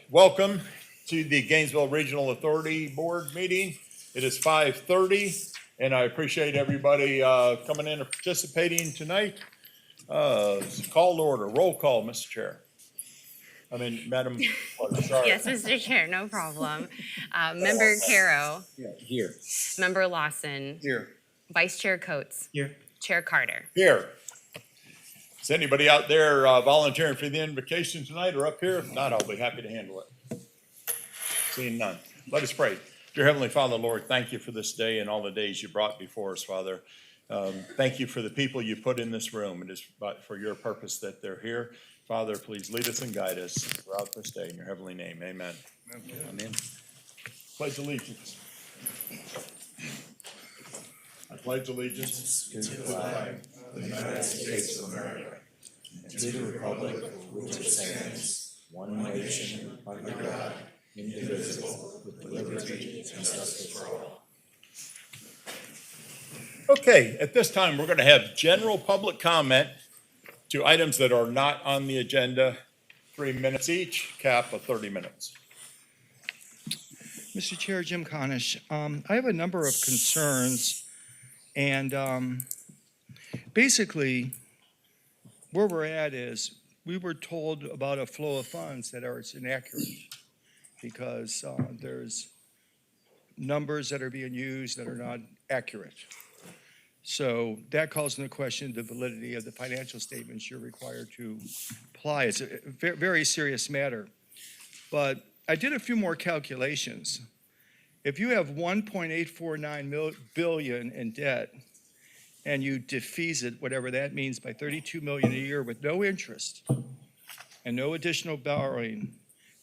Welcome to the Gainesville Regional Authority Board meeting. It is 5:30, and I appreciate everybody coming in and participating tonight. Call to order, roll call, Mr. Chair. Madam Clerk, sorry. Yes, Mr. Chair, no problem. Member Caro, Here. Member Lawson, Here. Vice Chair Coates, Here. Chair Carter. Here. Is anybody out there volunteering for the invocation tonight or up here? If not, I'll be happy to handle it. Seeing none. Let us pray. Dear Heavenly Father, Lord, thank you for this day and all the days you brought before us, Father. Thank you for the people you put in this room. It is for your purpose that they're here. Father, please lead us and guide us throughout this day in your heavenly name. Amen. Amen. Pledge allegiance. I pledge allegiance To the flag of the United States of America, and to the republic for which it stands, one nation, under God, indivisible, with liberty and justice for all. Okay, at this time, we're going to have general public comment to items that are not on the agenda, 3 minutes each, cap of 30 minutes. Mr. Chair, Jim Conish, I have a number of concerns, and basically, where we're at is, we were told about a flow of funds that are inaccurate, because there's numbers that are being used that are not accurate. So that calls into question the validity of the financial statements you're required to apply. It's a very serious matter. But I did a few more calculations. If you have 1.849 billion in debt and you defease it, whatever that means, by 32 million a year with no interest and no additional borrowing,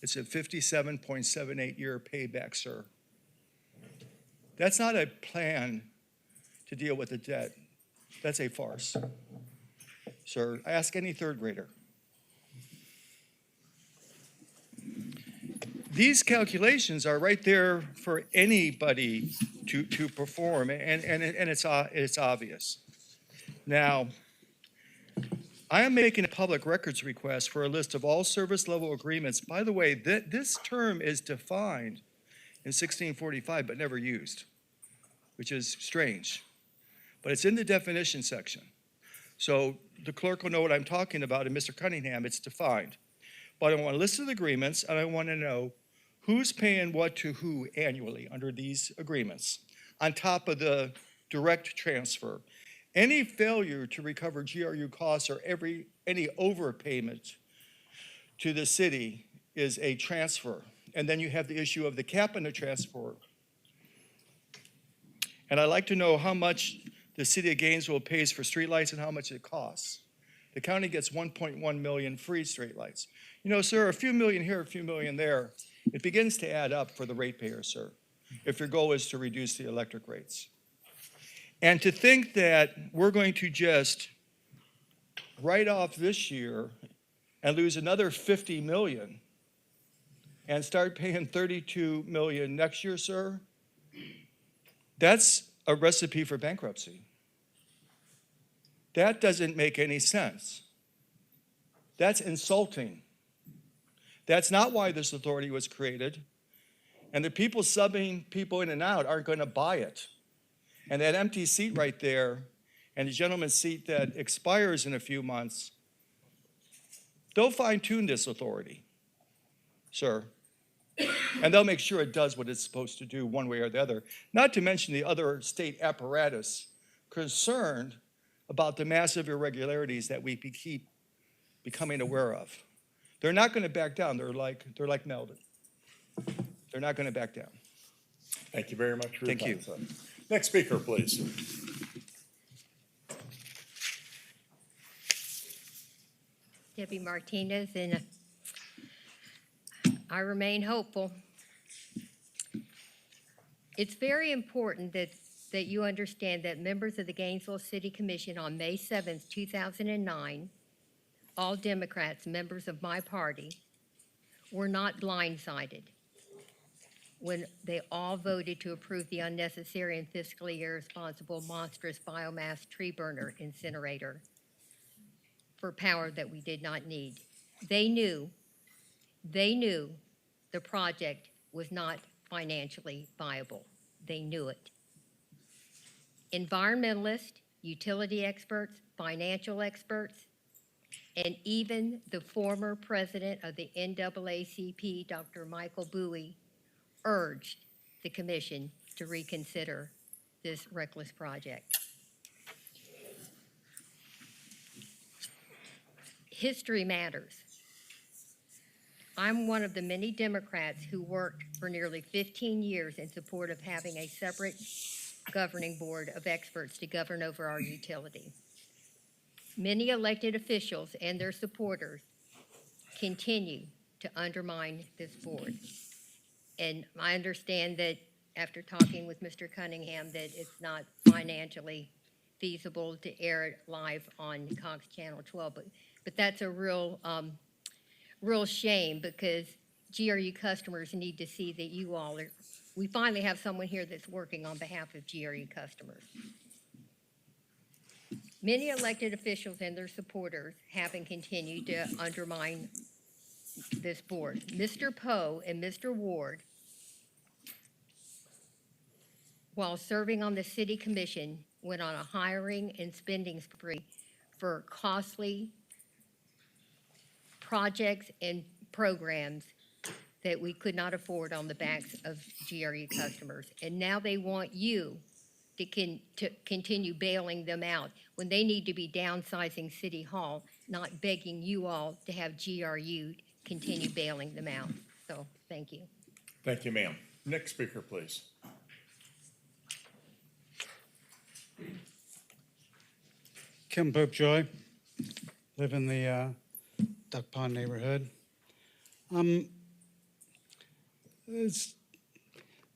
it's a 57.78-year payback, sir. That's not a plan to deal with the debt. That's a farce. Sir, ask any third grader. These calculations are right there for anybody to perform, and it's obvious. Now, I am making a public records request for a list of all service level agreements. By the way, this term is defined in 1645 but never used, which is strange. But it's in the definition section. So the clerk will know what I'm talking about, and Mr. Cunningham, it's defined. But I want a list of the agreements, and I want to know who's paying what to who annually under these agreements, on top of the direct transfer. Any failure to recover GRU costs or any overpayment to the city is a transfer. And then you have the issue of the cap and the transfer. And I'd like to know how much the city of Gainesville pays for streetlights and how much it costs. The county gets 1.1 million free streetlights. You know, sir, a few million here, a few million there, it begins to add up for the ratepayer, sir, if your goal is to reduce the electric rates. And to think that we're going to just write off this year and lose another 50 million and start paying 32 million next year, sir, that's a recipe for bankruptcy. That doesn't make any sense. That's insulting. That's not why this authority was created. And the people subbing people in and out aren't going to buy it. And that empty seat right there, and the gentleman's seat that expires in a few months, they'll fine-tune this authority, sir. And they'll make sure it does what it's supposed to do one way or the other. Not to mention the other state apparatus concerned about the massive irregularities that we keep becoming aware of. They're not going to back down. They're like Meldon. They're not going to back down. Thank you very much for your Thank time, you. sir. Next speaker, please. Debbie Martinez, and I remain hopeful. It's very important that you understand that members of the Gainesville City Commission on May 7th, 2009, all Democrats, members of my party, were not blindsided when they all voted to approve the unnecessary and fiscally irresponsible monstrous biomass tree burner incinerator for power that we did not need. They knew They knew the project was not financially viable. They knew it. Environmentalists, utility experts, financial experts, and even the former president of the NAACP, Dr. Michael Bowie, urged the commission to reconsider this reckless project. History matters. I'm one of the many Democrats who worked for nearly 15 years in support of having a separate governing board of experts to govern over our utility. Many elected officials and their supporters continue to undermine this board. And I understand that after talking with Mr. Cunningham that it's not financially feasible to air it live on Cox Channel 12, but that's a real shame because GRU customers need to see that you all are, we finally have someone here that's working on behalf of GRU customers. Many elected officials and their supporters have and continue to undermine this board. Mr. Poe and Mr. Ward, while serving on the city commission, went on a hiring and spending spree for costly projects and programs that we could not afford on the backs of GRU customers. And now they want you to continue bailing them out when they need to be downsizing City Hall, not begging you all to have GRU continue bailing them out. So, thank you. Thank you, ma'am. Next speaker, please. Kim Popejoy, live in the Duck Pond neighborhood.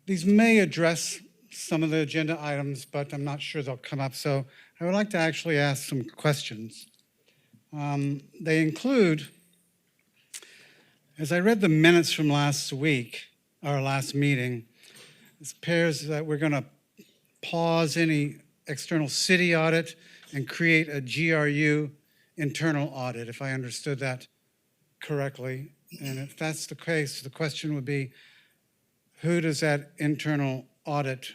These may address some of the agenda items, but I'm not sure they'll come up. So I would like to actually ask some questions. They include, as I read the minutes from last week, our last meeting, it appears that we're going to pause any external city audit and create a GRU internal audit, if I understood that correctly. And if that's the case, the question would be, who does that internal audit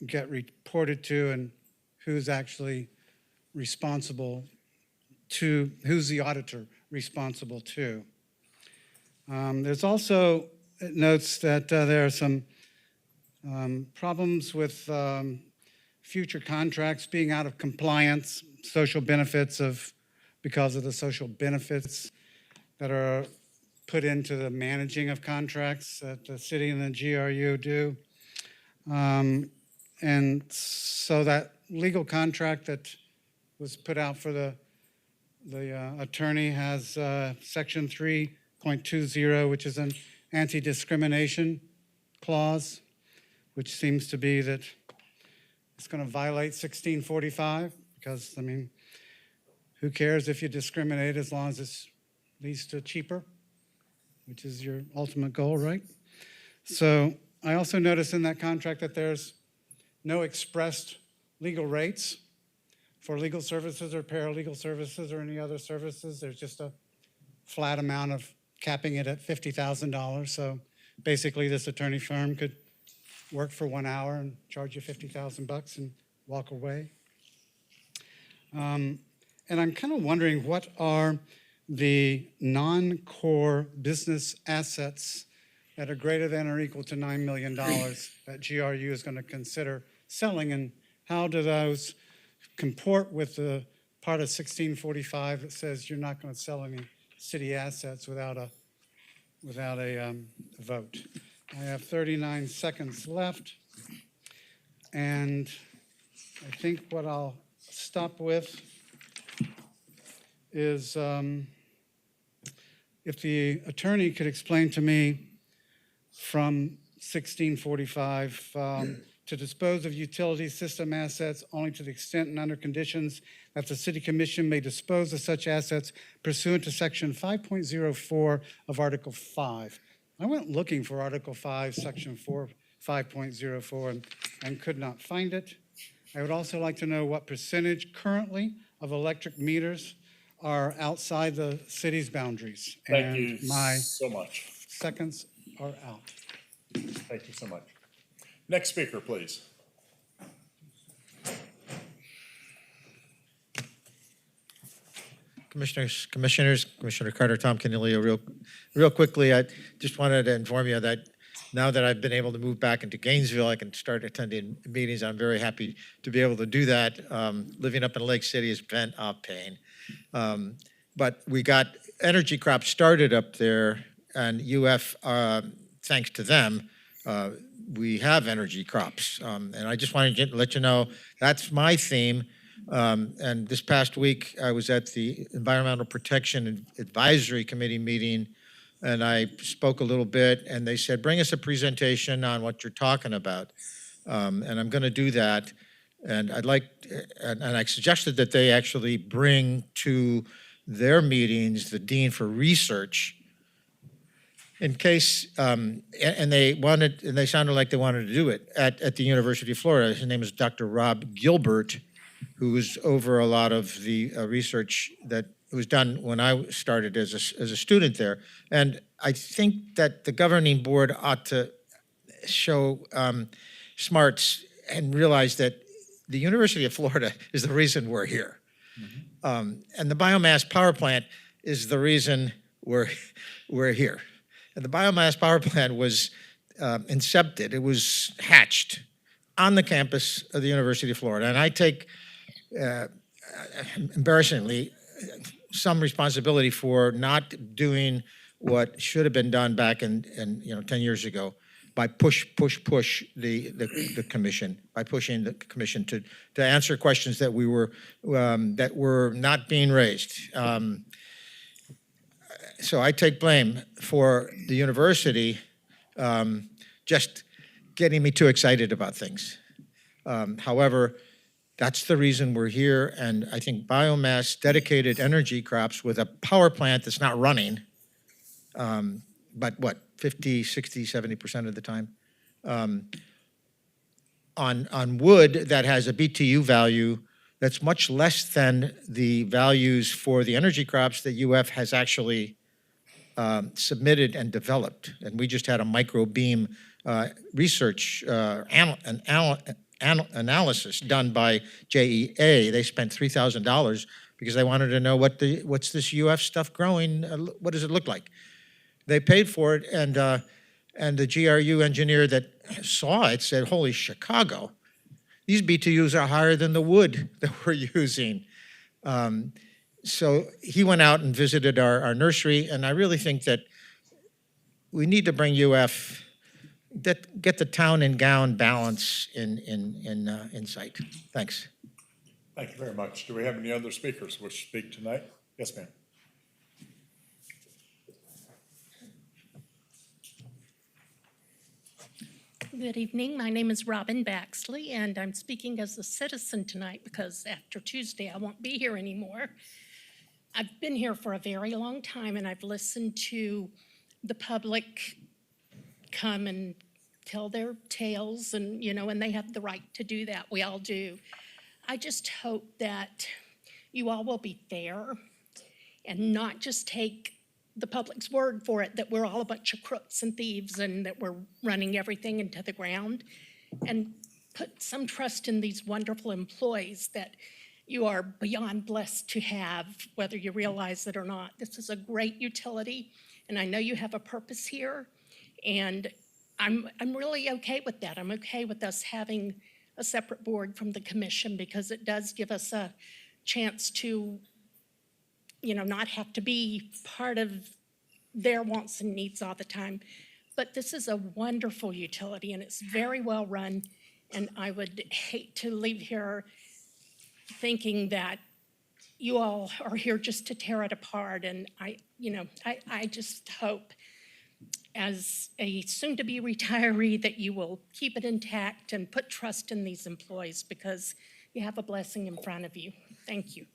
get reported to, and who's actually responsible to, who's the auditor responsible to? There's also, it notes that there are some problems with future contracts being out of compliance, social benefits because of the social benefits that are put into the managing of contracts that the city and the GRU do. And so that legal contract that was put out for the attorney has section 3.20, which is an anti-discrimination clause, which seems to be that it's going to violate 1645 because, I mean, who cares if you discriminate as long as it leads to cheaper, which is your ultimate goal, right? So I also noticed in that contract that there's no expressed legal rates for legal services or paralegal services or any other services. There's just a flat amount of capping it at $50,000. So basically this attorney firm could work for 1 hour and charge you $50,000 and walk away. And I'm kind of wondering, what are the non-core business assets that are greater than or equal to $9 million that GRU is going to consider selling, and how do those comport with the part of 1645 that says you're not going to sell any city assets without a vote? I have 39 seconds left, and I think what I'll stop with is if the attorney could explain to me from 1645 to dispose of utility system assets only to the extent and under conditions that the City Commission may dispose of such assets pursuant to Section 5.04 of Article 5. I went looking for Article 5, Section 5.04, and could not find it. I would also like to know what percentage currently of electric meters are outside the city's boundaries. Thank you And my so much. seconds are out. Thank you so much. Next speaker, please. Commissioners, Commissioner Carter, Tom Canilio, real quickly, I just wanted to inform you that now that I've been able to move back into Gainesville, I can start attending meetings. I'm very happy to be able to do that. Living up in Lake City has been a pain. But we got energy crops started up there, and UF, thanks to them, we have energy crops. And I just wanted to let you know, that's my theme. And this past week, I was at the Environmental Protection Advisory Committee meeting, and I spoke a little bit, and they said, bring us a presentation on what you're talking about. And I'm going to do that. And I'd like, and I suggested that they actually bring to their meetings the Dean for Research in case, and they wanted, and they sounded like they wanted to do it at the University of Florida. His name is Dr. Rob Gilbert, who was over a lot of the research that was done when I started as a student there. And I think that the governing board ought to show smarts and realize that the University of Florida is the reason we're here. And the biomass power plant is the reason we're here. And the biomass power plant was incepted, it was hatched on the campus of the University of Florida. And I take, embarrassingly, some responsibility for not doing what should have been done back in 10 years ago by push the commission, by pushing the commission to answer questions that were not being raised. So I take blame for the university just getting me too excited about things. However, that's the reason we're here, and I think biomass dedicated energy crops with a power plant that's not running, but what, 50, 60, 70% of the time, on wood that has a BTU value that's much less than the values for the energy crops that UF has actually submitted and developed. And we just had a microbeam research analysis done by JEA. They spent $3,000 because they wanted to know what's this UF stuff growing, what does it look like? They paid for it, and the GRU engineer that saw it said, holy Chicago, these BTUs are higher than the wood that we're using. So he went out and visited our nursery, and I really think that we need to bring UF, get the town and gown balance in sight. Thanks. Thank you very much. Do we have any other speakers who wish to speak tonight? Yes, ma'am. Good evening. My name is Robin Baxley, and I'm speaking as a citizen tonight because after Tuesday I won't be here anymore. I've been here for a very long time, and I've listened to the public come and tell their tales, and and they have the right to do that. We all do. I just hope that you all will be fair and not just take the public's word for it that we're all a bunch of crooks and thieves and that we're running everything into the ground, and put some trust in these wonderful employees that you are beyond blessed to have, whether you realize it or not. This is a great utility, and I know you have a purpose here, and I'm really okay with that. I'm okay with us having a separate board from the commission because it does give us a chance to not have to be part of their wants and needs all the time. But this is a wonderful utility, and it's very well run, and I would hate to leave here thinking that you all are here just to tear it apart. And I just hope as a soon-to-be retiree that you will keep it intact and put trust in these employees because you have a blessing in front of you. Thank you.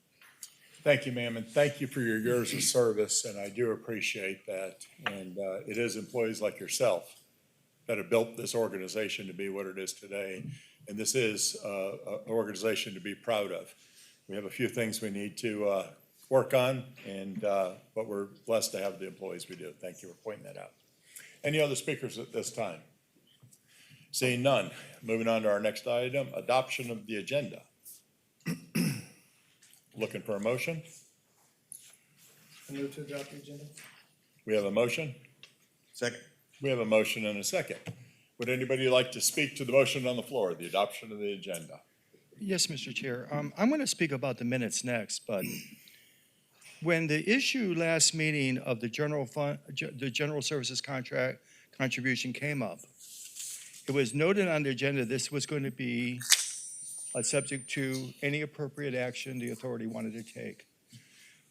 Thank you, ma'am, and thank you for your years of service, and I do appreciate that. And it is employees like yourself that have built this organization to be what it is today, and this is an organization to be proud of. We have a few things we need to work on, and, but we're blessed to have the employees we do. Thank you for pointing that out. Any other speakers at this time? Seeing none, moving on to our next item, adoption of the agenda. Looking for a motion? Move to adopt the agenda? We have a motion? Second. We have a motion and a second. Would anybody like to speak to the motion on the floor, the adoption of the agenda? Yes, Mr. Chair. I'm going to speak about the minutes next, but when the issue last meeting of the general fund, the general services contract contribution came up, it was noted on the agenda this was going to be subject to any appropriate action the authority wanted to take.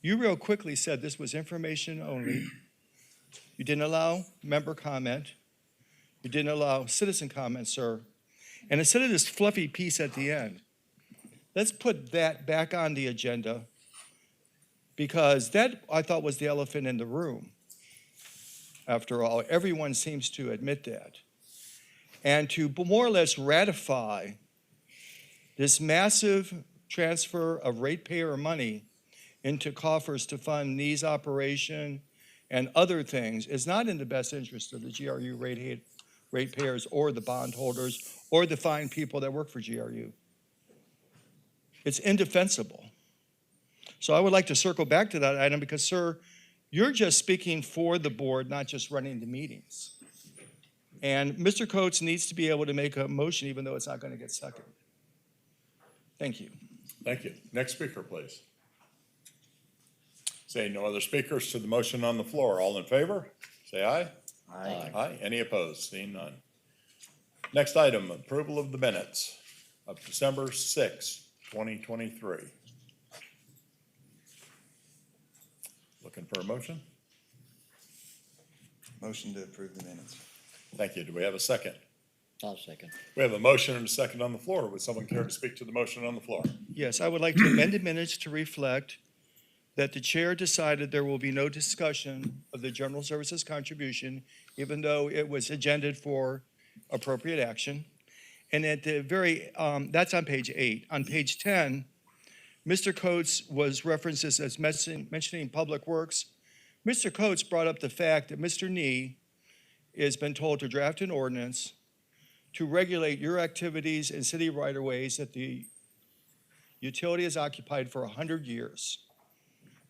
You real quickly said this was information only. You didn't allow member comment. You didn't allow citizen comment, sir. And instead of this fluffy piece at the end, let's put that back on the agenda, because that, I thought, was the elephant in the room. After all, everyone seems to admit that. And to more or less ratify this massive transfer of ratepayer money into coffers to fund these operation and other things is not in the best interest of the GRU ratepayers or the bondholders or the fine people that work for GRU. It's indefensible. So I would like to circle back to that item because, sir, you're just speaking for the board, not just running the meetings. And Mr. Coates needs to be able to make a motion even though it's not going to get seconded. Thank you. Thank you. Next speaker, please. Seeing no other speakers to the motion on the floor, all in favor, say aye. Aye. Aye. Any opposed? Seeing none. Next item, approval of the minutes of December 6, 2023. Looking for a motion? Motion to approve the minutes. Thank you. Do we have a second? I'll second. We have a motion and a second on the floor. Would someone care to speak to the motion on the floor? Yes, I would like to amend the minutes to reflect that the chair decided there will be no discussion of the general services contribution, even though it was agended for appropriate action. And at the very, that's on page 8. On page 10, Mr. Coates was referenced as mentioning Public Works. Mr. Coates brought up the fact that Mr. Nee has been told to draft an ordinance to regulate your activities in city right-of-ways that the utility has occupied for 100 years.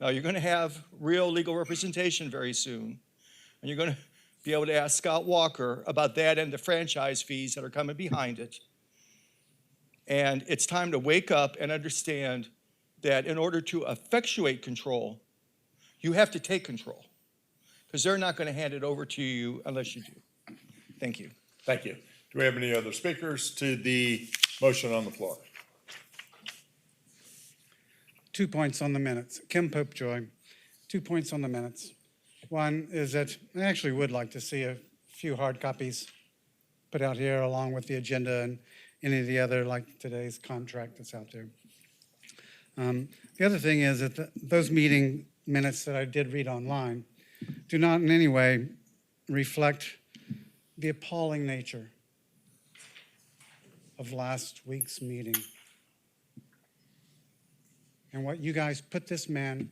Now, you're going to have real legal representation very soon, and you're going to be able to ask Scott Walker about that and the franchise fees that are coming behind it. And it's time to wake up and understand that in order to effectuate control, you have to take control, because they're not going to hand it over to you unless you do. Thank you. Thank you. Do we have any other speakers to the motion on the floor? 2 points on the minutes. Kim Popejoy, 2 points on the minutes. One is that I actually would like to see a few hard copies put out here along with the agenda and any of the other, like today's contract that's out there. The other thing is that those meeting minutes that I did read online do not in any way reflect the appalling nature of last week's meeting. And what you guys put this man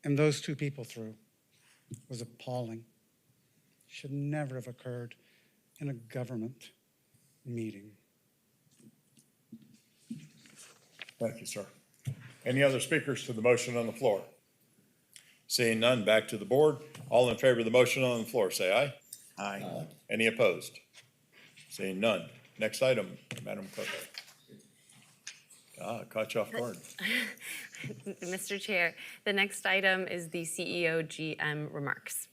and those two people through was appalling. Should never have occurred in a government meeting. Thank you, sir. Any other speakers to the motion on the floor? Seeing none, back to the board. All in favor of the motion on the floor, say aye. Aye. Any opposed? Seeing none. Next item, Madam Clerk. Caught you off guard. Mr. Chair, the next item is the CEO GM remarks.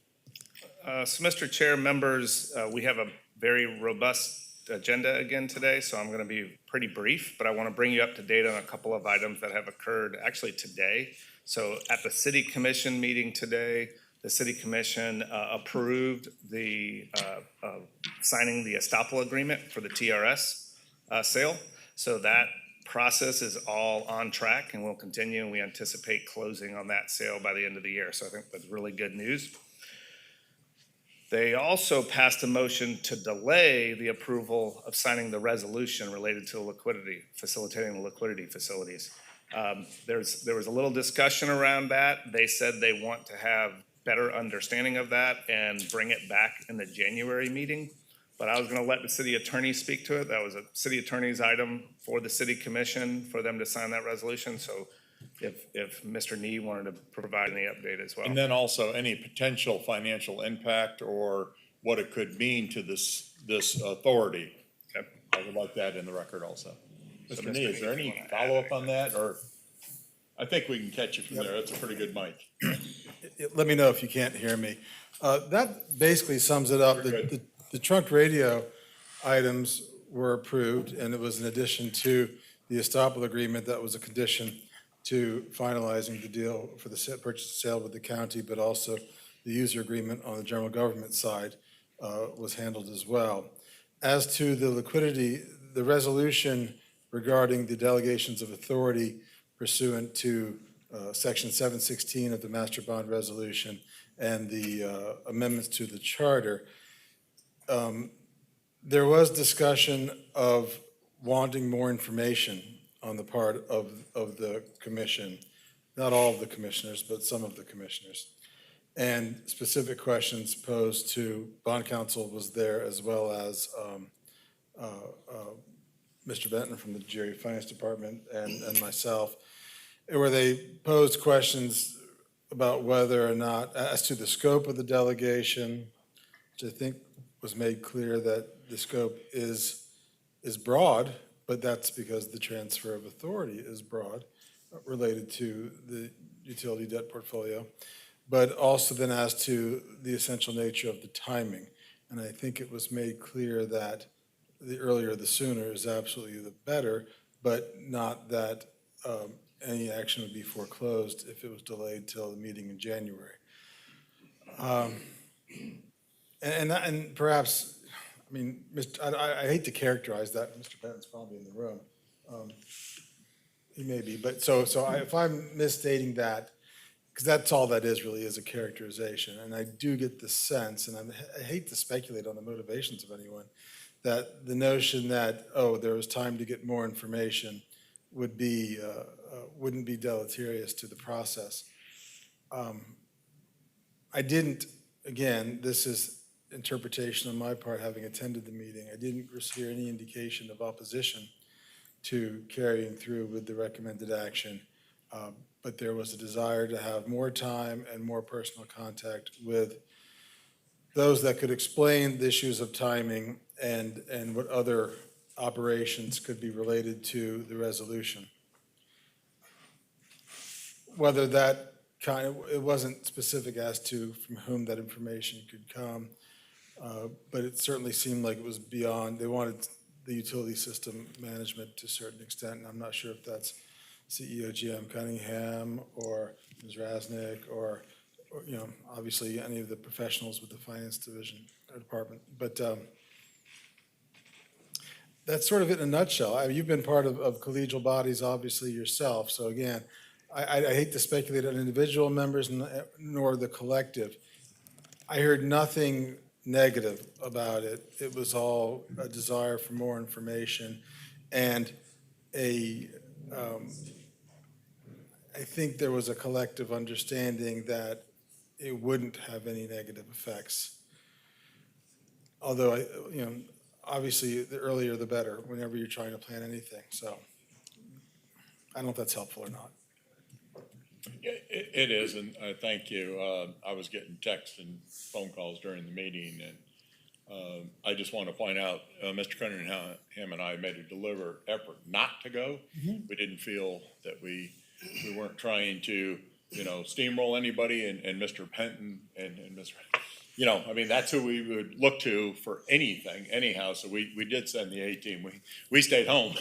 So, Mr. Chair, members, we have a very robust agenda again today, so I'm going to be pretty brief, but I want to bring you up to date on a couple of items that have occurred actually today. So at the City Commission meeting today, the City Commission approved the signing the estoppel agreement for the TRS sale. So that process is all on track and will continue, and we anticipate closing on that sale by the end of the year. So I think that's really good news. They also passed a motion to delay the approval of signing the resolution related to liquidity, facilitating the liquidity facilities. There was a little discussion around that. They said they want to have better understanding of that and bring it back in the January meeting. But I was gonna let the city attorney speak to it. That was a city attorney's item for the city commission for them to sign that resolution. So if Mr. Nee wanted to provide any update as well. And then also any potential financial impact or what it could mean to this authority. Okay. I would like that in the record also. So Mr. Nee, is there any follow-up on that, or? I think we can catch you from there. That's a pretty good mic. Let me know if you can't hear me. That basically sums it up. You're good. The trunk radio items were approved, and it was in addition to the estoppel agreement that was a condition to finalizing the deal for the purchase and sale with the county, but also the user agreement on the general government side was handled as well. As to the liquidity, the resolution regarding the delegations of authority pursuant to Section 716 of the Master Bond Resolution and the amendments to the charter, there was discussion of wanting more information on the part of the commission, not all of the commissioners, but some of the commissioners. And specific questions posed to bond counsel was there, as well as Mr. Benton from the Jerry Finance Department and myself, where they posed questions about whether or not, as to the scope of the delegation, which I think was made clear that the scope is broad, but that's because the transfer of authority is broad, related to the utility debt portfolio, but also then as to the essential nature of the timing. And I think it was made clear that the earlier the sooner is absolutely the better, but not that any action would be foreclosed if it was delayed till the meeting in January. And perhaps, I mean, I hate to characterize that, Mr. Benton's probably in the room. He may be, but if I'm misstating that, because that's all that is, really, is a characterization. And I do get the sense, and I hate to speculate on the motivations of anyone, that the notion that, oh, there was time to get more information would be, wouldn't be deleterious to the process. I didn't, again, this is interpretation on my part, having attended the meeting, I didn't hear any indication of opposition to carrying through with the recommended action. But there was a desire to have more time and more personal contact with those that could explain the issues of timing and what other operations could be related to the resolution. Whether that it wasn't specific as to from whom that information could come, but it certainly seemed like it was beyond, they wanted the utility system management to a certain extent, and I'm not sure if that's CEO GM Cunningham or Ms. Rasnick or obviously any of the professionals with the finance division or department. But that's sort of it in a nutshell. I mean, you've been part of collegial bodies, obviously, yourself. So again, I hate to speculate on individual members nor the collective. I heard nothing negative about it. It was all a desire for more information and I think there was a collective understanding that it wouldn't have any negative effects. Although, obviously, the earlier the better, whenever you're trying to plan anything. So I don't know if that's helpful or not. It is, and thank you. I was getting texts and phone calls during the meeting, and I just want to point out, Mr. Cunningham and I made a deliberate effort not to go. We didn't feel that we weren't trying to, steamroll anybody, and Mr. Penton and Mr. I mean, that's who we would look to for anything, anyhow. So we did send the A-team. We stayed home,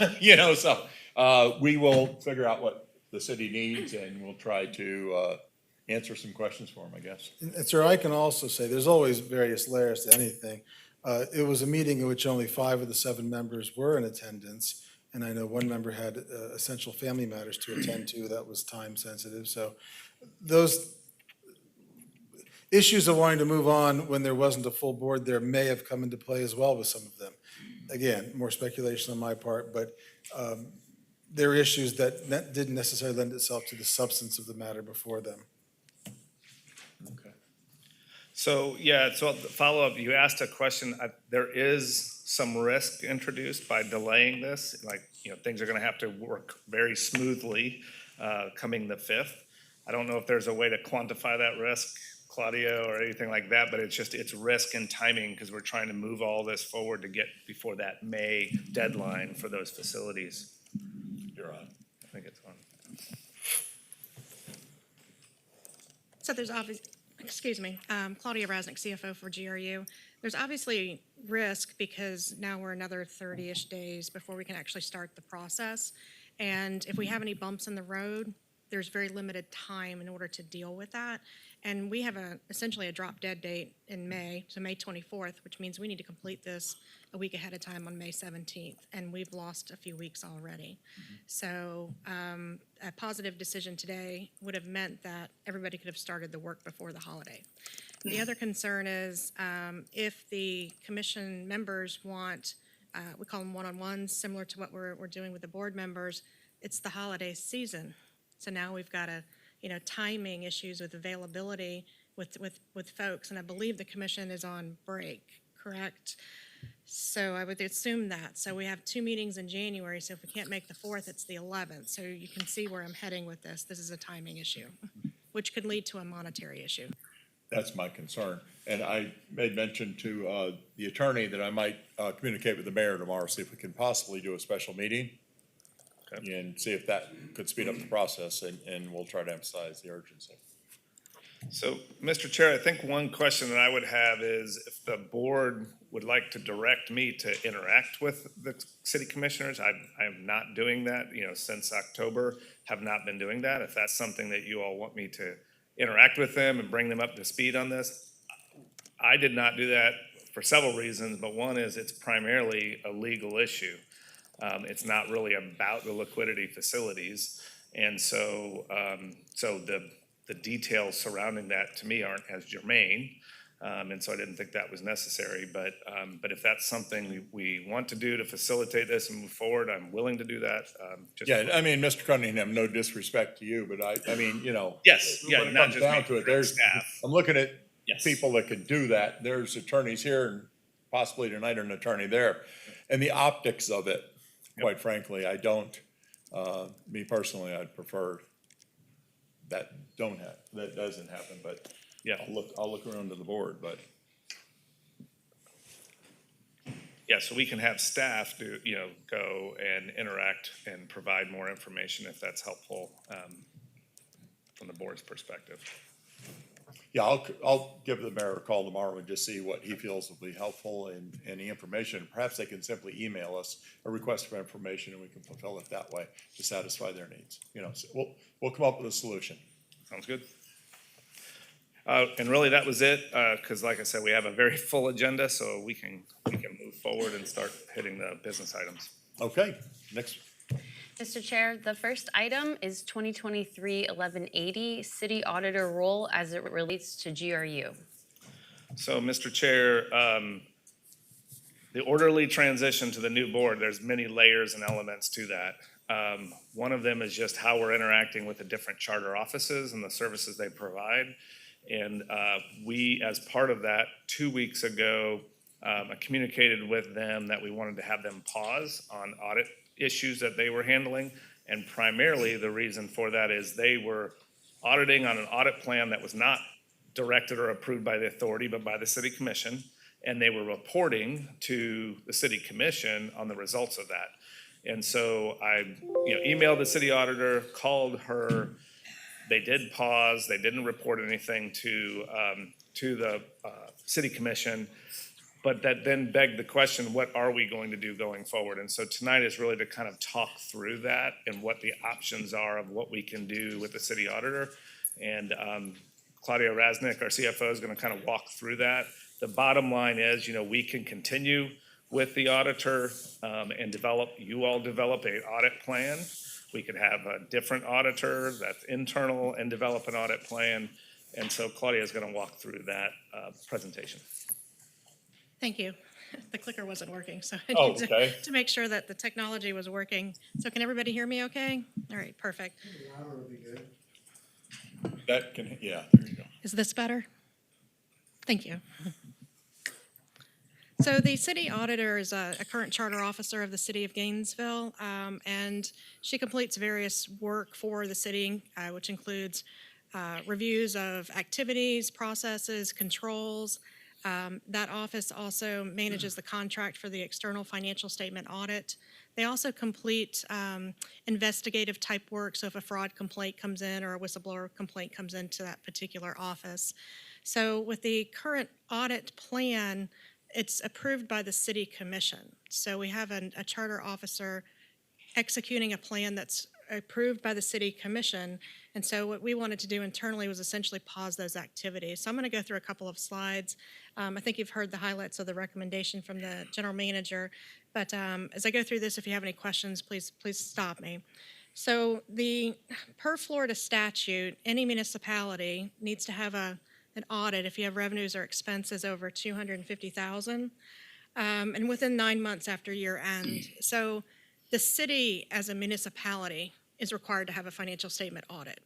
so we will figure out what the city needs, and we'll try to answer some questions for them, I guess. And sir, I can also say, there's always various layers to anything. It was a meeting in which only 5 of the 7 members were in attendance, and I know one member had essential family matters to attend to that was time sensitive. So those issues of wanting to move on when there wasn't a full board there may have come into play as well with some of them. Again, more speculation on my part, but there are issues that didn't necessarily lend itself to the substance of the matter before them. So, yeah, so the follow-up, you asked a question, there is some risk introduced by delaying this, like, things are gonna have to work very smoothly, coming the 5th. I don't know if there's a way to quantify that risk, Claudia, or anything like that, but it's risk and timing, because we're trying to move all this forward to get before that May deadline for those facilities. You're on. I think it's on. So there's Claudia Rasnick, CFO for GRU. There's obviously risk because now we're another 30-ish days before we can actually start the process. And if we have any bumps in the road, there's very limited time in order to deal with that. And we have essentially a drop dead date in May, so May 24th, which means we need to complete this a week ahead of time on May 17th, and we've lost a few weeks already. So a positive decision today would have meant that everybody could have started the work before the holiday. The other concern is if the commission members want, we call them one-on-ones, similar to what we're doing with the board members, it's the holiday season. So now we've got timing issues with availability with folks, and I believe the commission is on break, correct? So I would assume that. So we have 2 meetings in January, so if we can't make the 4th, it's the 11th. So you can see where I'm heading with this. This is a timing issue, which could lead to a monetary issue. That's my concern. And I made mention to the attorney that I might communicate with the mayor tomorrow, see if we can possibly do a special meeting and see if that could speed up the process, and we'll try to emphasize the urgency. So, Mr. Chair, I think one question that I would have is if the board would like to direct me to interact with the city commissioners. I am not doing that, since October, have not been doing that. If that's something that you all want me to interact with them and bring them up to speed on this, I did not do that for several reasons, but one is it's primarily a legal issue. It's not really about the liquidity facilities. And so, the details surrounding that to me aren't as germane. And so I didn't think that was necessary, but if that's something we want to do to facilitate this and move forward, I'm willing to do that. Yeah, I mean, Mr. Cunningham, no disrespect to you, but I mean, Yes, yeah, when it not comes just down me, to it, but staff. I'm looking at Yes. people that could do that. There's attorneys here and possibly tonight an attorney there. And the optics of it, quite frankly, I don't, me personally, I'd prefer that doesn't happen, but Yeah. I'll look around to the board, but. Yeah, so we can have staff go and interact and provide more information if that's helpful, from the board's perspective. Yeah, I'll give the mayor a call tomorrow and just see what he feels will be helpful and any information. Perhaps they can simply email us a request for information and we can fulfill it that way to satisfy their needs. So we'll come up with a solution. Sounds good. And really, that was it, because like I said, we have a very full agenda, so we can move forward and start hitting the business items. Okay, next. Mr. Chair, the first item is 2023-1180, City Auditor role as it relates to GRU. So, Mr. Chair, the orderly transition to the new board, there's many layers and elements to that. One of them is just how we're interacting with the different charter offices and the services they provide. And we, as part of that, 2 weeks ago, I communicated with them that we wanted to have them pause on audit issues that they were handling. And primarily, the reason for that is they were auditing on an audit plan that was not directed or approved by the authority, but by the city commission. And they were reporting to the city commission on the results of that. And so I, emailed the city auditor, called her. They did pause. They didn't report anything to the city commission. But that then begged the question, what are we going to do going forward? And so tonight is really to kind of talk through that and what the options are of what we can do with the city auditor. And Claudia Rasnick, our CFO, is going to kind of walk through that. The bottom line is, we can continue with the auditor and you all develop an audit plan. We could have a different auditor that's internal and develop an audit plan. And so Claudia is going to walk through that presentation. Thank you. The clicker wasn't working, so I Oh, need okay. to make sure that the technology was working. So can everybody hear me okay? All right, perfect. That can, yeah, there you go. Is this better? Thank you. So the city auditor is a current charter officer of the city of Gainesville, and she completes various work for the city, which includes reviews of activities, processes, controls. That office also manages the contract for the external financial statement audit. They also complete investigative type work, so if a fraud complaint comes in or a whistleblower complaint comes into that particular office. So with the current audit plan, it's approved by the city commission. So we have a charter officer executing a plan that's approved by the city commission. And so what we wanted to do internally was essentially pause those activities. So I'm going to go through a couple of slides. I think you've heard the highlights of the recommendation from the general manager. But as I go through this, if you have any questions, please stop me. So per Florida statute, any municipality needs to have an audit if you have revenues or expenses over $250,000, and within 9 months after year end. So the city as a municipality is required to have a financial statement audit.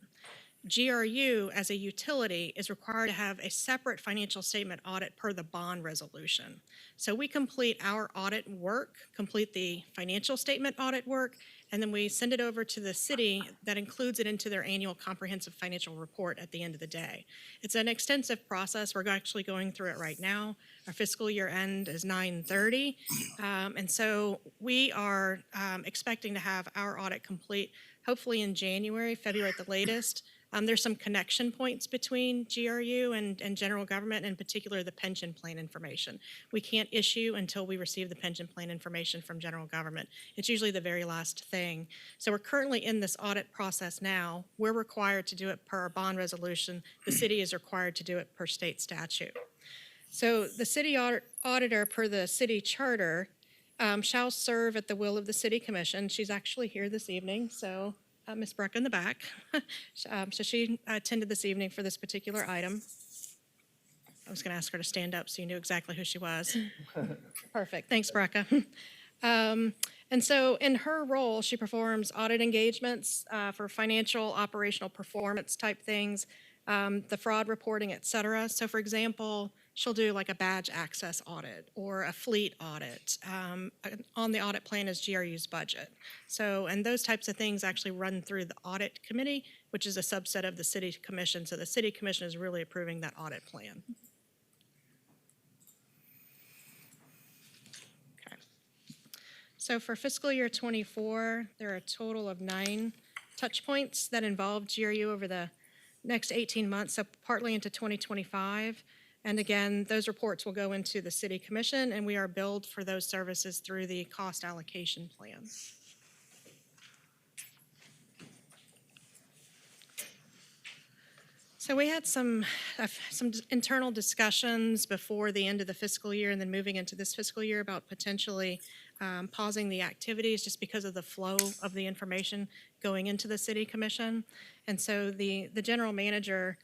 GRU as a utility is required to have a separate financial statement audit per the bond resolution. So we complete our audit work, complete the financial statement audit work, and then we send it over to the city that includes it into their annual comprehensive financial report at the end of the day. It's an extensive process. We're actually going through it right now. Our fiscal year end is 9/30. And so we are expecting to have our audit complete hopefully in January, February at the latest. There's some connection points between GRU and general government, in particular the pension plan information. We can't issue until we receive the pension plan information from general government. It's usually the very last thing. So we're currently in this audit process now. We're required to do it per our bond resolution. The city is required to do it per state statute. So the city auditor per the city charter shall serve at the will of the city commission. She's actually here this evening, so Ms. Breck in the back. So she attended this evening for this particular item. I was going to ask her to stand up so you knew exactly who she was. Perfect. Thanks, Brecca. And so in her role, she performs audit engagements for financial, operational performance type things, the fraud reporting, et cetera. So for example, she'll do like a badge access audit or a fleet audit. On the audit plan is GRU's budget. So, and those types of things actually run through the audit committee, which is a subset of the city commission. So the city commission is really approving that audit plan. Okay. So for fiscal year 24, there are a total of 9 touch points that involve GRU over the next 18 months, so partly into 2025. And again, those reports will go into the city commission, and we are billed for those services through the cost allocation plan. So we had some internal discussions before the end of the fiscal year and then moving into this fiscal year about potentially pausing the activities just because of the flow of the information going into the city commission. And so the general manager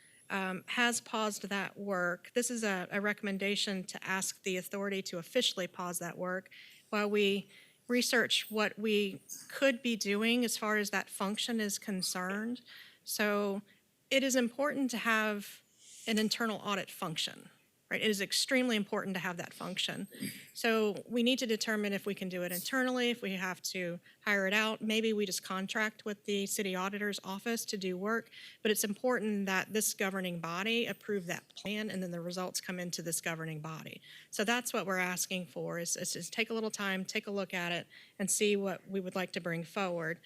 has paused that work. This is a recommendation to ask the authority to officially pause that work while we research what we could be doing as far as that function is concerned. So it is important to have an internal audit function, right? It is extremely important to have that function. So we need to determine if we can do it internally, if we have to hire it out. Maybe we just contract with the city auditor's office to do work, but it's important that this governing body approve that plan and then the results come into this governing body. So that's what we're asking for is take a little time, take a look at it and see what we would like to bring forward.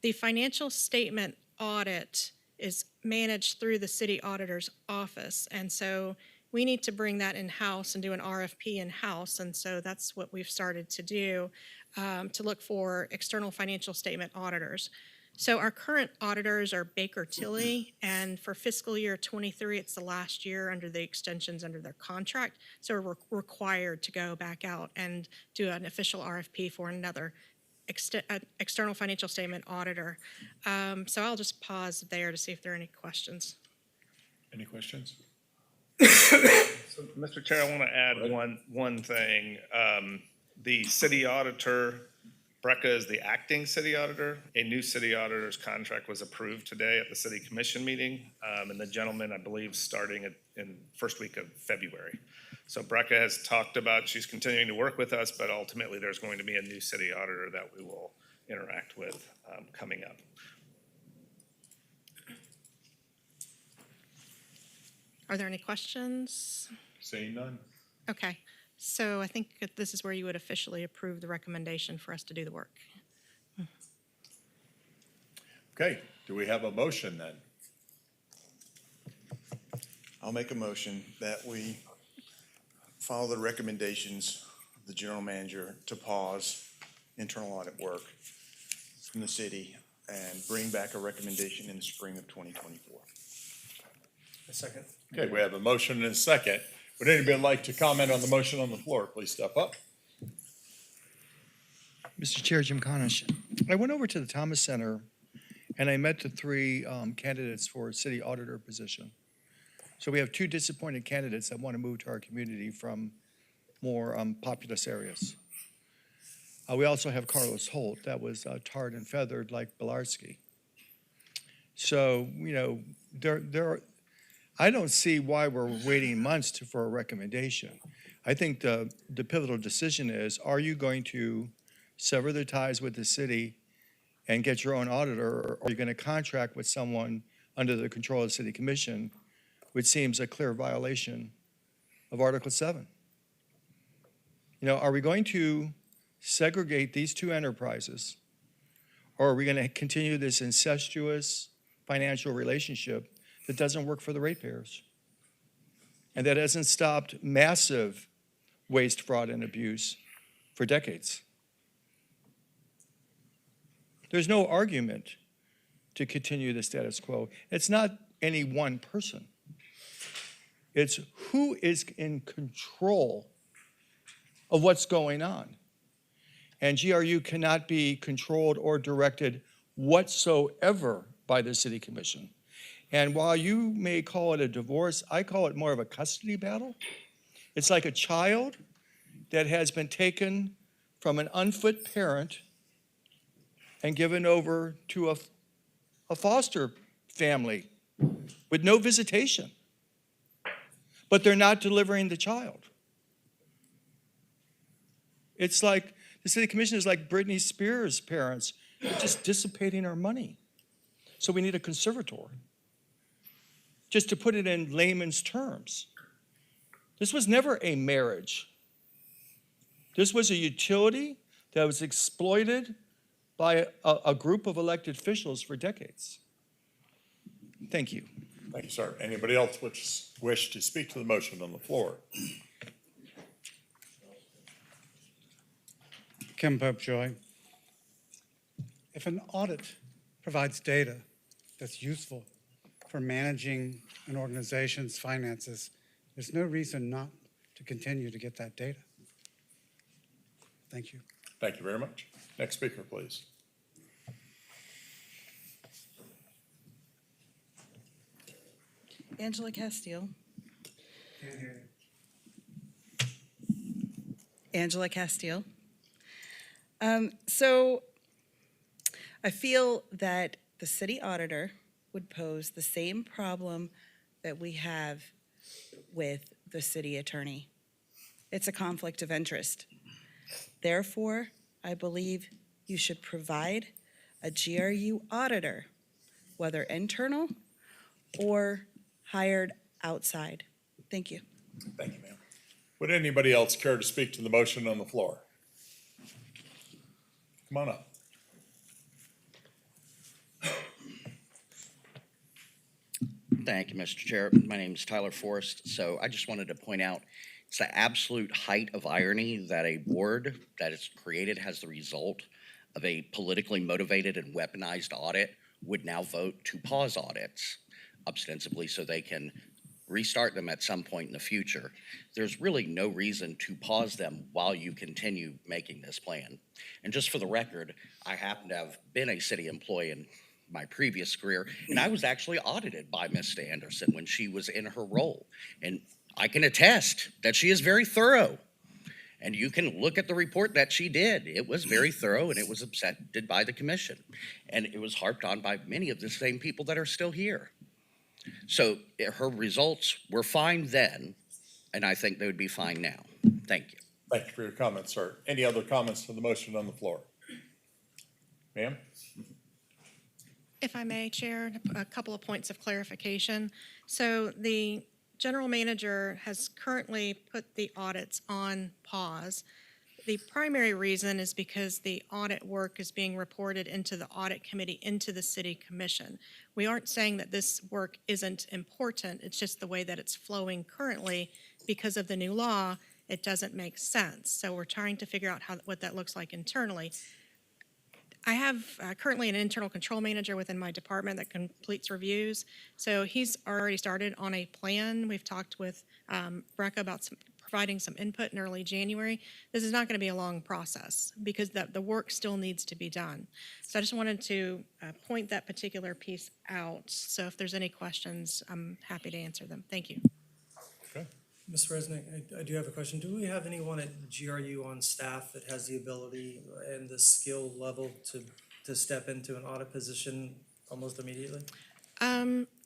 The financial statement audit is managed through the city auditor's office. And so we need to bring that in-house and do an RFP in-house. And so that's what we've started to do, to look for external financial statement auditors. So our current auditors are Baker Tilly, and for fiscal year 23, it's the last year under the extensions under their contract. So we're required to go back out and do an official RFP for another external financial statement auditor. So I'll just pause there to see if there are any questions. Any questions? So, Mr. Chair, I want to add one thing. The city auditor, Brecca is the acting city auditor. A new city auditor's contract was approved today at the city commission meeting. And the gentleman, I believe, starting in first week of February. So Brecca has talked about, she's continuing to work with us, but ultimately there's going to be a new city auditor that we will interact with coming up. Are there any questions? Seeing none? Okay, so I think that this is where you would officially approve the recommendation for us to do the work. Okay, do we have a motion then? I'll make a motion that we follow the recommendations of the general manager to pause internal audit work from the city and bring back a recommendation in the spring of 2024. A second. Okay, we have a motion and a second. Would anybody like to comment on the motion on the floor? Please step up. Mr. Chair, Jim Conish. I went over to the Thomas Center and I met the three candidates for city auditor position. So we have two disappointed candidates that want to move to our community from more populous areas. We also have Carlos Holt that was tarred and feathered like Bilarski. So, you know, I don't see why we're waiting months for a recommendation. I think the pivotal decision is, are you going to sever the ties with the city and get your own auditor, or are you going to contract with someone under the control of the city commission, which seems a clear violation of Article 7? You know, are we going to segregate these two enterprises, or are we going to continue this incestuous financial relationship that doesn't work for the ratepayers and that hasn't stopped massive waste, fraud, and abuse for decades? There's no argument to continue the status quo. It's not any one person. It's who is in control of what's going on. And GRU cannot be controlled or directed whatsoever by the city commission. And while you may call it a divorce, I call it more of a custody battle. It's like a child that has been taken from an unfit parent and given over to a foster family with no visitation. But they're not delivering the child. It's like the city commission is like Britney Spears' parents. They're just dissipating our money. So we need a conservator. Just to put it in layman's terms, this was never a marriage. This was a utility that was exploited by a group of elected officials for decades. Thank you. Thank you, sir. Anybody else wish to speak to the motion on the floor? Kim Popejoy. If an audit provides data that's useful for managing an organization's finances, there's no reason not to continue to get that data. Thank you. Thank you very much. Next speaker, please. Angela Castile. Angela Castile. So I feel that the city auditor would pose the same problem that we have with the city attorney. It's a conflict of interest. Therefore, I believe you should provide a GRU auditor, whether internal or hired outside. Thank you. Thank you, ma'am. Would anybody else care to speak to the motion on the floor? Come on up. Thank you, Mr. Chair. My name is Tyler Forrest. So I just wanted to point out it's the absolute height of irony that a board that is created as the result of a politically motivated and weaponized audit would now vote to pause audits ostensibly so they can restart them at some point in the future. There's really no reason to pause them while you continue making this plan. And just for the record, I happen to have been a city employee in my previous career, and I was actually audited by Ms. Anderson when she was in her role. And I can attest that she is very thorough. And you can look at the report that she did. It was very thorough and it was accepted by the commission. And it was harped on by many of the same people that are still here. So her results were fine then, and I think they would be fine now. Thank you. Thank you for your comments, sir. Any other comments to the motion on the floor? Ma'am? If I may, Chair, a couple of points of clarification. So the general manager has currently put the audits on pause. The primary reason is because the audit work is being reported into the audit committee, into the city commission. We aren't saying that this work isn't important, it's just the way that it's flowing currently because of the new law, it doesn't make sense. So we're trying to figure out what that looks like internally. I have currently an internal control manager within my department that completes reviews. So he's already started on a plan. We've talked with Brecca about providing some input in early January. This is not going to be a long process because the work still needs to be done. So I just wanted to point that particular piece out. So if there's any questions, I'm happy to answer them. Thank you. Okay. Ms. Resnick, I do have a question. Do we have anyone at GRU on staff that has the ability and the skill level to step into an audit position almost immediately?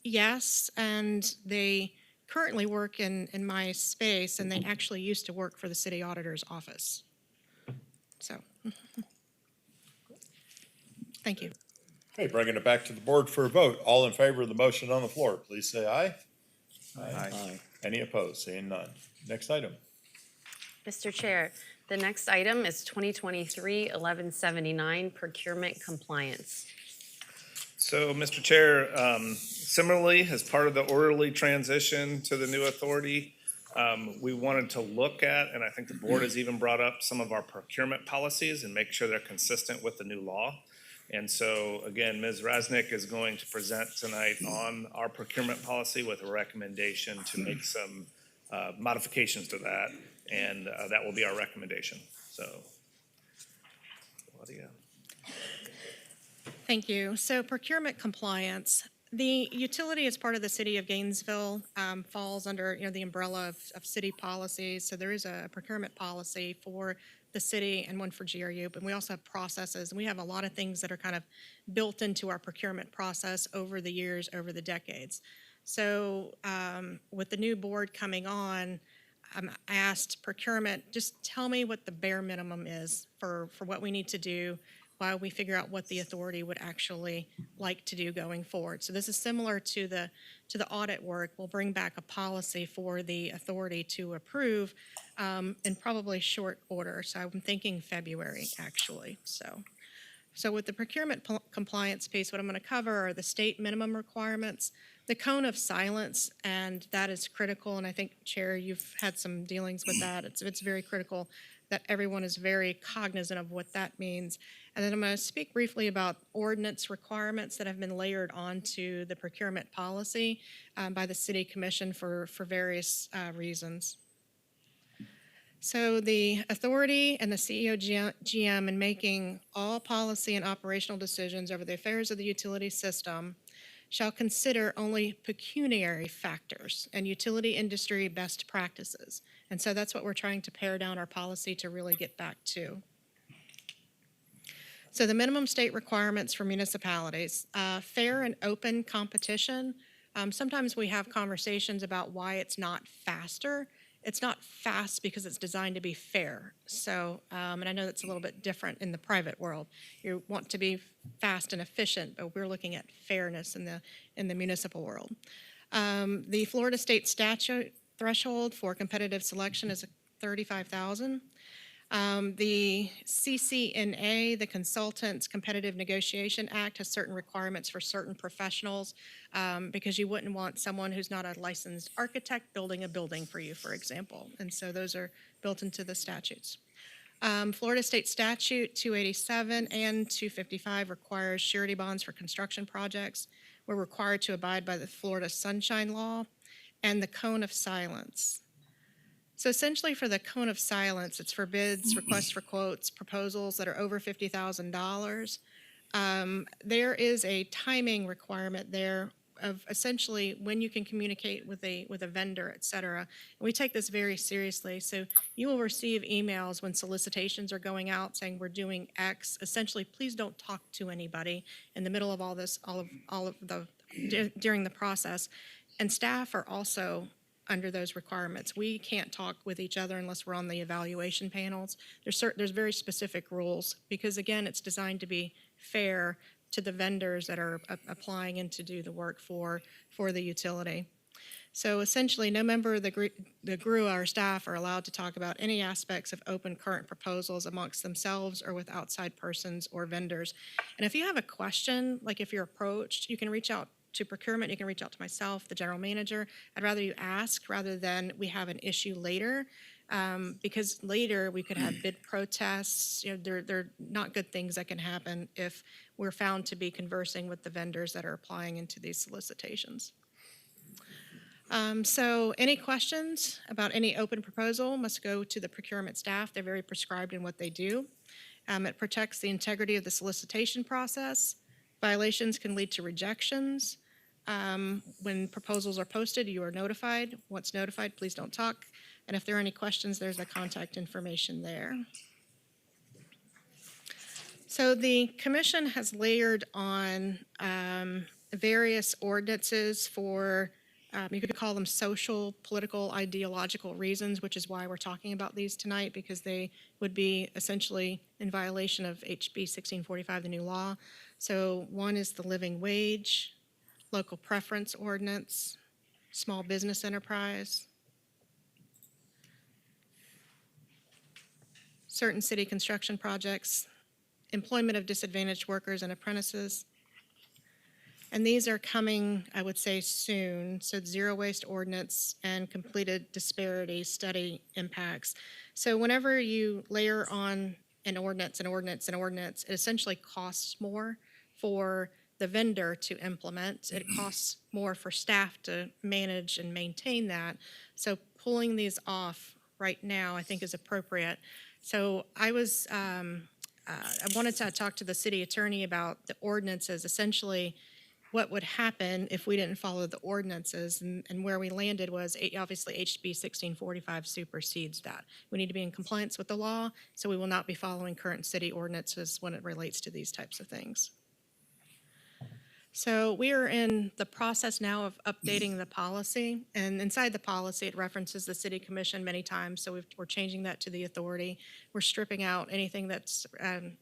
Yes, and they currently work in my space, and they actually used to work for the city auditor's office. So, thank you. Okay, bringing it back to the board for a vote. All in favor of the motion on the floor, please say aye. Aye. Any opposed? Seeing none. Next item. Mr. Chair, the next item is 2023-1179, procurement compliance. So, Mr. Chair, similarly, as part of the orderly transition to the new authority, we wanted to look at, and I think the board has even brought up some of our procurement policies and make sure they're consistent with the new law. And so, again, Ms. Resnick is going to present tonight on our procurement policy with a recommendation to make some modifications to that, and that will be our recommendation. So, Claudia. Thank you. So procurement compliance, the utility as part of the city of Gainesville falls under, the umbrella of city policies. So there is a procurement policy for the city and one for GRU, but we also have processes. And we have a lot of things that are kind of built into our procurement process over the years, over the decades. So with the new board coming on, I asked procurement, just tell me what the bare minimum is for what we need to do while we figure out what the authority would actually like to do going forward. So this is similar to the audit work. We'll bring back a policy for the authority to approve in probably short order. So I'm thinking February, actually. So with the procurement compliance piece, what I'm going to cover are the state minimum requirements, the cone of silence, and that is critical. And I think, Chair, you've had some dealings with that. It's very critical that everyone is very cognizant of what that means. And then I'm going to speak briefly about ordinance requirements that have been layered onto the procurement policy by the City Commission for various reasons. So the authority and the CEO GM in making all policy and operational decisions over the affairs of the utility system shall consider only pecuniary factors and utility industry best practices. And so that's what we're trying to pare down our policy to really get back to. So the minimum state requirements for municipalities, fair and open competition. Sometimes we have conversations about why it's not faster. It's not fast because it's designed to be fair. So, and I know that's a little bit different in the private world. You want to be fast and efficient, but we're looking at fairness in the municipal world. The Florida state statute threshold for competitive selection is $35,000. The CCNA, the Consultants Competitive Negotiation Act, has certain requirements for certain professionals because you wouldn't want someone who's not a licensed architect building a building for you, for example. And so those are built into the statutes. Florida State Statute 287 and 255 requires surety bonds for construction projects. We're required to abide by the Florida Sunshine Law and the Cone of Silence. So essentially for the cone of silence, it's for bids, requests for quotes, proposals that are over $50,000. There is a timing requirement there of essentially when you can communicate with a vendor, et cetera. And we take this very seriously. So you will receive emails when solicitations are going out saying we're doing X. Essentially, please don't talk to anybody in the middle of all this, during the process. And staff are also under those requirements. We can't talk with each other unless we're on the evaluation panels. There's very specific rules because again, it's designed to be fair to the vendors that are applying and to do the work for the utility. So essentially, no member of the GRU or staff are allowed to talk about any aspects of open current proposals amongst themselves or with outside persons or vendors. And if you have a question, like if you're approached, you can reach out to procurement, you can reach out to myself, the general manager. I'd rather you ask rather than we have an issue later. Because later we could have bid protests. You know, they're not good things that can happen if we're found to be conversing with the vendors that are applying into these solicitations. So any questions about any open proposal must go to the procurement staff. They're very prescribed in what they do. It protects the integrity of the solicitation process. Violations can lead to rejections. When proposals are posted, you are notified. Once notified, please don't talk. And if there are any questions, there's the contact information there. So the commission has layered on various ordinances for, you could call them social, political, ideological reasons, which is why we're talking about these tonight, because they would be essentially in violation of HB 1645, the new law. So one is the living wage, local preference ordinance, small business enterprise, certain city construction projects, employment of disadvantaged workers and apprentices. And these are coming, I would say, soon. So zero waste ordinance and completed disparity study impacts. So whenever you layer on an ordinance, it essentially costs more for the vendor to implement. It costs more for staff to manage and maintain that. So pulling these off right now, I think is appropriate. So I wanted to talk to the city attorney about the ordinances, essentially what would happen if we didn't follow the ordinances, and where we landed was obviously HB 1645 supersedes that. We need to be in compliance with the law, so we will not be following current city ordinances when it relates to these types of things. So we are in the process now of updating the policy, and inside the policy, it references the city commission many times, so we're changing that to the authority. We're stripping out anything that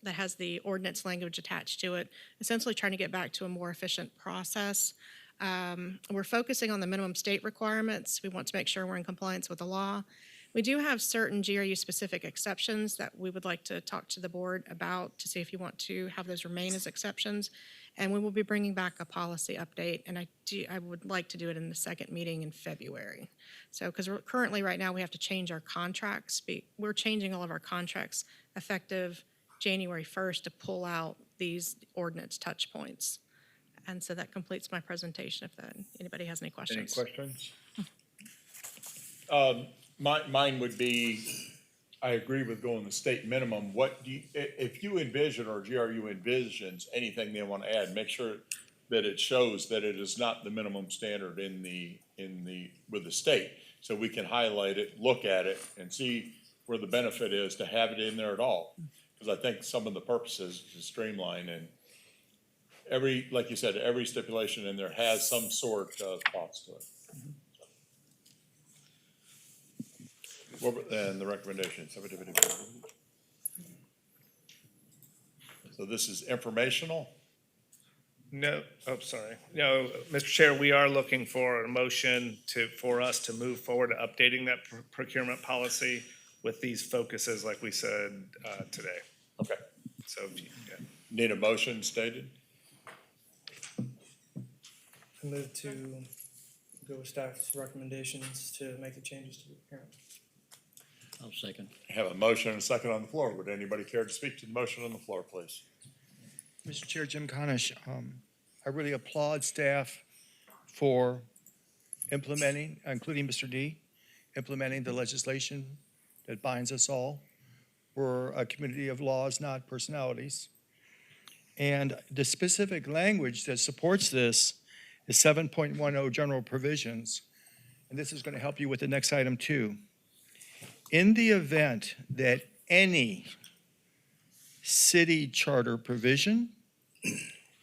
has the ordinance language attached to it, essentially trying to get back to a more efficient process. We're focusing on the minimum state requirements. We want to make sure we're in compliance with the law. We do have certain GRU-specific exceptions that we would like to talk to the board about to see if you want to have those remain as exceptions. And we will be bringing back a policy update, and I would like to do it in the second meeting in February. So, because currently right now we have to change our contracts. We're changing all of our contracts effective January 1st to pull out these ordinance touch points. And so that completes my presentation if anybody has any questions. Any questions? Mine would be, I agree with going the state minimum. What do you, if you envision or GRU envisions anything they want to add, make sure that it shows that it is not the minimum standard with the state. So we can highlight it, look at it, and see where the benefit is to have it in there at all. Because I think some of the purposes to streamline, and like you said, every stipulation in there has some sort of cost to it. And the recommendations. So this is informational? No, sorry. No, Mr. Chair, we are looking for a motion for us to move forward to updating that procurement policy with these focuses, like we said today. Okay. So, yeah. Need a motion stated? I move to go with staff's recommendations to make the changes to the parent. I'll second. Have a motion and a second on the floor. Would anybody care to speak to the motion on the floor, please? Mr. Chair, Jim Conish, I really applaud staff for implementing, including Mr. D, implementing the legislation that binds us all. We're a community of laws, not personalities. And the specific language that supports this the 7.10 general provisions, and this is going to help you with the next item too. In the event that any city charter provision,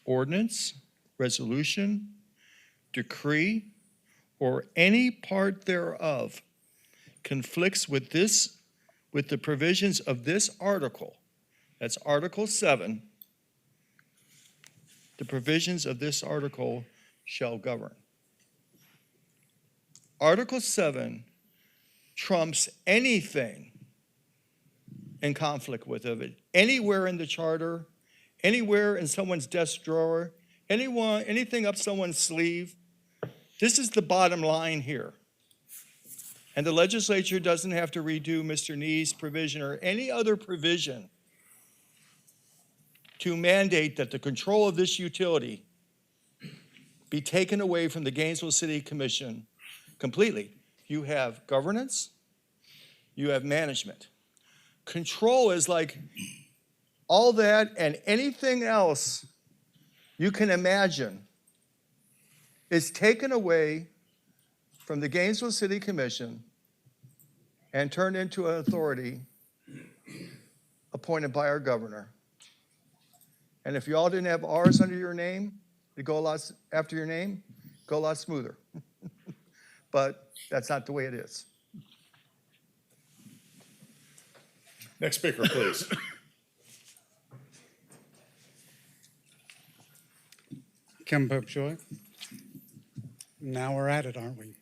ordinance, resolution, decree, or any part thereof conflicts with the provisions of this article, that's Article 7, the provisions of this article shall govern. Article 7 trumps anything in conflict with it, anywhere in the charter, anywhere in someone's desk drawer, anything up someone's sleeve. This is the bottom line here. And the legislature doesn't have to redo Mr. Nee's provision or any other provision to mandate that the control of this utility be taken away from the Gainesville City Commission completely. You have governance, you have management. Control is like all that and anything else you can imagine is taken away from the Gainesville City Commission and turned into an authority appointed by our governor. And if you all didn't have R's under your name, to go a lot after your name, go a lot smoother. But that's not the way it is. Next speaker, please. Kim Popejoy. Now we're at it, aren't we?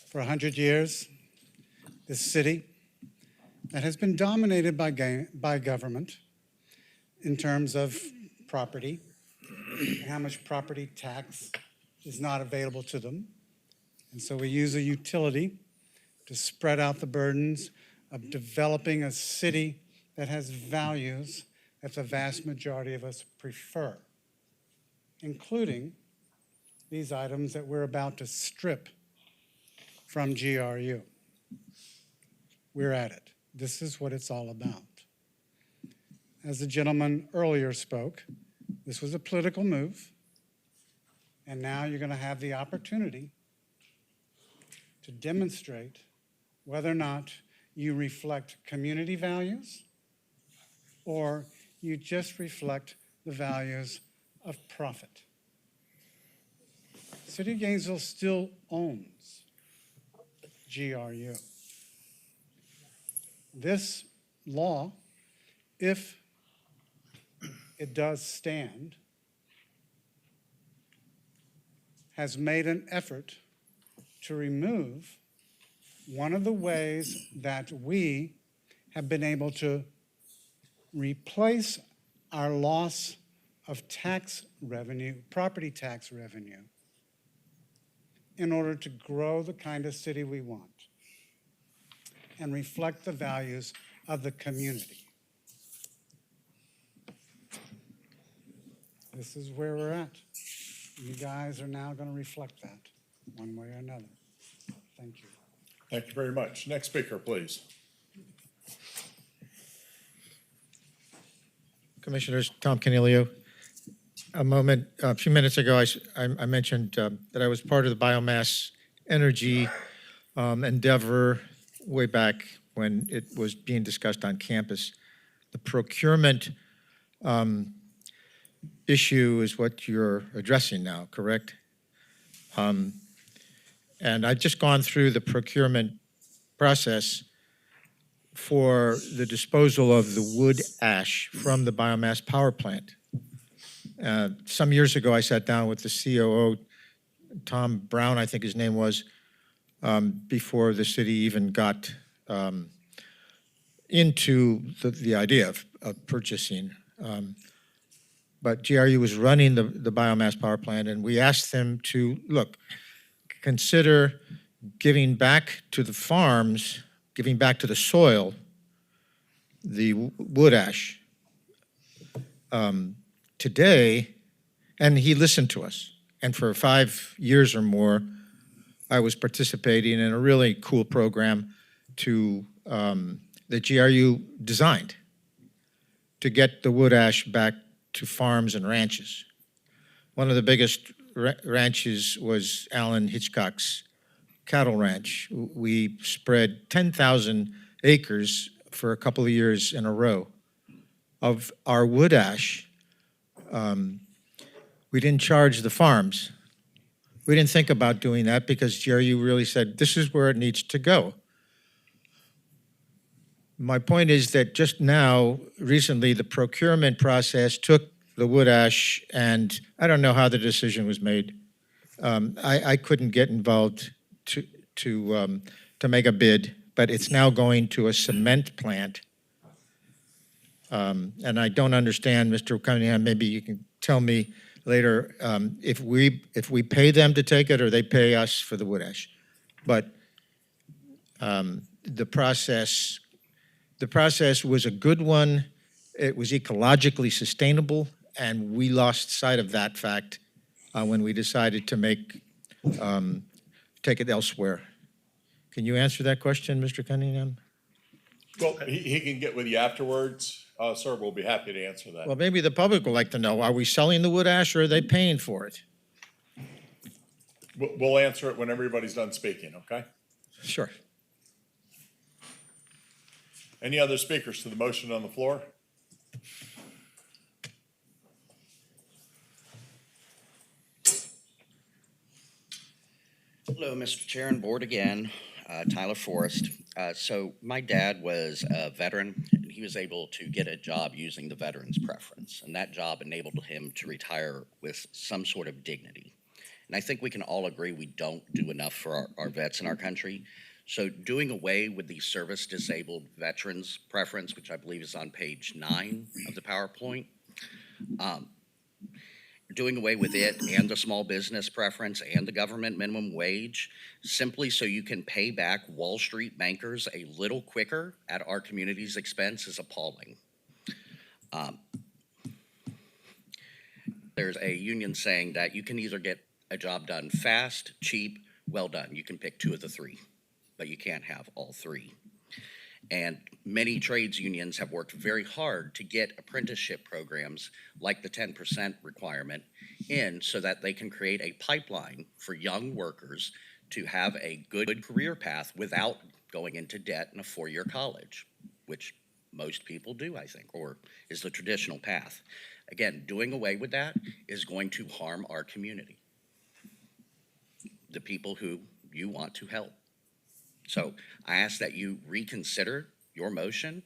For 100 years, this city that has been dominated by government in terms of property and how much property tax is not available to them. And so we use a utility to spread out the burdens of developing a city that has values that the vast majority of us prefer, including these items that we're about to strip from GRU. We're at it. This is what it's all about. As the gentleman earlier spoke, this was a political move, and now you're going to have the opportunity to demonstrate whether or not you reflect community values or you just reflect the values of profit. City of Gainesville still owns GRU. This law, if it does stand, has made an effort to remove one of the ways that we have been able to replace our loss of tax revenue, property tax revenue, in order to grow the kind of city we want and reflect the values of the community. This is where we're at. You guys are now going to reflect that one way or another. Thank you. Thank you very much. Next speaker, please. Commissioners, Tom Canilio. A few minutes ago, I mentioned that I was part of the biomass energy endeavor way back when it was being discussed on campus. The procurement issue is what you're addressing now, correct? And I've just gone through the procurement process for the disposal of the wood ash from the biomass power plant. Some years ago, I sat down with the COO, Tom Brown, I think his name was, before the city even got into the idea of purchasing. But GRU was running the biomass power plant, and we asked them to, look, consider giving back to the farms, giving back to the soil, the wood ash. Today, and he listened to us. And for 5 years or more, I was participating in a really cool program that GRU designed to get the wood ash back to farms and ranches. One of the biggest ranches was Allen Hitchcock's cattle ranch. We spread 10,000 acres for a couple of years in a row. Of our wood ash, we didn't charge the farms. We didn't think about doing that because GRU really said, this is where it needs to go. My point is that just now, recently, the procurement process took the wood ash, and I don't know how the decision was made. I couldn't get involved to make a bid, but it's now going to a cement plant. And I don't understand, Mr. Cunningham, maybe you can tell me later if we pay them to take it or they pay us for the wood ash. But the process was a good one. It was ecologically sustainable, and we lost sight of that fact when we decided to take it elsewhere. Can you answer that question, Mr. Cunningham? Well, he can get with you afterwards. Sir, we'll be happy to answer that. Well, maybe the public would like to know, are we selling the wood ash or are they paying for it? We'll answer it when everybody's done speaking, okay? Sure. Any other speakers to the motion on the floor? Hello, Mr. Chair and Board again. Tyler Forrest. So my dad was a veteran, and he was able to get a job using the veteran's preference, and that job enabled him to retire with some sort of dignity. And I think we can all agree we don't do enough for our vets in our country. So doing away with the service-disabled veterans preference, which I believe is on page 9 of the PowerPoint, doing away with it and the small business preference and the government minimum wage, simply so you can pay back Wall Street bankers a little quicker at our community's expense is appalling. There's a union saying that you can either get a job done fast, cheap, well done. You can pick 2 of the 3, but you can't have all 3. And many trades unions have worked very hard to get apprenticeship programs like the 10% requirement in so that they can create a pipeline for young workers to have a good career path without going into debt in a 4-year college, which most people do, I think, or is the traditional path. Again, doing away with that is going to harm our community, the people who you want to help. So I ask that you reconsider your motion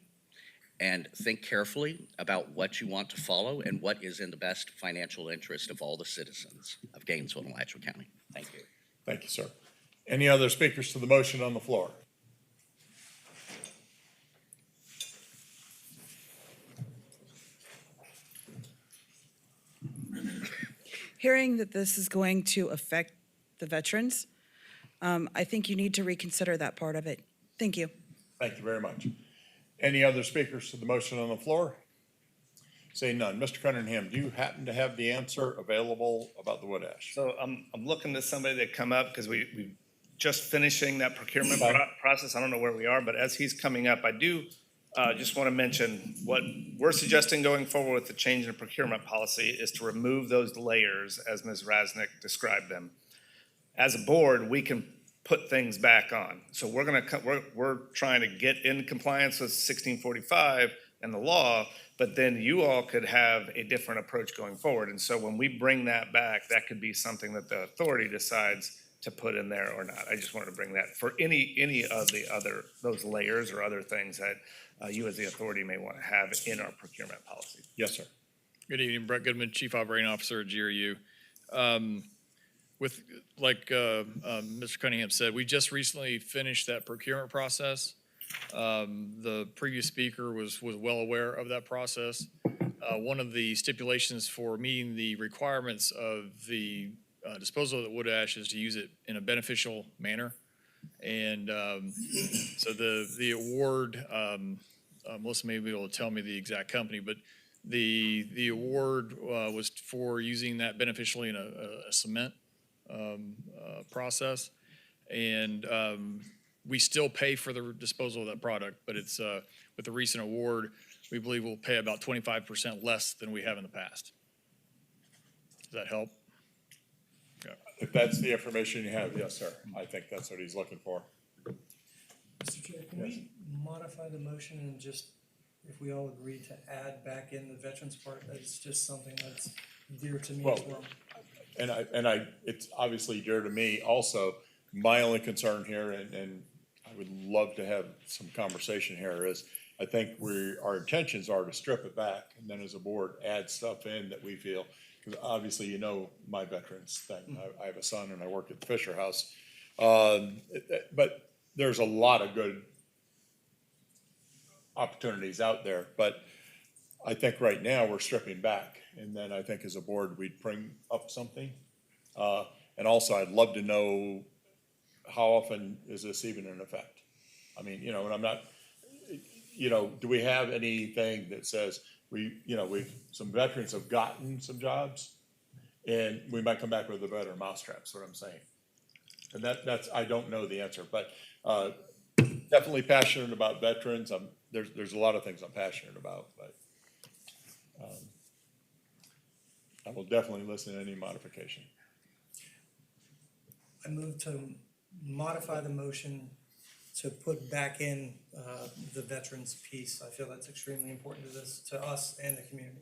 and think carefully about what you want to follow and what is in the best financial interest of all the citizens of Gainesville and Alachua County. Thank you. Thank you, sir. Any other speakers to the motion on the floor? Hearing that this is going to affect the veterans, I think you need to reconsider that part of it. Thank you. Thank you very much. Any other speakers to the motion on the floor? Seeing none. Mr. Cunningham, do you happen to have the answer available about the wood ash? So I'm looking to somebody to come up because we just finishing that procurement Okay. process. I don't know where we are, but as he's coming up, I do just want to mention what we're suggesting going forward with the change in procurement policy is to remove those layers as Ms. Rasnick described them. As a board, we can put things back on. So we're trying to get in compliance with 1645 and the law, but then you all could have a different approach going forward. And so when we bring that back, that could be something that the authority decides to put in there or not. I just wanted to bring that for any of those layers or other things that you as the authority may want to have in our procurement policy. Yes, sir. Good evening, Brett Goodman, Chief Operating Officer at GRU. Like Mr. Cunningham said, we just recently finished that procurement process. The previous speaker was well aware of that process. One of the stipulations for meeting the requirements of the disposal of the wood ash is to use it in a beneficial manner. And so the award, Melissa may be able to tell me the exact company, but the award was for using that beneficially in a cement process. And we still pay for the disposal of that product, but it's with the recent award, we believe we'll pay about 25% less than we have in the past. Does that help? If that's the information you have, yes, sir. I think that's what he's looking for. Mr. Chair, can we modify the motion and just, if we all agree to add back in the veterans part, that's just something that's dear to me as well. And it's obviously dear to me also. My only concern here, and I would love to have some conversation here, is I think our intentions are to strip it back and then as a board, add stuff in that we feel, because obviously, you know, my veterans thing. I have a son and I work at the Fisher House. But there's a lot of good opportunities out there, but I think right now we're stripping back. And then I think as a board, we'd bring up something. And also I'd love to know how often is this even in effect? I mean, you know, and I'm not, you know, do we have anything that says some veterans have gotten some jobs and we might come back with a better mousetrap, is what I'm saying. And that's, I don't know the answer, but, definitely passionate about veterans. There's a lot of things I'm passionate about, but, I will definitely listen to any modification. I move to modify the motion to put back in the veterans piece. I feel that's extremely important to us and the community.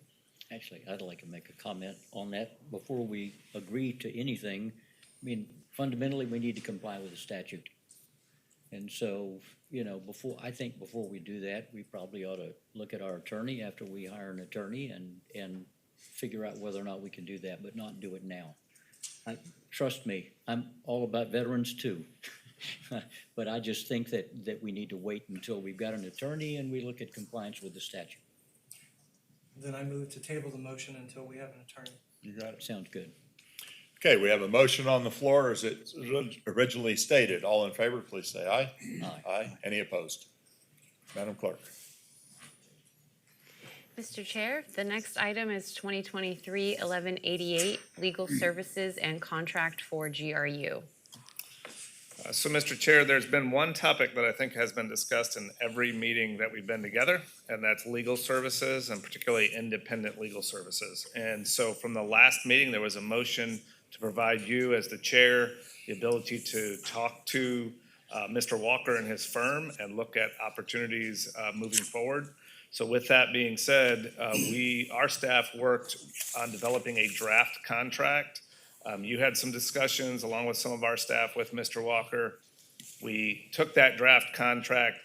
Actually, I'd like to make a comment on that before we agree to anything. I mean, fundamentally, we need to comply with the statute. And so, you know, before we do that, we probably ought to look at our attorney after we hire an attorney and figure out whether or not we can do that, but not do it now. Trust me, I'm all about veterans too. But I just think that we need to wait until we've got an attorney and we look at compliance with the statute. Then I move to table the motion until we have an attorney. You got it. Sounds good. Okay, we have a motion on the floor as it originally stated. All in favor, please say aye. Aye. Aye. Any opposed? Madam Clerk. Mr. Chair, the next item is 2023-1188, Legal Services and Contract for GRU. So, Mr. Chair, there's been one topic that I think has been discussed in every meeting that we've been together, and that's legal services and particularly independent legal services. And so from the last meeting, there was a motion to provide you as the chair the ability to talk to Mr. Walker and his firm and look at opportunities moving forward. So with that being said, our staff worked on developing a draft contract. You had some discussions along with some of our staff with Mr. Walker. We took that draft contract,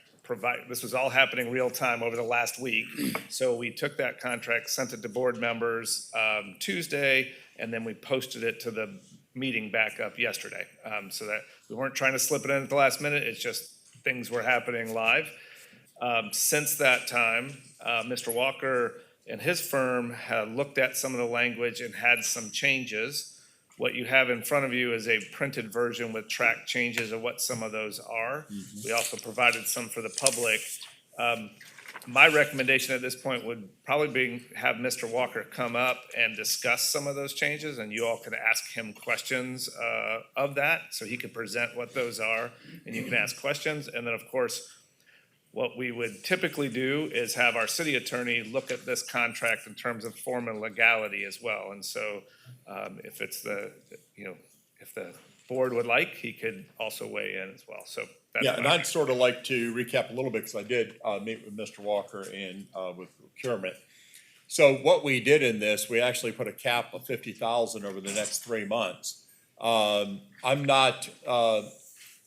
this was all happening real time over the last week. So we took that contract, sent it to board members Tuesday, and then we posted it to the meeting back up yesterday. So that we weren't trying to slip it in at the last minute, it's just things were happening live. Since that time, Mr. Walker and his firm had looked at some of the language and had some changes. What you have in front of you is a printed version with track changes of what some of those are. We also provided some for the public. My recommendation at this point would probably be have Mr. Walker come up and discuss some of those changes, and you all can ask him questions of that, so he can present what those are, and you can ask questions. And then, of course, what we would typically do is have our city attorney look at this contract in terms of form and legality as well. And so if it's if the board would like, he could also weigh in as well. So that's Yeah, and I'd sort of like to recap a little bit, because I did meet with Mr. Walker and with procurement. So what we did in this, we actually put a cap of 50,000 over the next 3 months. I'm not,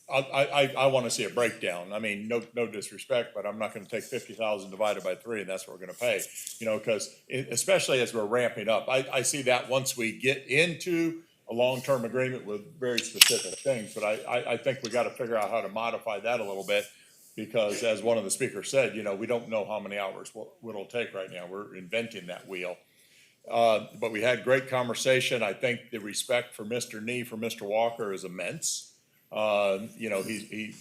I want to see a breakdown. I mean, no disrespect, but I'm not going to take 50,000 divided by 3 and that's what we're going to pay. You know, because especially as we're ramping up, I see that once we get into a long-term agreement with very specific things. But I think we got to figure out how to modify that a little bit, because as one of the speakers said, you know, we don't know how many hours it'll take right now. We're inventing that wheel. But we had great conversation. I think the respect for Mr. Nee, for Mr. Walker is immense. You know, he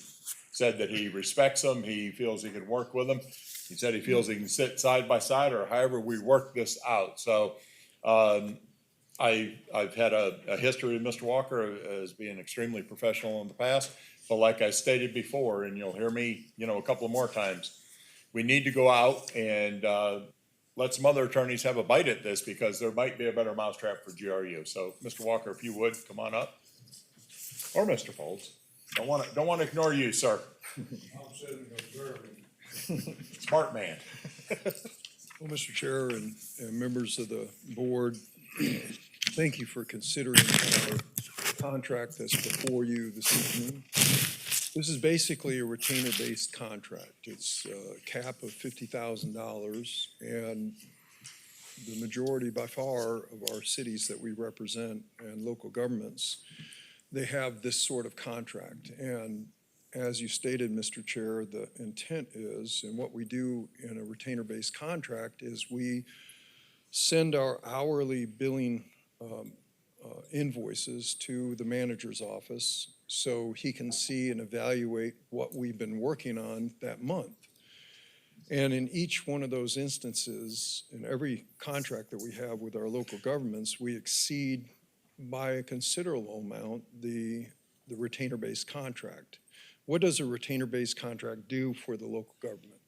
said that he respects him. He feels he can work with him. He said he feels he can sit side by side, or however we work this out. So, I've had a history with Mr. Walker as being extremely professional in the past. But like I stated before, and you'll hear me, you know, a couple of more times, we need to go out and, let some other attorneys have a bite at this, because there might be a better mousetrap for GRU. So, Mr. Walker, if you would, come on up. Or Mr. Folds. Don't want to ignore you, sir. Smart man. Well, Mr. Chair and members of the board, thank you for considering our contract that's before you this evening. This is basically a retainer-based contract. It's a cap of $50,000, and the majority by far of our cities that we represent and local governments, they have this sort of contract. And as you stated, Mr. Chair, the intent is, and what we do in a retainer-based contract is we send our hourly billing invoices to the manager's office so he can see and evaluate what we've been working on that month. And in each one of those instances, in every contract that we have with our local governments, we exceed by a considerable amount the retainer-based contract. What does a retainer-based contract do for the local government?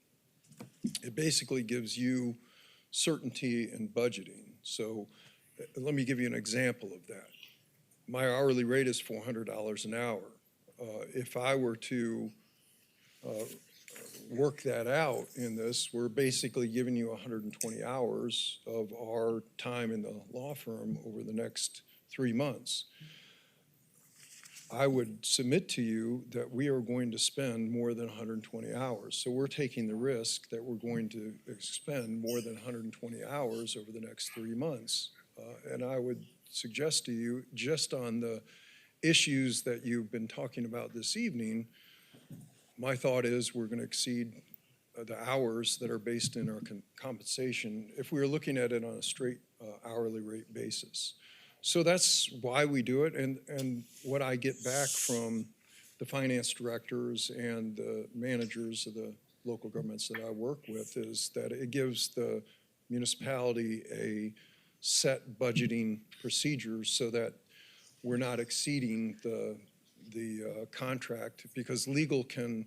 It basically gives you certainty in budgeting. So let me give you an example of that. My hourly rate is $400 an hour. If I were to work that out in this, we're basically giving you 120 hours of our time in the law firm over the next 3 months. I would submit to you that we are going to spend more than 120 hours. So we're taking the risk that we're going to expend more than 120 hours over the next 3 months. And I would suggest to you, just on the issues that you've been talking about this evening, my thought is we're going to exceed the hours that are based in our compensation if we were looking at it on a straight hourly rate basis. So that's why we do it, and what I get back from the finance directors and the managers of the local governments that I work with is that it gives the municipality a set budgeting procedures so that we're not exceeding the contract, because legal can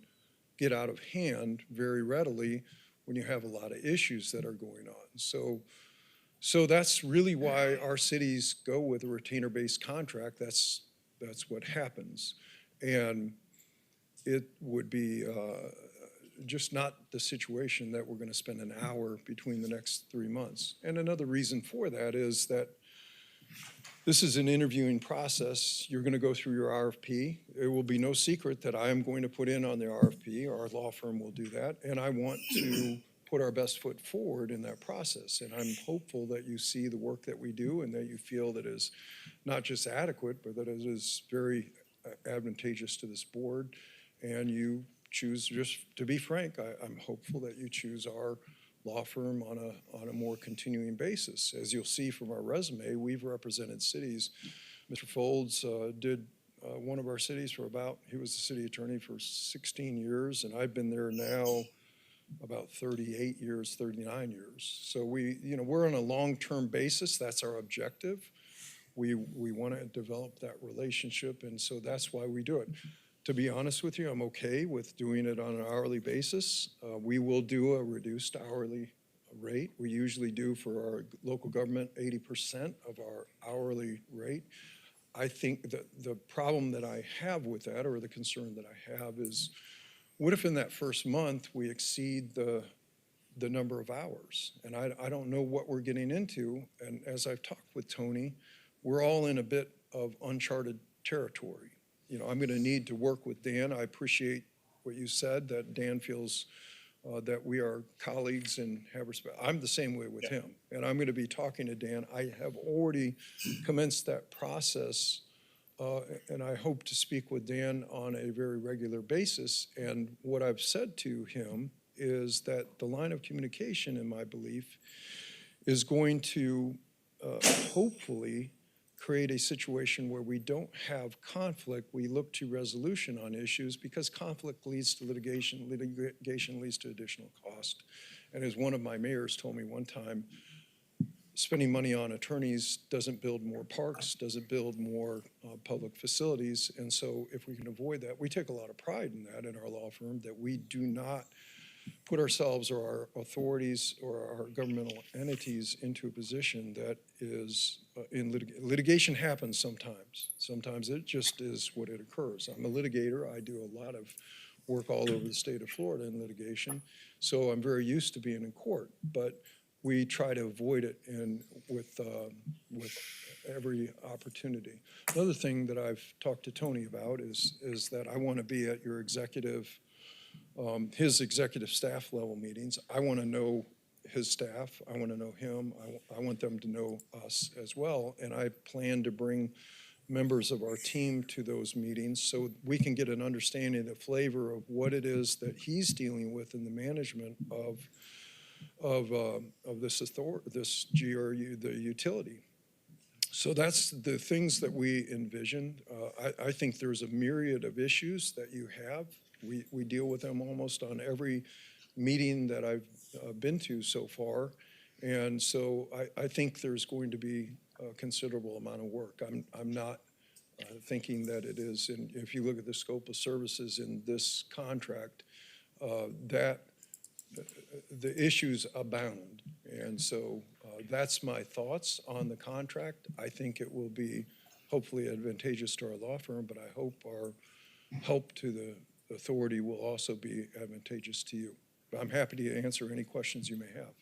get out of hand very readily when you have a lot of issues that are going on. So that's really why our cities go with a retainer-based contract. That's what happens. And it would be just not the situation that we're going to spend an hour between the next 3 months. And another reason for that is that this is an interviewing process. You're going to go through your RFP. It will be no secret that I am going to put in on the RFP. Our law firm will do that. And I want to put our best foot forward in that process. And I'm hopeful that you see the work that we do and that you feel that is not just adequate, but that it is very advantageous to this board. And you choose, just to be frank, I'm hopeful that you choose our law firm on a more continuing basis. As you'll see from our resume, we've represented cities. Mr. Folds did one of our cities he was the city attorney for 16 years, and I've been there now about 38 years, 39 years. So we're on a long-term basis. That's our objective. We want to develop that relationship, and so that's why we do it. To be honest with you, I'm okay with doing it on an hourly basis. We will do a reduced hourly rate. We usually do for our local government 80% of our hourly rate. I think that the problem that I have with that, or the concern that I have, is what if in that first month we exceed the number of hours? And I don't know what we're getting into. And as I've talked with Tony, we're all in a bit of uncharted territory. I'm going to need to work with Dan. I appreciate what you said, that Dan feels that we are colleagues and have respect. I'm the same way with him. And I'm going to be talking to Dan. I have already commenced that process, and I hope to speak with Dan on a very regular basis. And what I've said to him is that the line of communication, in my belief, is going to hopefully create a situation where we don't have conflict. We look to resolution on issues, because conflict leads to litigation. Litigation leads to additional cost. And as one of my mayors told me one time, spending money on attorneys doesn't build more parks, doesn't build more public facilities. And so if we can avoid that, we take a lot of pride in that in our law firm, that we do not put ourselves or our authorities or our governmental entities into a position that is litigation happens sometimes. Sometimes it just is what it occurs. I'm a litigator. I do a lot of work all over the state of Florida in litigation, so I'm very used to being in court. But we try to avoid it with every opportunity. Another thing that I've talked to Tony about is that I want to be at your his executive staff level meetings. I want to know his staff. I want to know him. I want them to know us as well. And I plan to bring members of our team to those meetings so we can get an understanding, the flavor of what it is that he's dealing with in the management of this GRU, the utility. So that's the things that we envision. I think there's a myriad of issues that you have. We deal with them almost on every meeting that I've been to so far. And so I think there's going to be a considerable amount of work. I'm not thinking that it is, and if you look at the scope of services in this contract, that the issues abound. And so that's my thoughts on the contract. I think it will be hopefully advantageous to our law firm, but I hope our help to the authority will also be advantageous to you. But I'm happy to answer any questions you may have.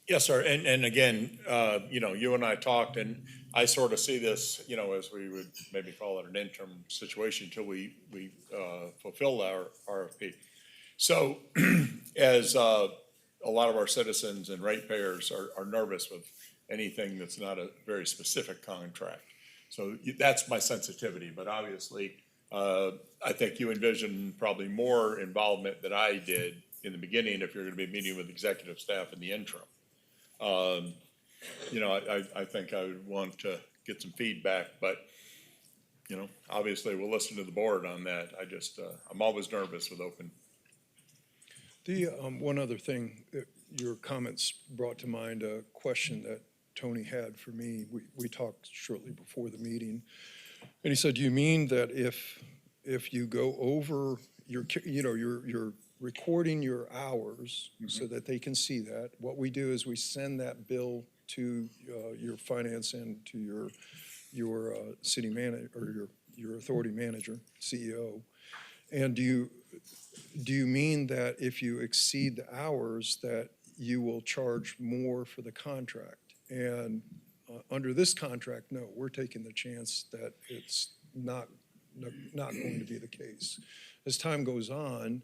Yes, sir. And again, you and I talked, and I sort of see this, as we would maybe call it an interim situation until we fulfill our RFP. So as a lot of our citizens and ratepayers are nervous with anything that's not a very specific contract. So that's my sensitivity, but obviously, I think you envision probably more involvement than I did in the beginning if you're going to be meeting with executive staff in the interim. I think I would want to get some feedback, but, obviously we'll listen to the board on that. I'm always nervous with open. One other thing, your comments brought to mind a question that Tony had for me. We talked shortly before the meeting, and he said, "Do you mean that if you go over you're recording your hours so that they can see that? What we do is we send that bill to your finance and to your city manager or your authority manager, CEO. And do you mean that if you exceed the hours that you will charge more for the contract?" And under this contract, no, we're taking the chance that it's not going to be the case. As time goes on,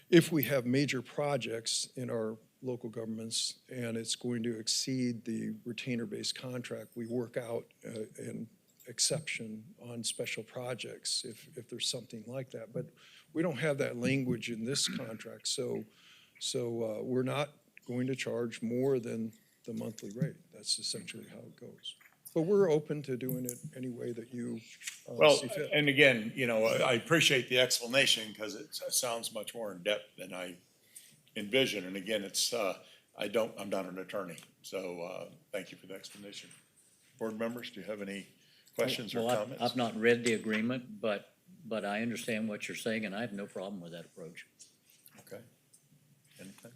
if we have major projects in our local governments and it's going to exceed the retainer-based contract, we work out an exception on special projects if there's something like that. But we don't have that language in this contract, so we're not going to charge more than the monthly rate. That's essentially how it goes. But we're open to doing it any way that you Well, see fit. and again, I appreciate the explanation because it sounds much more in depth than I envision. And again, I'm not an attorney, so thank you for the explanation. Board members, do you have any questions or Well, comments? I've not read the agreement, but I understand what you're saying, and I have no problem with that approach. Okay. Anything?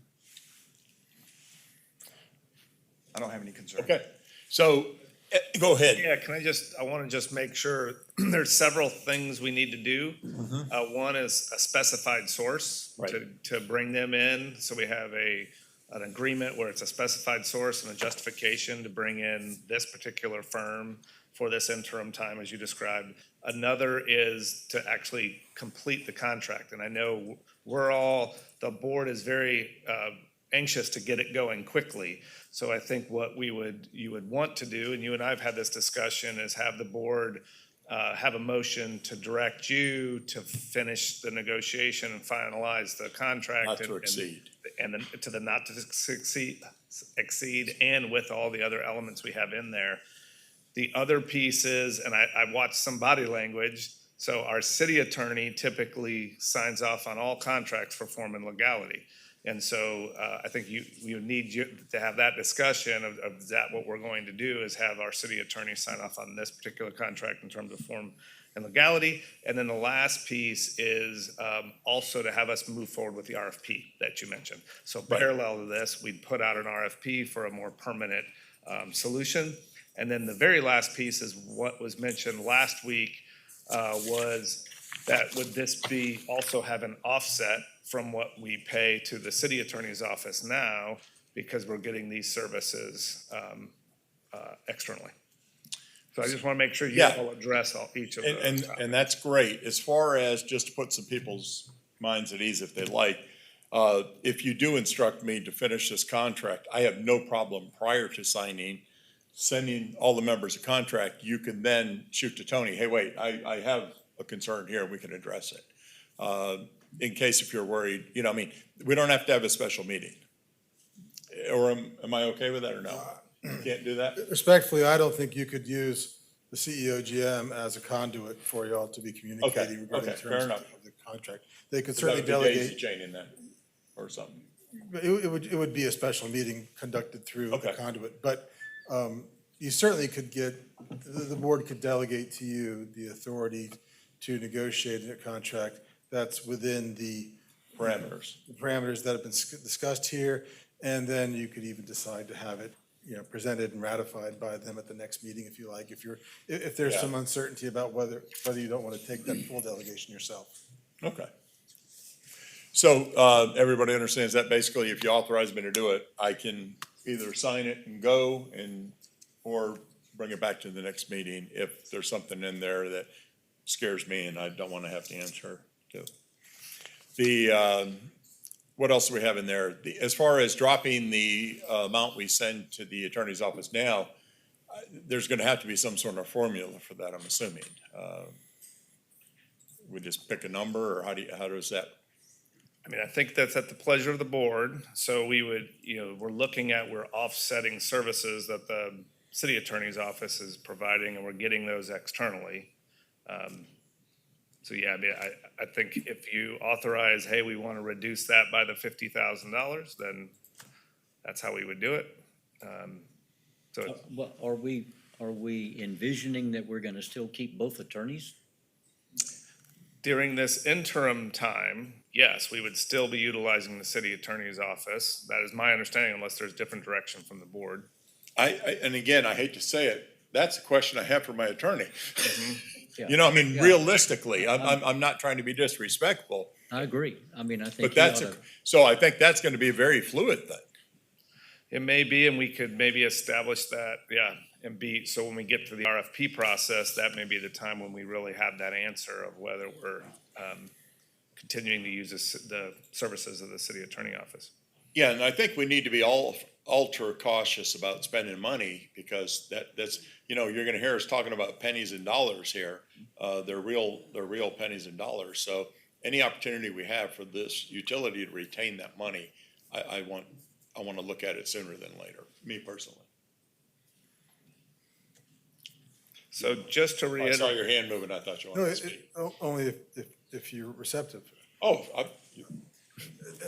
I don't have any concern. Okay, so go ahead. Yeah, I want to just make sure, there's several things we need to do. One is a specified source to bring them in. So we have an agreement where it's a specified source and a justification to bring in this particular firm for this interim time, as you described. Another is to actually complete the contract. And I know the board is very anxious to get it going quickly. So I think what you would want to do, and you and I have had this discussion, is have the board have a motion to direct you to finish the negotiation and finalize the contract. Not to exceed. And then to the not to exceed, and with all the other elements we have in there. The other piece is, and I watched some body language, so our city attorney typically signs off on all contracts for form and legality. And so I think you need to have that discussion of that what we're going to do is have our city attorney sign off on this particular contract in terms of form and legality. And then the last piece is also to have us move forward with the RFP that you mentioned. So parallel to this, we'd put out an RFP for a more permanent solution. And then the very last piece is what was mentioned last week, was that would this be also have an offset from what we pay to the city attorney's office now, because we're getting these services externally. So I just want to make sure you Yeah. all address each of those. And that's great. As far as, just to put some people's minds at ease if they like, if you do instruct me to finish this contract, I have no problem prior to signing, sending all the members a contract. You can then shoot to Tony, hey, wait, I have a concern here, we can address it. In case if you're worried, you know, I mean, we don't have to have a special meeting. Or am I okay with that or no? Can't do that? Respectfully, I don't think you could use the CEO GM as a conduit for y'all to be communicating regarding okay, fair terms enough. of the contract. They could So that certainly would be daisy delegate, chaining then, or something. it would be a special meeting conducted through the Okay. conduit. But you certainly could get, the board could delegate to you the authority to negotiate a contract that's within the parameters that have been discussed here. And then you could even decide to have it, you know, presented and ratified by them at the next meeting if you like, if there's Yeah. some uncertainty about whether you don't want to take that full delegation yourself. Okay. So, everybody understands that basically if you authorize me to do it, I can either sign it and go or bring it back to the next meeting if there's something in there that scares me and I don't want to have to answer to. What else do we have in there? As far as dropping the amount we send to the attorney's office now, there's gonna have to be some sort of formula for that, I'm assuming. We just pick a number, or how does that? I mean, I think that's at the pleasure of the board. So we would, we're looking at, we're offsetting services that the city attorney's office is providing, and we're getting those externally. So yeah, I mean, I think if you authorize, hey, we want to reduce that by the $50,000, then that's how we would do it. So Well, are we envisioning that we're gonna still keep both attorneys? during this interim time, yes, we would still be utilizing the city attorney's office. That is my understanding, unless there's different direction from the board. And again, I hate to say it, that's a question I have for my attorney. Yeah. You know, I mean, Yeah. realistically, I'm not trying to be disrespectful, I agree. I mean, I think but you that's, oughta- so I think that's gonna be a very fluid thing. It may be, and we could maybe establish that, yeah, so when we get to the RFP process, that may be the time when we really have that answer of whether we're continuing to use the services of the city attorney office. Yeah, and I think we need to be ultra cautious about spending money, because that's, you're gonna hear us talking about pennies and dollars here. They're real pennies and dollars. So any opportunity we have for this utility to retain that money, I want to look at it sooner than later, me personally. So just to I reiterate. saw your hand moving, I thought you No, wanted to speak. only if you're receptive. Oh,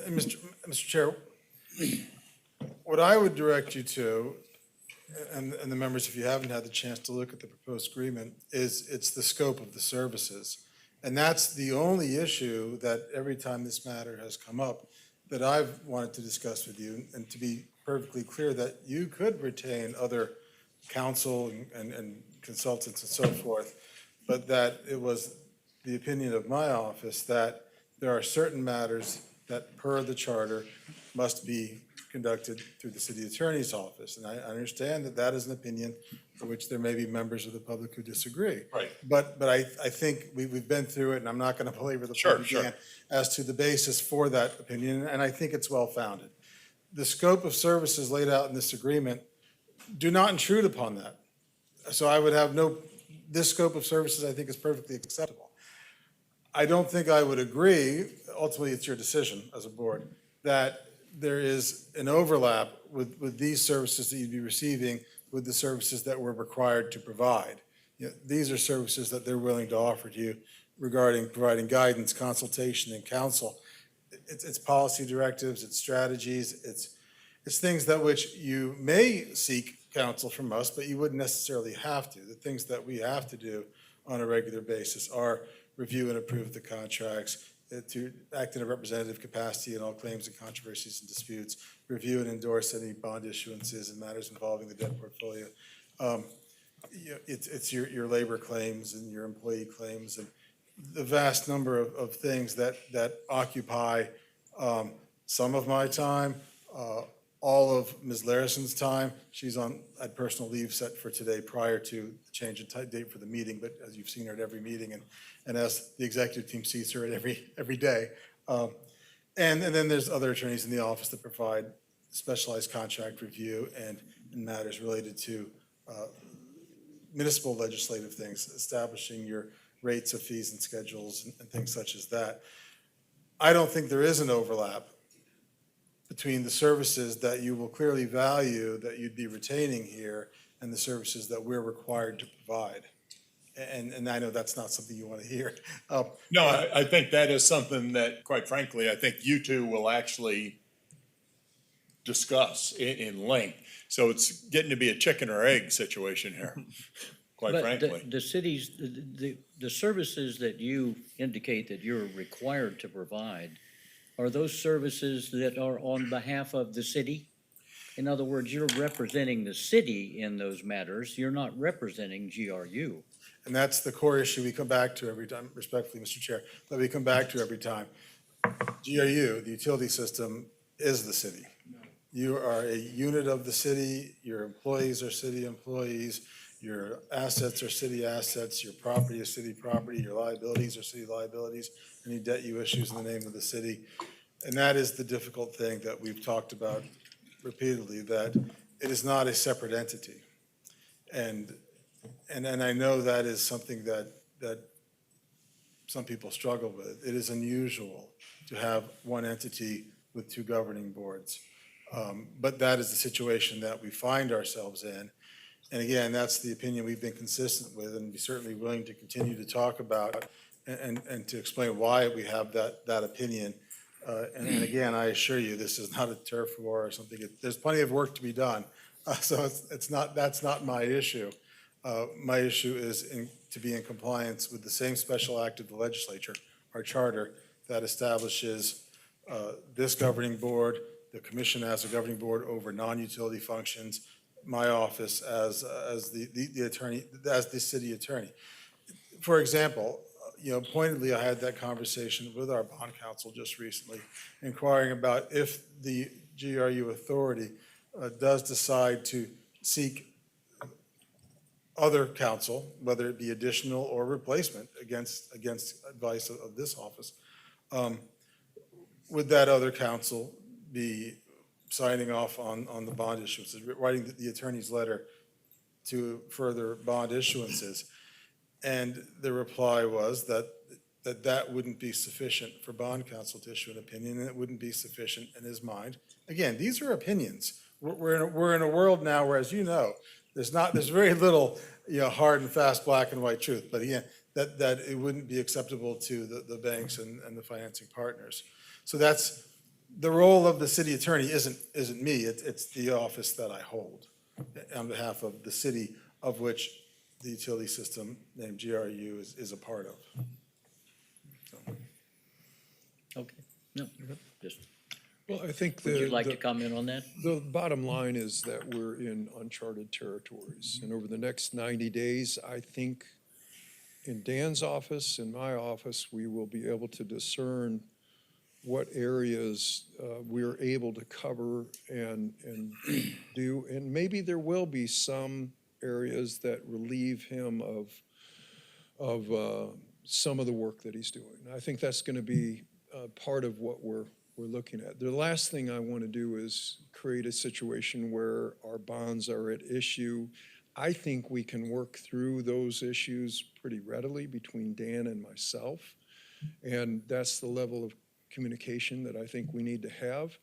Mr. Chair, what I would direct you to, and the members, if you haven't had the chance to look at the proposed agreement, it's the scope of the services. And that's the only issue that every time this matter has come up that I've wanted to discuss with you, and to be perfectly clear that you could retain other counsel and consultants and so forth, but that it was the opinion of my office that there are certain matters that per the charter must be conducted through the city attorney's office. And I understand that that is an opinion for which there may be members of the public who disagree. Right. But I think we've been through it, and I'm not going to belabor the Sure, point sure. again as to the basis for that opinion, and I think it's well-founded. The scope of services laid out in this agreement do not intrude upon that. So I would have this scope of services I think is perfectly acceptable. I don't think I would agree, ultimately it's your decision as a board, that there is an overlap with these services that you'd be receiving with the services that we're required to provide. These are services that they're willing to offer to you regarding providing guidance, consultation, and counsel. It's policy directives, it's strategies, it's things that which you may seek counsel from us, but you wouldn't necessarily have to. The things that we have to do on a regular basis are review and approve the contracts, to act in a representative capacity in all claims and controversies and disputes, review and endorse any bond issuances and matters involving the debt portfolio. It's your labor claims and your employee claims and the vast number of things that occupy some of my time, all of Ms. Larison's time. She's had personal leave set for today prior to the change in date for the meeting, but as you've seen her at every meeting and as the executive team sees her at every day. And then there's other attorneys in the office that provide specialized contract review and matters related to municipal legislative things, establishing your rates of fees and schedules and things such as that. I don't think there is an overlap between the services that you will clearly value that you'd be retaining here and the services that we're required to provide. And I know that's not something you want to hear. No, I think that is something that, quite frankly, I think you two will actually discuss in length. So it's getting to be a chicken or egg situation here, quite But frankly. the cities, the services that you indicate that you're required to provide, are those services that are on behalf of the city? In other words, you're representing the city in those matters. You're not representing GRU. And that's the core issue we come back to every time, respectfully, Mr. Chair, that we come back to every time. GRU, the utility system, is the city. You are a unit of the city, your employees are city employees, your assets are city assets, your property is city property, your liabilities are city liabilities, any debt you issue is in the name of the city. And that is the difficult thing that we've talked about repeatedly, that it is not a separate entity. And I know that is something that some people struggle with. It is unusual to have one entity with two governing boards. But that is the situation that we find ourselves in. And again, that's the opinion we've been consistent with and be certainly willing to continue to talk about and to explain why we have that opinion. And again, I assure you, this is not a turf war or something. There's plenty of work to be done. So that's not my issue. My issue is to be in compliance with the same special act of the legislature, our charter, that establishes this governing board, the commission as a governing board over non-utility functions, my office as the attorney, as the city attorney. For example, pointedly, I had that conversation with our bond counsel just recently, inquiring about if the GRU authority does decide to seek other counsel, whether it be additional or replacement against advice of this office, would that other counsel be signing off on the bond issuances, writing the attorney's letter to further bond issuances? And the reply was that wouldn't be sufficient for bond counsel to issue an opinion, and it wouldn't be sufficient in his mind. Again, these are opinions. We're in a world now where, as you know, there's very little hard and fast black and white truth. But again, that it wouldn't be acceptable to the banks and the financing partners. So that's the role of the city attorney. Isn't me. It's the office that I hold on behalf of the city, of which the utility system named GRU is a part of. Okay, no, just, Well, I think would you like to comment on that? The bottom line is that we're in uncharted territories. And over the next 90 days, I think in Dan's office, in my office, we will be able to discern what areas we're able to cover and do. And maybe there will be some areas that relieve him of some of the work that he's doing. I think that's going to be part of what we're looking at. The last thing I want to do is create a situation where our bonds are at issue. I think we can work through those issues pretty readily between Dan and myself. And that's the level of communication that I think we need to have.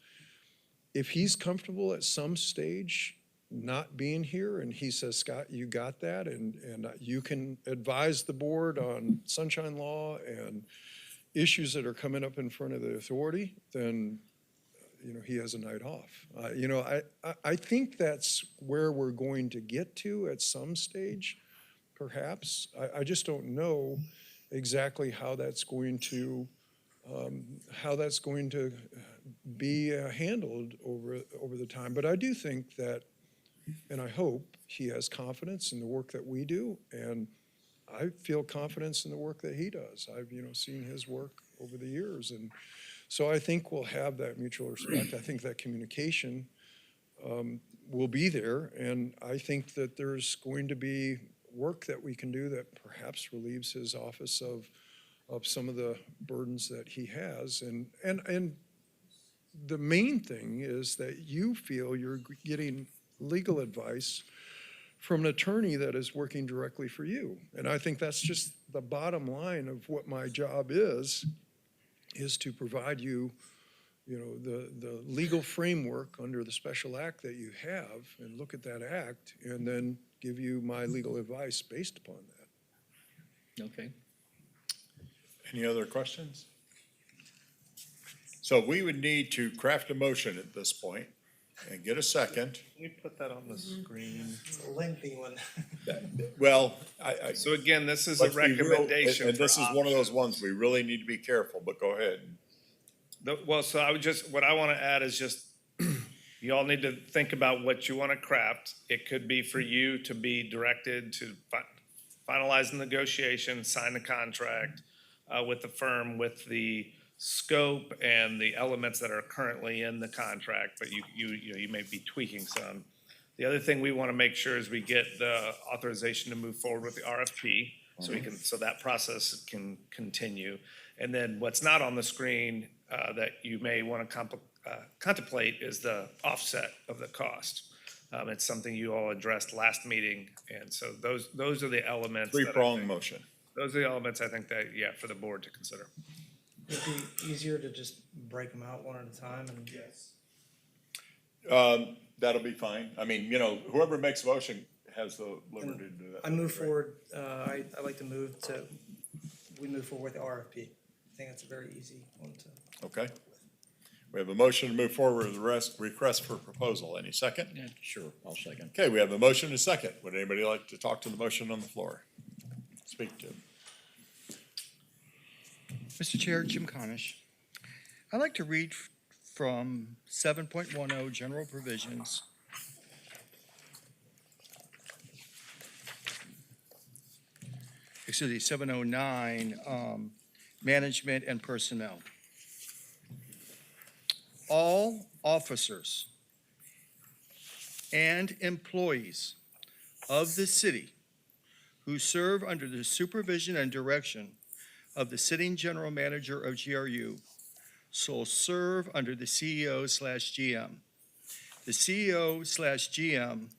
If he's comfortable at some stage not being here and he says, Scott, you got that, and you can advise the board on sunshine law and issues that are coming up in front of the authority, then he has a night off. I think that's where we're going to get to at some stage, perhaps. I just don't know exactly how that's going to be handled over the time. But I do think that, and I hope he has confidence in the work that we do, and I feel confidence in the work that he does. I've, seen his work over the years, and so I think we'll have that mutual respect. I think that communication will be there, and I think that there's going to be work that we can do that perhaps relieves his office of some of the burdens that he has. And the main thing is that you feel you're getting legal advice from an attorney that is working directly for you. And I think that's just the bottom line of what my job is to provide you, the legal framework under the special act that you have, and look at that act, and then give you my legal advice based upon that. Okay. Any other questions? So we would need to craft a motion at this point and get a second. Can we put that on the screen? It's a lengthy one. Well, So again, this is a let's be real, recommendation. and this for is one of those options. ones we really need to be careful, but go ahead. Well, so what I want to add is just, you all need to think about what you want to craft. It could be for you to be directed to finalize the negotiation, sign the contract with the firm, with the scope and the elements that are currently in the contract, but you may be tweaking some. The other thing we want to make sure is we get the authorization to move forward with the RFP, so that process can continue. And then what's not on the screen that you may want to contemplate is the offset of the cost. It's something you all addressed last meeting, and so those are the elements. Three-pronged motion. Those are the elements I think that, for the board to consider. It'd be easier to just break them out one at a time and. Yes. That'll be fine. I mean, whoever makes a motion has the liberty to do that. I move forward, I like to we move forward with the RFP. I think that's a very easy one to. Okay. We have a motion to move forward with the request for proposal. Any second? Yeah, sure, I'll second. Okay, we have a motion and a second. Would anybody like to talk to the motion on the floor? Speak to. Mr. Chair, Jim Conish. I'd like to read from 7.10 General Provisions. Excuse me, 709, Management and Personnel. All officers and employees of the city who serve under the supervision and direction of the sitting general manager of GRU shall serve under the CEO/GM. The CEO/GM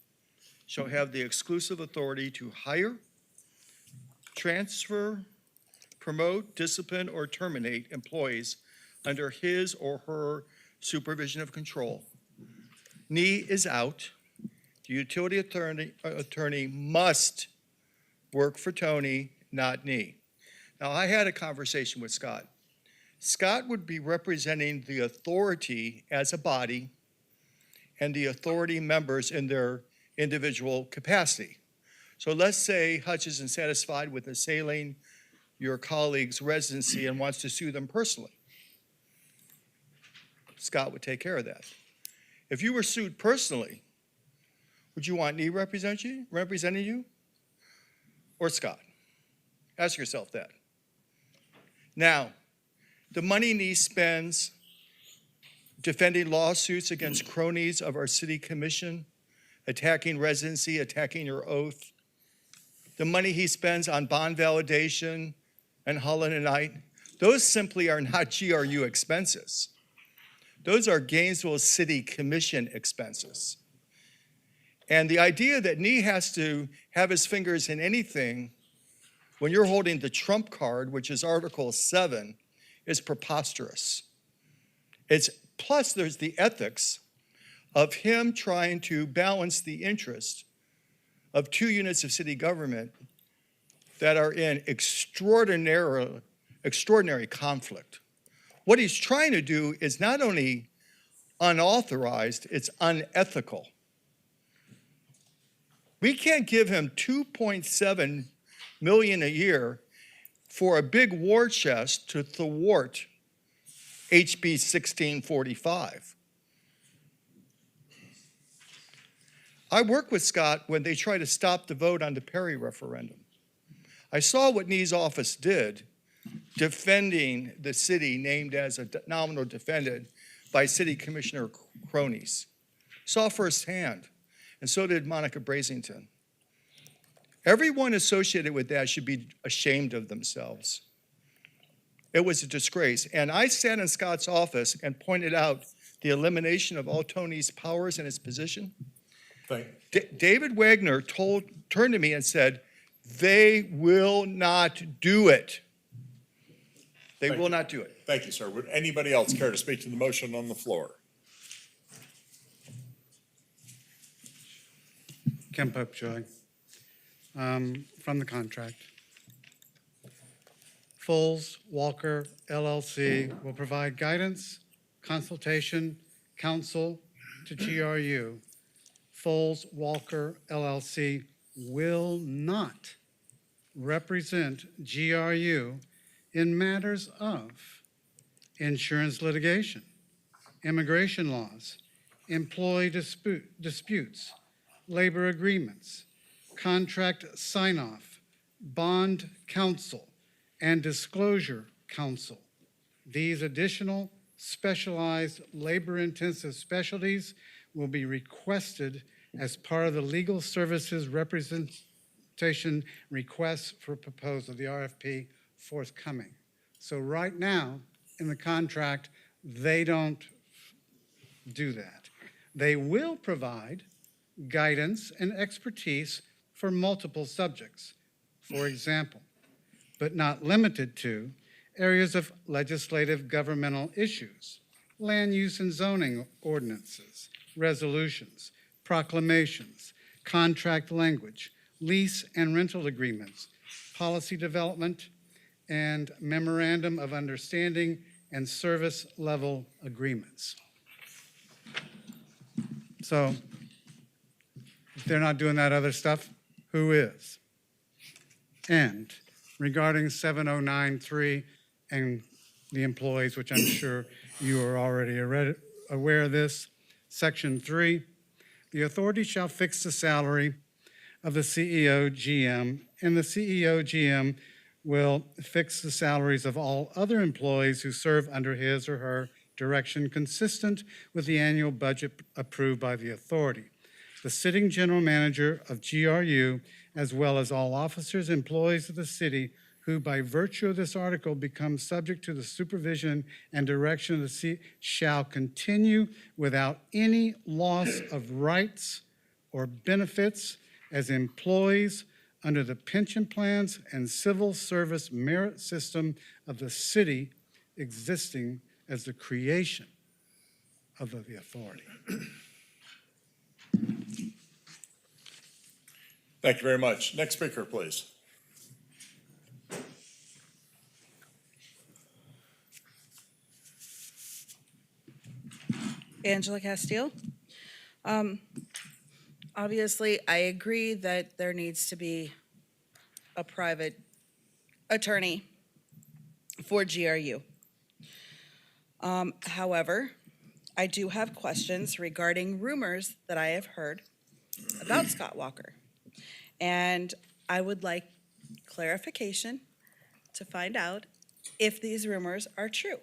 shall have the exclusive authority to hire, transfer, promote, discipline, or terminate employees under his or her supervision of control. NE is out. The utility attorney must work for Tony, not NE. Now, I had a conversation with Scott. Scott would be representing the authority as a body and the authority members in their individual capacity. So let's say Hutch isn't satisfied with assailing your colleague's residency and wants to sue them personally. Scott would take care of that. If you were sued personally, would you want NE representing you or Scott? Ask yourself that. Now, the money NE spends defending lawsuits against cronies of our city commission, attacking residency, attacking your oath, the money he spends on bond validation and Holland and Knight, those simply are not GRU expenses. Those are Gainesville City Commission expenses. And the idea that NE has to have his fingers in anything when you're holding the trump card, which is Article 7, is preposterous. Plus there's the ethics of him trying to balance the interest of two units of city government that are in extraordinary conflict. What he's trying to do is not only unauthorized, it's unethical. We can't give him 2.7 million a year for a big war chest to thwart HB 1645. I worked with Scott when they tried to stop the vote on the Perry referendum. I saw what Nee's office did defending the city named as a nominal defendant by City Commissioner Cronies. Saw firsthand, and so did Monica Brazington. Everyone associated with that should be ashamed of themselves. It was a disgrace. And I sat in Scott's office and pointed out the elimination of all Tony's powers in his position. David Wagner turned to me and said, they will not do it. They will not do it. Thank you, sir. Would anybody else care to speak to the motion on the floor? Ken Popejoy, from the contract. Foles Walker LLC will provide guidance, consultation, counsel to GRU. Foles Walker LLC will not represent GRU in matters of insurance litigation, immigration laws, employee disputes, labor agreements, contract sign-off, bond counsel, and disclosure counsel. These additional specialized labor-intensive specialties will be requested as part of the legal services representation requests for proposal, the RFP forthcoming. So right now, in the contract, they don't do that. They will provide guidance and expertise for multiple subjects. For example, but not limited to, areas of legislative governmental issues, land use and zoning ordinances, resolutions, proclamations, contract language, lease and rental agreements, policy development, and memorandum of understanding and service level agreements. So if they're not doing that other stuff, who is? And regarding 7093 and the employees, which I'm sure you are already aware of this, Section 3, the authority shall fix the salary of the CEO GM, and the CEO GM will fix the salaries of all other employees who serve under his or her direction consistent with the annual budget approved by the authority. The sitting general manager of GRU, as well as all officers, employees of the city who by virtue of this article become subject to the supervision and direction of the city shall continue without any loss of rights or benefits as employees under the pension plans and civil service merit system of the city existing as the creation of the authority. Thank you very much. Next speaker, please. Angela Castile. Obviously, I agree that there needs to be a private attorney for GRU. However, I do have questions regarding rumors that I have heard about Scott Walker. And I would like clarification to find out if these rumors are true.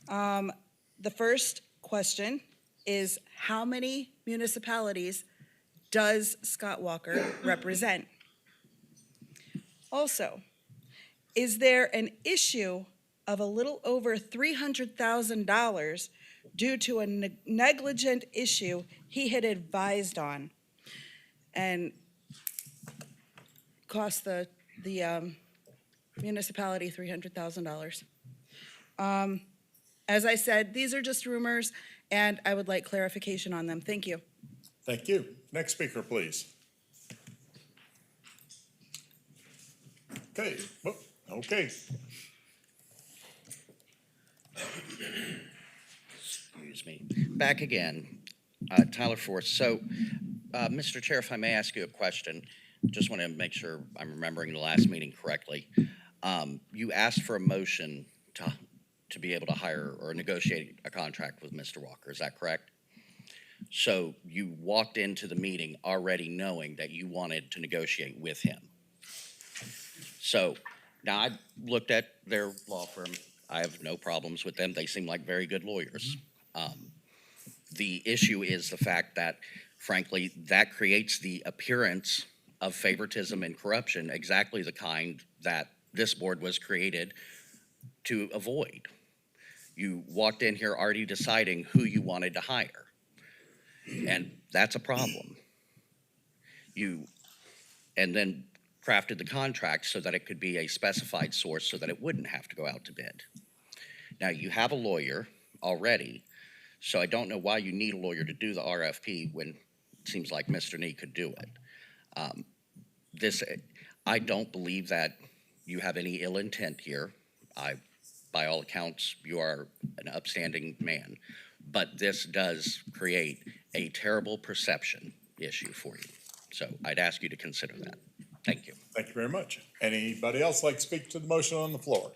The first question is, how many municipalities does Scott Walker represent? Also, is there an issue of a little over $300,000 due to a negligent issue he had advised on and cost the municipality $300,000? As I said, these are just rumors, and I would like clarification on them. Thank you. Thank you. Next speaker, please. Okay. Okay. Excuse me. Back again, Tyler Force. So Mr. Chair, if I may ask you a question, just want to make sure I'm remembering the last meeting correctly. You asked for a motion to be able to hire or negotiate a contract with Mr. Walker, is that correct? So you walked into the meeting already knowing that you wanted to negotiate with him. So now I looked at their law firm. I have no problems with them. They seem like very good lawyers. The issue is the fact that, frankly, that creates the appearance of favoritism and corruption, exactly the kind that this board was created to avoid. You walked in here already deciding who you wanted to hire, and that's a problem. And then crafted the contract so that it could be a specified source so that it wouldn't have to go out to bid. Now, you have a lawyer already, so I don't know why you need a lawyer to do the RFP when it seems like Mr. Nee could do it. I don't believe that you have any ill intent here. By all accounts, you are an upstanding man, but this does create a terrible perception issue for you. So I'd ask you to consider that. Thank you. Thank you very much. Anybody else like to speak to the motion on the floor?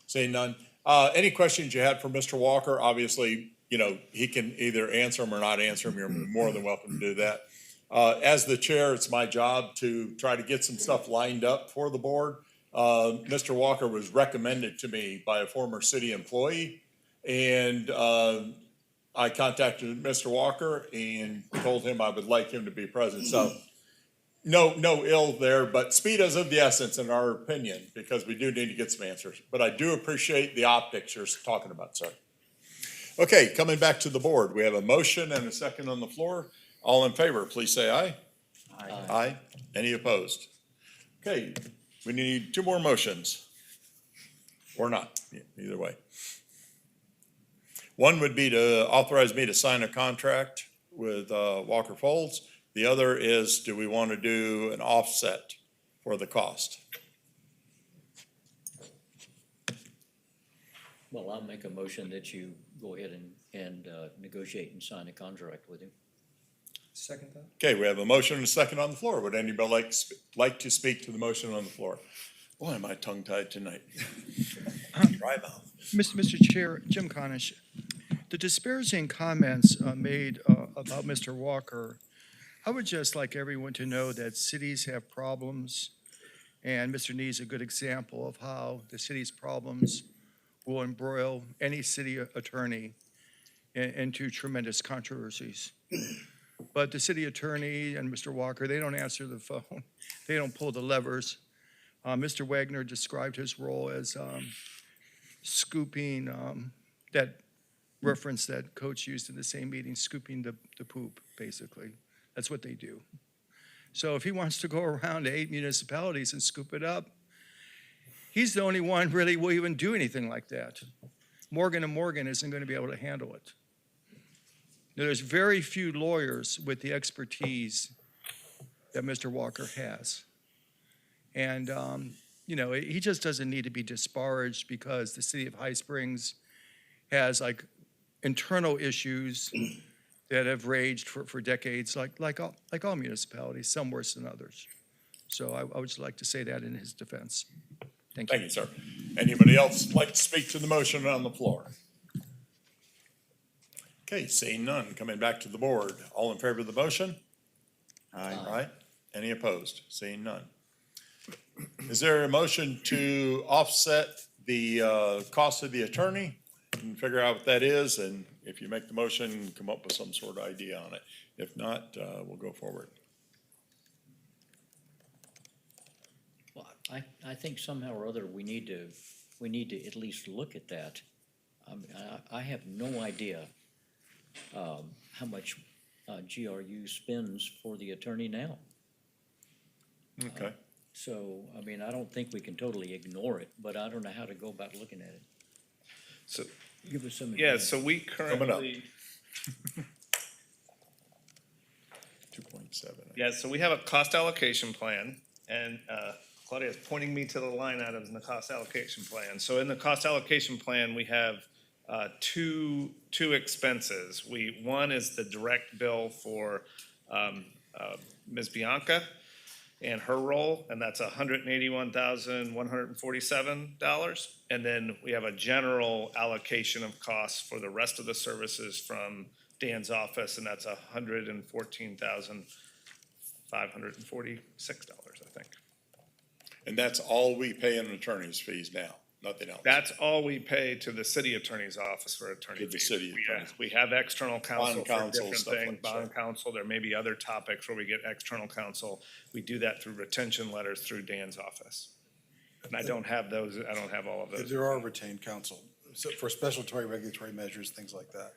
Seeing none. Any questions you had for Mr. Walker? Obviously, he can either answer them or not answer them. You're more than welcome to do that. As the chair, it's my job to try to get some stuff lined up for the board. Mr. Walker was recommended to me by a former city employee, and I contacted Mr. Walker and told him I would like him to be present. So no ill there, but speed is of the essence in our opinion, because we do need to get some answers. But I do appreciate the optics you're talking about, sir. Okay, coming back to the board, we have a motion and a second on the floor. All in favor, please say aye. Aye. Aye. Any opposed? Okay, we need two more motions. Or not, either way. One would be to authorize me to sign a contract with Walker Folds. The other is, do we want to do an offset for the cost? Well, I'll make a motion that you go ahead and negotiate and sign a contract with him. Second that. Okay, we have a motion and a second on the floor. Would anybody like to speak to the motion on the floor? Boy, am I tongue-tied tonight. Dry mouth. Mr. Chair, Jim Conish, the disparaging comments made about Mr. Walker, I would just like everyone to know that cities have problems, and Mr. Nee is a good example of how the city's problems will embroil any city attorney into tremendous controversies. But the city attorney and Mr. Walker, they don't answer the phone. They don't pull the levers. Mr. Wagner described his role as scooping, that reference that Coach used in the same meeting, scooping the poop, basically. That's what they do. So if he wants to go around to 8 municipalities and scoop it up, he's the only one really will even do anything like that. Morgan & Morgan isn't going to be able to handle it. There's very few lawyers with the expertise that Mr. Walker has. And, he just doesn't need to be disparaged because the city of High Springs has like internal issues that have raged for decades, like all municipalities, some worse than others. So I would just like to say that in his defense. Thank you. Thank you, sir. Anybody else like to speak to the motion on the floor? Okay, seeing none, coming back to the board. All in favor of the motion? Aye. Aye. Any opposed? Seeing none. Is there a motion to offset the cost of the attorney? And figure out what that is, and if you make the motion, come up with some sort of idea on it. If not, we'll go forward. Well, I think somehow or other we need to at least look at that. I have no idea how much GRU spends for the attorney now. Okay. So, I don't think we can totally ignore it, but I don't know how to go about looking at it. So, give us some. Yeah, so we currently. 2.7. Yeah, so we have a cost allocation plan, and Claudia is pointing me to the line items in the cost allocation plan. So in the cost allocation plan, we have two expenses. One is the direct bill for Ms. Bianca and her role, and that's $181,147. And then we have a general allocation of costs for the rest of the services from Dan's office, and that's $114,546, I think. And that's all we pay in attorney's fees now, nothing else. That's all we pay to the city attorney's office for attorney To the fees. city attorney's. We have external counsel Bond for counsel, different stuff things, like bond that. counsel. There may be other topics where we get external counsel. We do that through retention letters through Dan's office. And I don't have those, I don't have all of those. There are retained counsel, so for specialty regulatory measures, things like that.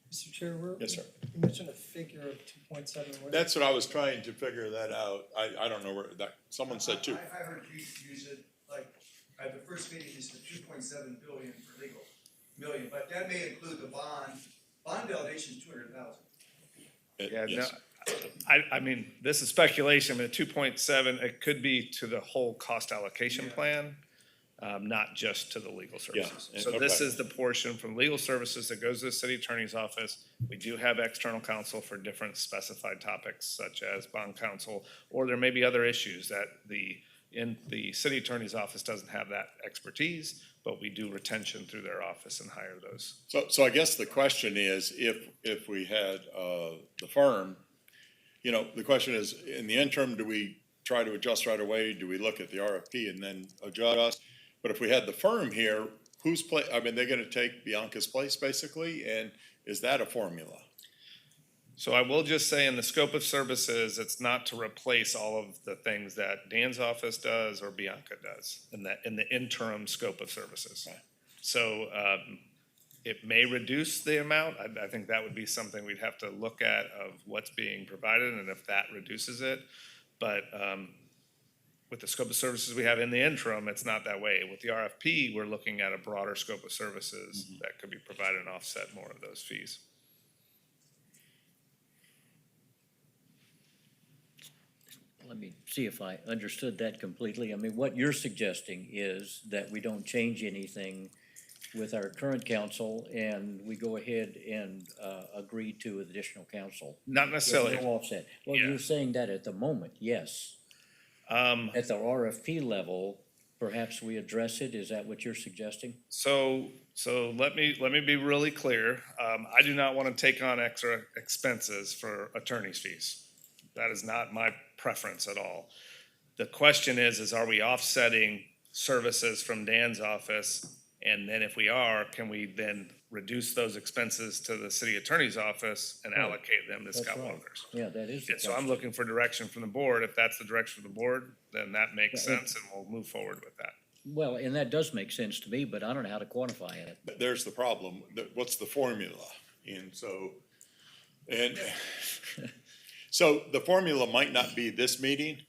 Mr. Chair, Yes, sir. you mentioned a figure of 2.7. That's what I was trying to figure that out. I don't know where that, someone said two. I heard you use it, like, at the first meeting, you said 2.7 billion for legal million, but that may include the bond delegation is 200,000. Yeah, no, Yes. I mean, this is speculation, but 2.7, it could be to the whole cost allocation plan, not just to the legal services. Yeah, So this okay. is the portion from legal services that goes to the city attorney's office. We do have external counsel for different specified topics such as bond counsel, or there may be other issues that the city attorney's office doesn't have that expertise, but we do retention through their office and hire those. So I guess the question is, if we had the firm, you know, the question is, in the interim, do we try to adjust right away? Do we look at the RFP and then adjust? But if we had the firm here, I mean, they're gonna take Bianca's place basically, and is that a formula? So I will just say in the scope of services, it's not to replace all of the things that Dan's office does or Bianca does in the interim scope of services. So it may reduce the amount. I think that would be something we'd have to look at of what's being provided and if that reduces it. But with the scope of services we have in the interim, it's not that way. With the RFP, we're looking at a broader scope of services that could be provided and offset more of those fees. Let me see if I understood that completely. I mean, what you're suggesting is that we don't change anything with our current council and we go ahead and agree to additional council. Not necessarily. With no offset. Well, Yeah. you're saying that at the moment, yes. At the RFP level, perhaps we address it. Is that what you're suggesting? So let me be really clear. I do not want to take on extra expenses for attorney's fees. That is not my preference at all. The question is are we offsetting services from Dan's office? And then if we are, can we then reduce those expenses to the city attorney's office and Right. allocate them to That's Scott right. Walker's? Yeah, that is the Yeah, so I'm question. looking for direction from the board. If that's the direction of the board, then that makes Yeah, sense and we'll move forward with that. Well, and that does make sense to me, but I don't know how to quantify it. But there's the problem. What's the formula? And so the formula might not be this meeting.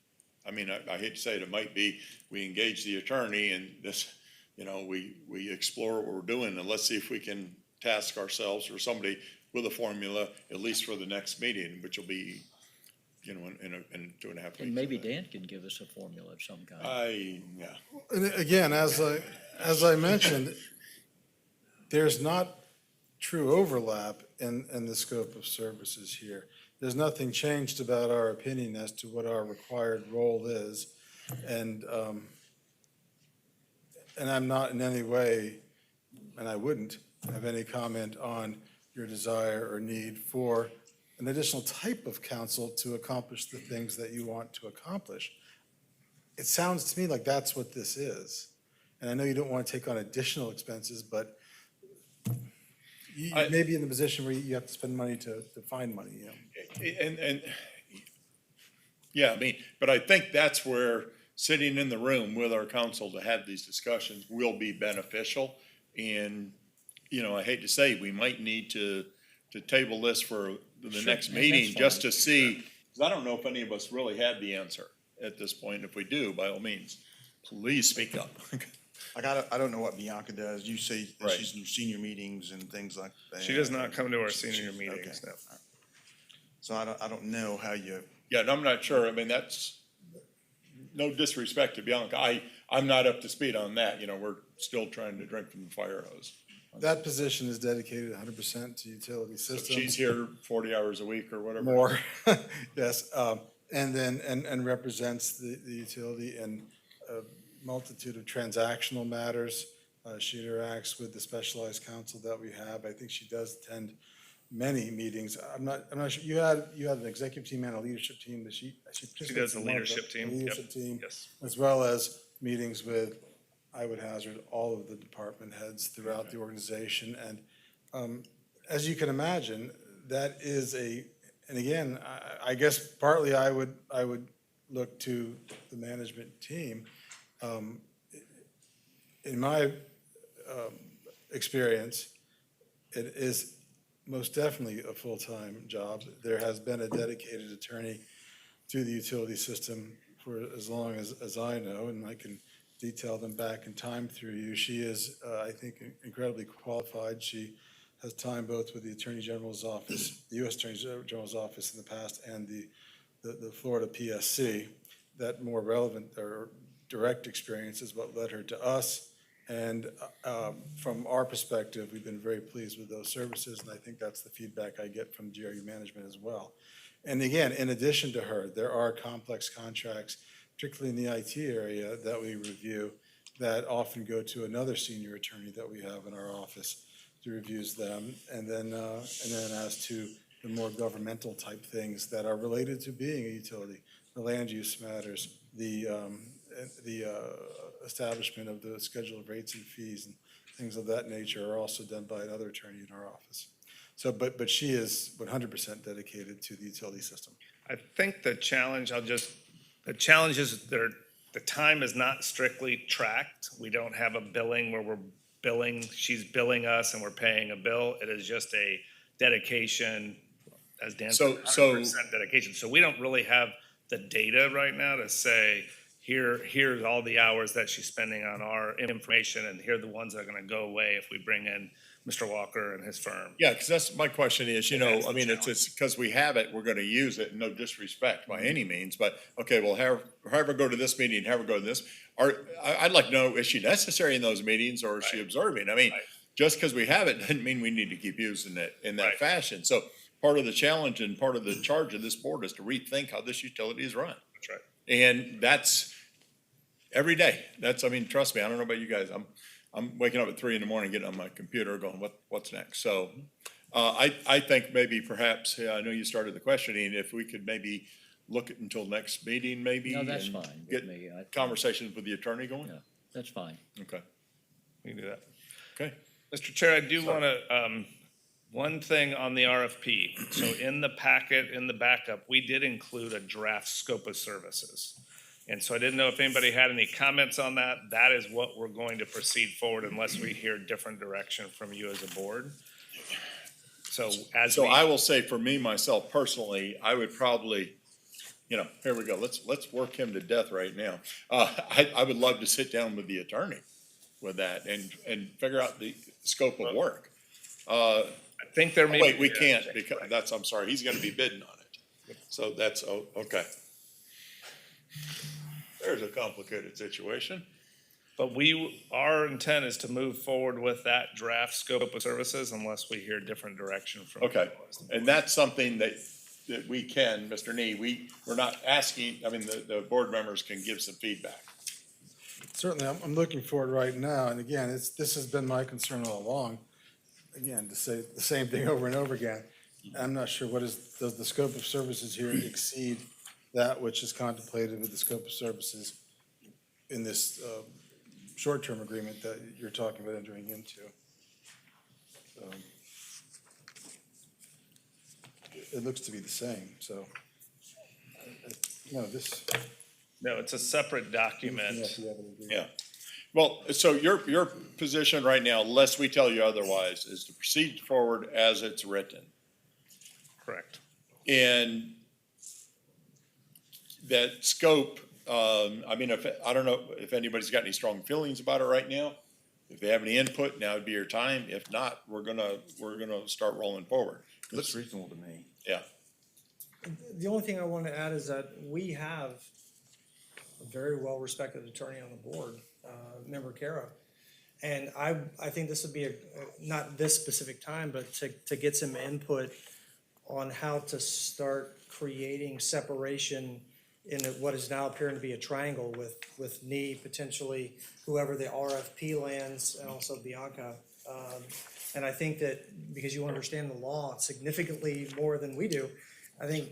I mean, I hate to say it, it might be, we engage the attorney and this, you know, we explore what we're doing and let's see if we can task ourselves or somebody with a formula, at least for the next meeting, which will be, you know, in 2.5 weeks. And maybe Dan can give us a formula of some kind. Yeah. And again, as I mentioned, there's not true overlap in the scope of services here. There's nothing changed about our opinion as to what our required role is. And I'm not in any way, and I wouldn't have any comment on your desire or need for an additional type of counsel to accomplish the things that you want to accomplish. It sounds to me like that's what this is. And I know you don't want to take on additional expenses, but you may be in the position where you have to spend money to find money, you know? And, yeah, I mean, but I think that's where sitting in the room with our council to have these discussions will be beneficial. And, you know, I hate to say, we might need to table this for the Sure, next and meeting that's just fine. to see, because I don't know if any of us really have the answer at this point. If we do, by all means, please speak up. I don't know what Bianca does. You say that Right. she's in senior meetings and things like that. She does not come to our senior She's- meetings, okay. no. So I don't know how you, Yeah, and I'm not sure. I mean, that's no disrespect to Bianca. I'm not up to speed on that, you know, we're still trying to drink from the fire hose. That position is dedicated 100% to utility So systems. she's here 40 hours a week or whatever. More, yes, and then, and represents the utility in a multitude of transactional matters. She interacts with the specialized counsel that we have. I think she does attend many meetings. I'm not sure, you had an executive team and a leadership team, that she She participates does the in one of leadership team. Yep. Leadership team, Yes. as well as meetings with, I would hazard, all of the department heads throughout the organization. And as you can imagine, that is and again, I guess partly I would look to the management team. In my experience, it is most definitely a full-time job. There has been a dedicated attorney to the utility system for as long as I know, and I can detail them back in time through you. She is, I think, incredibly qualified. She has time both with the Attorney General's office, the U.S. Attorney General's office in the past, and the Florida PSC. That more relevant or direct experience is what led her to us. And from our perspective, we've been very pleased with those services, and I think that's the feedback I get from GRU management as well. And again, in addition to her, there are complex contracts, particularly in the IT area, that we review that often go to another senior attorney that we have in our office who reviews them. And then as to the more governmental type things that are related to being a utility, the land use matters, the establishment of the schedule of rates and fees and things of that nature are also done by another attorney in our office. So, but she is 100% dedicated to the utility system. I think the challenge, the challenge is the time is not strictly tracked. We don't have a billing where she's billing us and we're paying a bill. It is just a dedication, as Dan said, 100% dedication. So we don't really have the data right now to say, here's all the hours that she's spending on our information, and here are the ones that are gonna go away if we bring in Mr. Walker and his firm. Yeah, because that's, my question is, you know, I mean, it's because we have it, we're gonna use it, no disrespect by any means, but, okay, well, have her go to this meeting, have her go to this. I'd like to know, is she necessary in those meetings, or is she observing? I mean, just because we have it doesn't mean we need to keep using it in that fashion. So part of the challenge and part of the charge of this board is to rethink how this utility is run. That's right. And that's every day. I mean, trust me, I don't know about you guys. I'm waking up at 3 a.m, getting on my computer going, what's next? So, I think maybe perhaps, I know you started the questioning, if we could maybe look at until next meeting, maybe. No, that's and fine with Get me. conversations with the attorney going? Yeah, that's fine. Okay. We can do that. Okay. Mr. Chair, I do want to, one thing on the RFP. So in the packet, in the backup, we did include a draft scope of services. And so I didn't know if anybody had any comments on that. That is what we're going to proceed forward unless we hear different direction from you as a board. So I will say for me, myself personally, I would probably, you know, here we go. Let's work him to death right now. I would love to sit down with the attorney with that and figure out the scope of work. I think there may Wait, we can't because I'm sorry, he's gonna be bidding on it. So that's, okay. There's a complicated situation. But our intent is to move forward with that draft scope of services unless we hear different direction from. Okay, and that's something that we can, Mr. Nee, we're not asking, I mean, the board members can give some feedback. Certainly, I'm looking forward right now, and again, this has been my concern all along, again, to say the same thing over and over again. I'm not sure does the scope of services here exceed that which is contemplated with the scope of services in this short-term agreement that you're talking about entering into. It looks to be the same, so, no, this. No, it's a separate document. Yeah. Well, so your position right now, unless we tell you otherwise, is to proceed forward as it's written. Correct. And that scope, I mean, I don't know if anybody's got any strong feelings about it right now. If they have any input, now would be your time. If not, we're gonna start rolling forward. Looks reasonable to me. Yeah. The only thing I want to add is that we have a very well-respected attorney on the board, Member Kara. And I think this would be not this specific time, but to get some input on how to start creating separation in what is now appearing to be a triangle with me, potentially whoever the RFP lands, and also Bianca. And I think that because you understand the law significantly more than we do, I think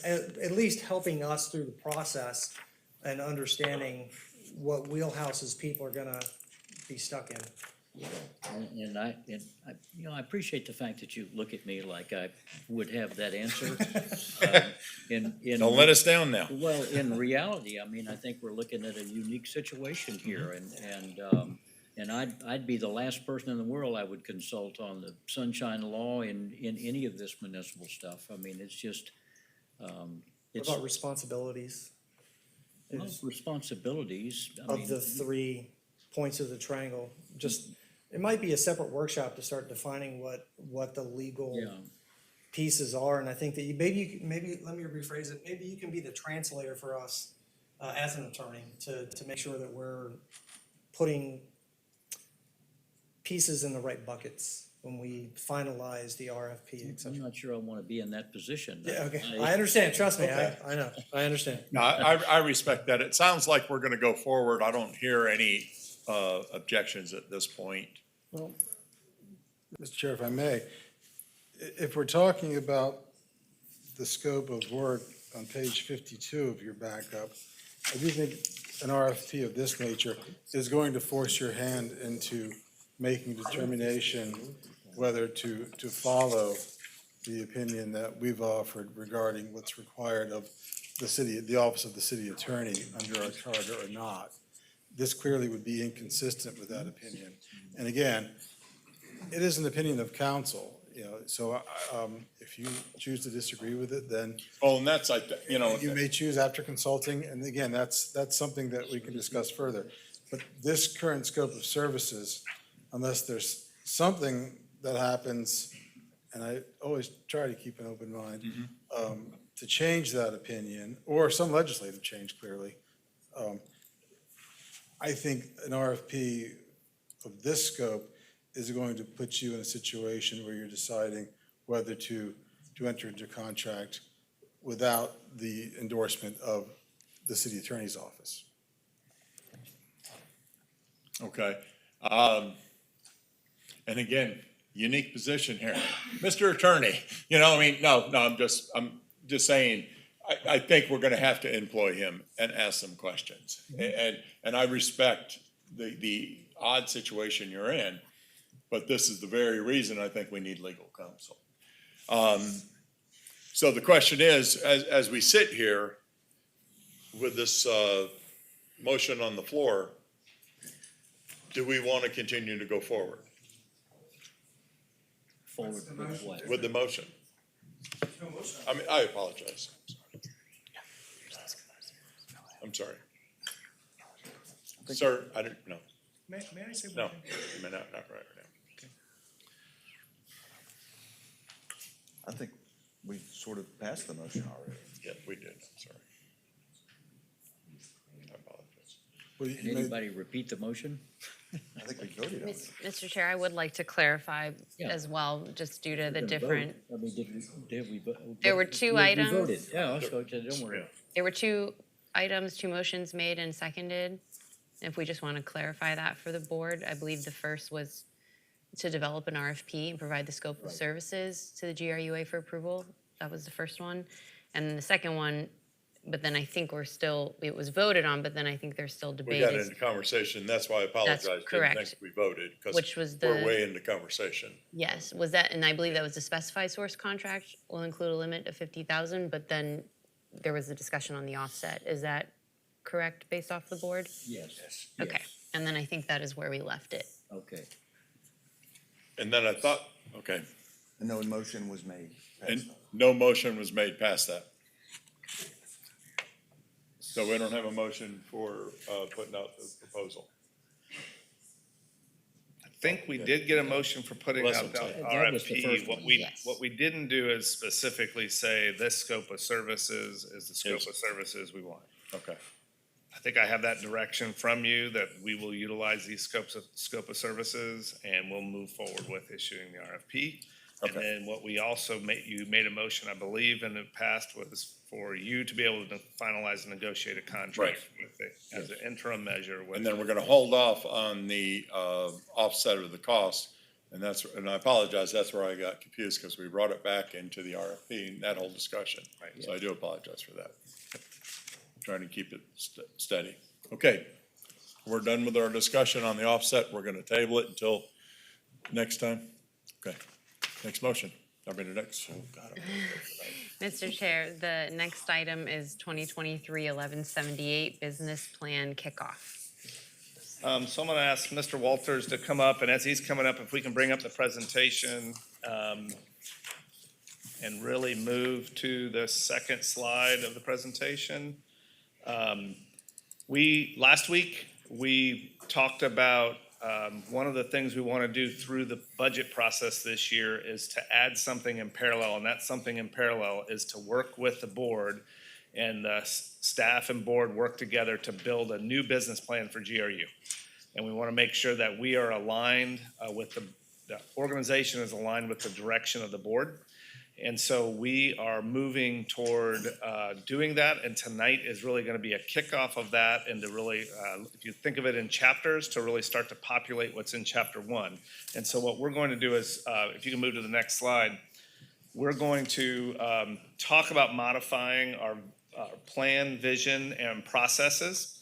at least helping us through the process and understanding what wheelhouses people are gonna be stuck in. And I, you know, I appreciate the fact that you look at me like I would have that answer. Don't let us down now. Well, in reality, I mean, I think we're looking at a unique situation here, and I'd be the last person in the world I would consult on the sunshine law in any of this municipal stuff. I mean, it's just, What it's about responsibilities? well, responsibilities. I Of mean, the 3 points of the triangle, just, it might be a separate workshop to start defining what the legal Yeah. pieces are, and I think that maybe, let me rephrase it, maybe you can be the translator for us, as an attorney, to make sure that we're putting pieces in the right buckets when we finalize the RFP, et I'm cetera. not sure I want to be in that position. Yeah, okay, I understand, trust me, Okay. I know, I understand. No, I respect that. It sounds like we're gonna go forward. I don't hear any objections at this point. Well, Mr. Chair, if I may, if we're talking about the scope of work on page 52 of your backup, I do think an RFP of this nature is going to force your hand into making determination whether to follow the opinion that we've offered regarding what's required of the city, the office of the city attorney under our charter or not. This clearly would be inconsistent with that opinion. And again, it is an opinion of council, you know, so if you choose to disagree with it, then Oh, and that's like, you know. you may choose after consulting, and again, that's something that we can discuss further. But this current scope of services, unless there's something that happens, and I always try to keep an open mind, to change that opinion, or some legislative change clearly, I think an RFP of this scope is going to put you in a situation where you're deciding whether to enter into contract without the endorsement of the city attorney's office. Okay. And again, unique position here. Mr. Attorney, you know, I mean, no, I'm just saying, I think we're gonna have to employ him and ask some questions. And I respect the odd situation you're in, but this is the very reason I think we need legal counsel. So the question is, as we sit here with this motion on the floor, do we want to continue to go forward Forward with what? with the motion? I mean, I apologize. I'm sorry. Sir, I didn't, no, May I say one no, thing? I mean, not right now. I think we sort of passed the motion already. Yeah, we did, I'm sorry. I apologize. Well, Can anybody repeat the motion? I think we voted on it. Mr. Chair, I would like to clarify Yeah. as well, just due to the We're gonna different, vote. I mean, did we vote? There were two We items. voted, yeah, so don't worry. there were 2 items, 2 motions made and seconded. If we just want to clarify that for the board, I believe the first was to develop an RFP and provide the scope of services to the GRUA for approval. That was the first one. And then the second one, but then I think it was voted on, but then I think there's still We debate. got is- into conversation, that's why I apologize. Didn't correct. think we voted, because Which was we're the- way into conversation. Yes, was that, and I believe that was the specified source contract will include a limit of 50,000, but then there was a discussion on the offset. Is that correct based off the board? Yes. Okay, and then I think that is where we left it. Okay. And then I thought, okay, And no motion was made. and no motion was made past that. So we don't have a motion for putting out the proposal. I think we did get a motion for putting Well, out that's the what I'm saying. That was the RFP. first What one. we, Yes. what we didn't do is specifically say this scope of services is the scope Is- of services we want. Okay. I think I have that direction from you that we will utilize these scope of services and we'll move forward with issuing the RFP. And then what we also you made a motion, I believe, in the past was for you to be able to finalize and negotiate a contract with it as an interim measure. And then we're gonna hold off on the offset of the cost. And I apologize, that's where I got confused, because we brought it back into the RFP and that whole discussion. So I do apologize for that. Trying to keep it steady. Okay, we're done with our discussion on the offset. We're gonna table it until next time. Okay, next motion. I mean, the next, oh God. Mr. Chair, the next item is 2023-1178 Business Plan Kickoff. So I'm gonna ask Mr. Walters to come up, and as he's coming up, if we can bring up the presentation, and really move to the second slide of the presentation. Last week, we talked about, one of the things we want to do through the budget process this year is to add something in parallel, and that something in parallel is to work with the board and the staff and board work together to build a new business plan for GRU. And we want to make sure that we are aligned with the organization is aligned with the direction of the board. And so we are moving toward doing that, and tonight is really going to be a kickoff of that, and to really, if you think of it in chapters, to really start to populate what's in chapter 1. And so what we're going to do is, if you can move to the next slide, we're going to talk about modifying our plan, vision, and processes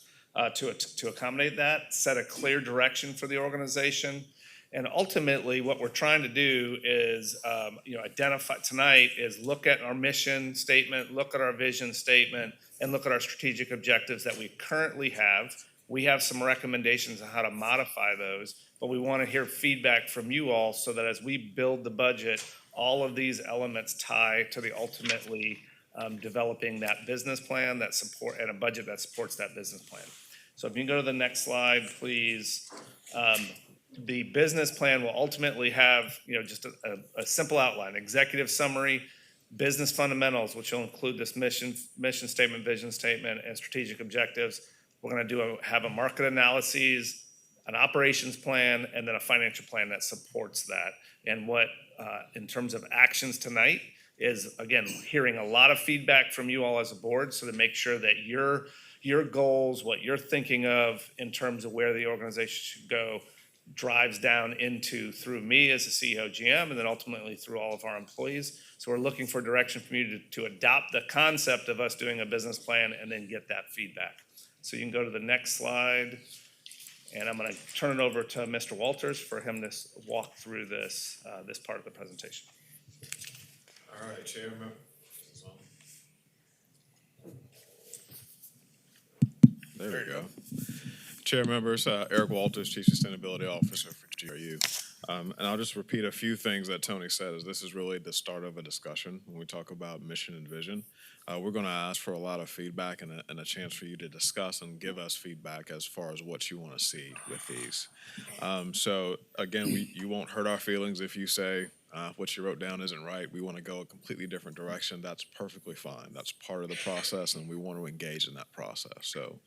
to accommodate that, set a clear direction for the organization. And ultimately, what we're trying to do is, identify tonight is look at our mission statement, look at our vision statement, and look at our strategic objectives that we currently have. We have some recommendations on how to modify those, but we want to hear feedback from you all so that as we build the budget, all of these elements tie to the ultimately developing that business plan that support and a budget that supports that business plan. So if you can go to the next slide, please. The business plan will ultimately have, just a simple outline, executive summary, business fundamentals, which will include this mission statement, vision statement, and strategic objectives. We're going to have a market analysis, an operations plan, and then a financial plan that supports that. And what, in terms of actions tonight, is again hearing a lot of feedback from you all as a board, so to make sure that your goals, what you're thinking of in terms of where the organization should go, drives down through me as a CEO GM, and then ultimately through all of our employees. So we're looking for direction from you to adopt the concept of us doing a business plan and then get that feedback. So you can go to the next slide, and I'm going to turn it over to Mr. Walters for him to walk through this part of the presentation. All right, Chairman. There we go. Chair members, Eric Walters, Chief Sustainability Officer for GRU. And I'll just repeat a few things that Tony said, as this is really the start of a discussion when we talk about mission and vision. We're going to ask for a lot of feedback and a chance for you to discuss and give us feedback as far as what you want to see with these. So again, you won't hurt our feelings if you say what you wrote down isn't right. We want to go a completely different direction. That's perfectly fine. That's part of the process, and we want to engage in that process. So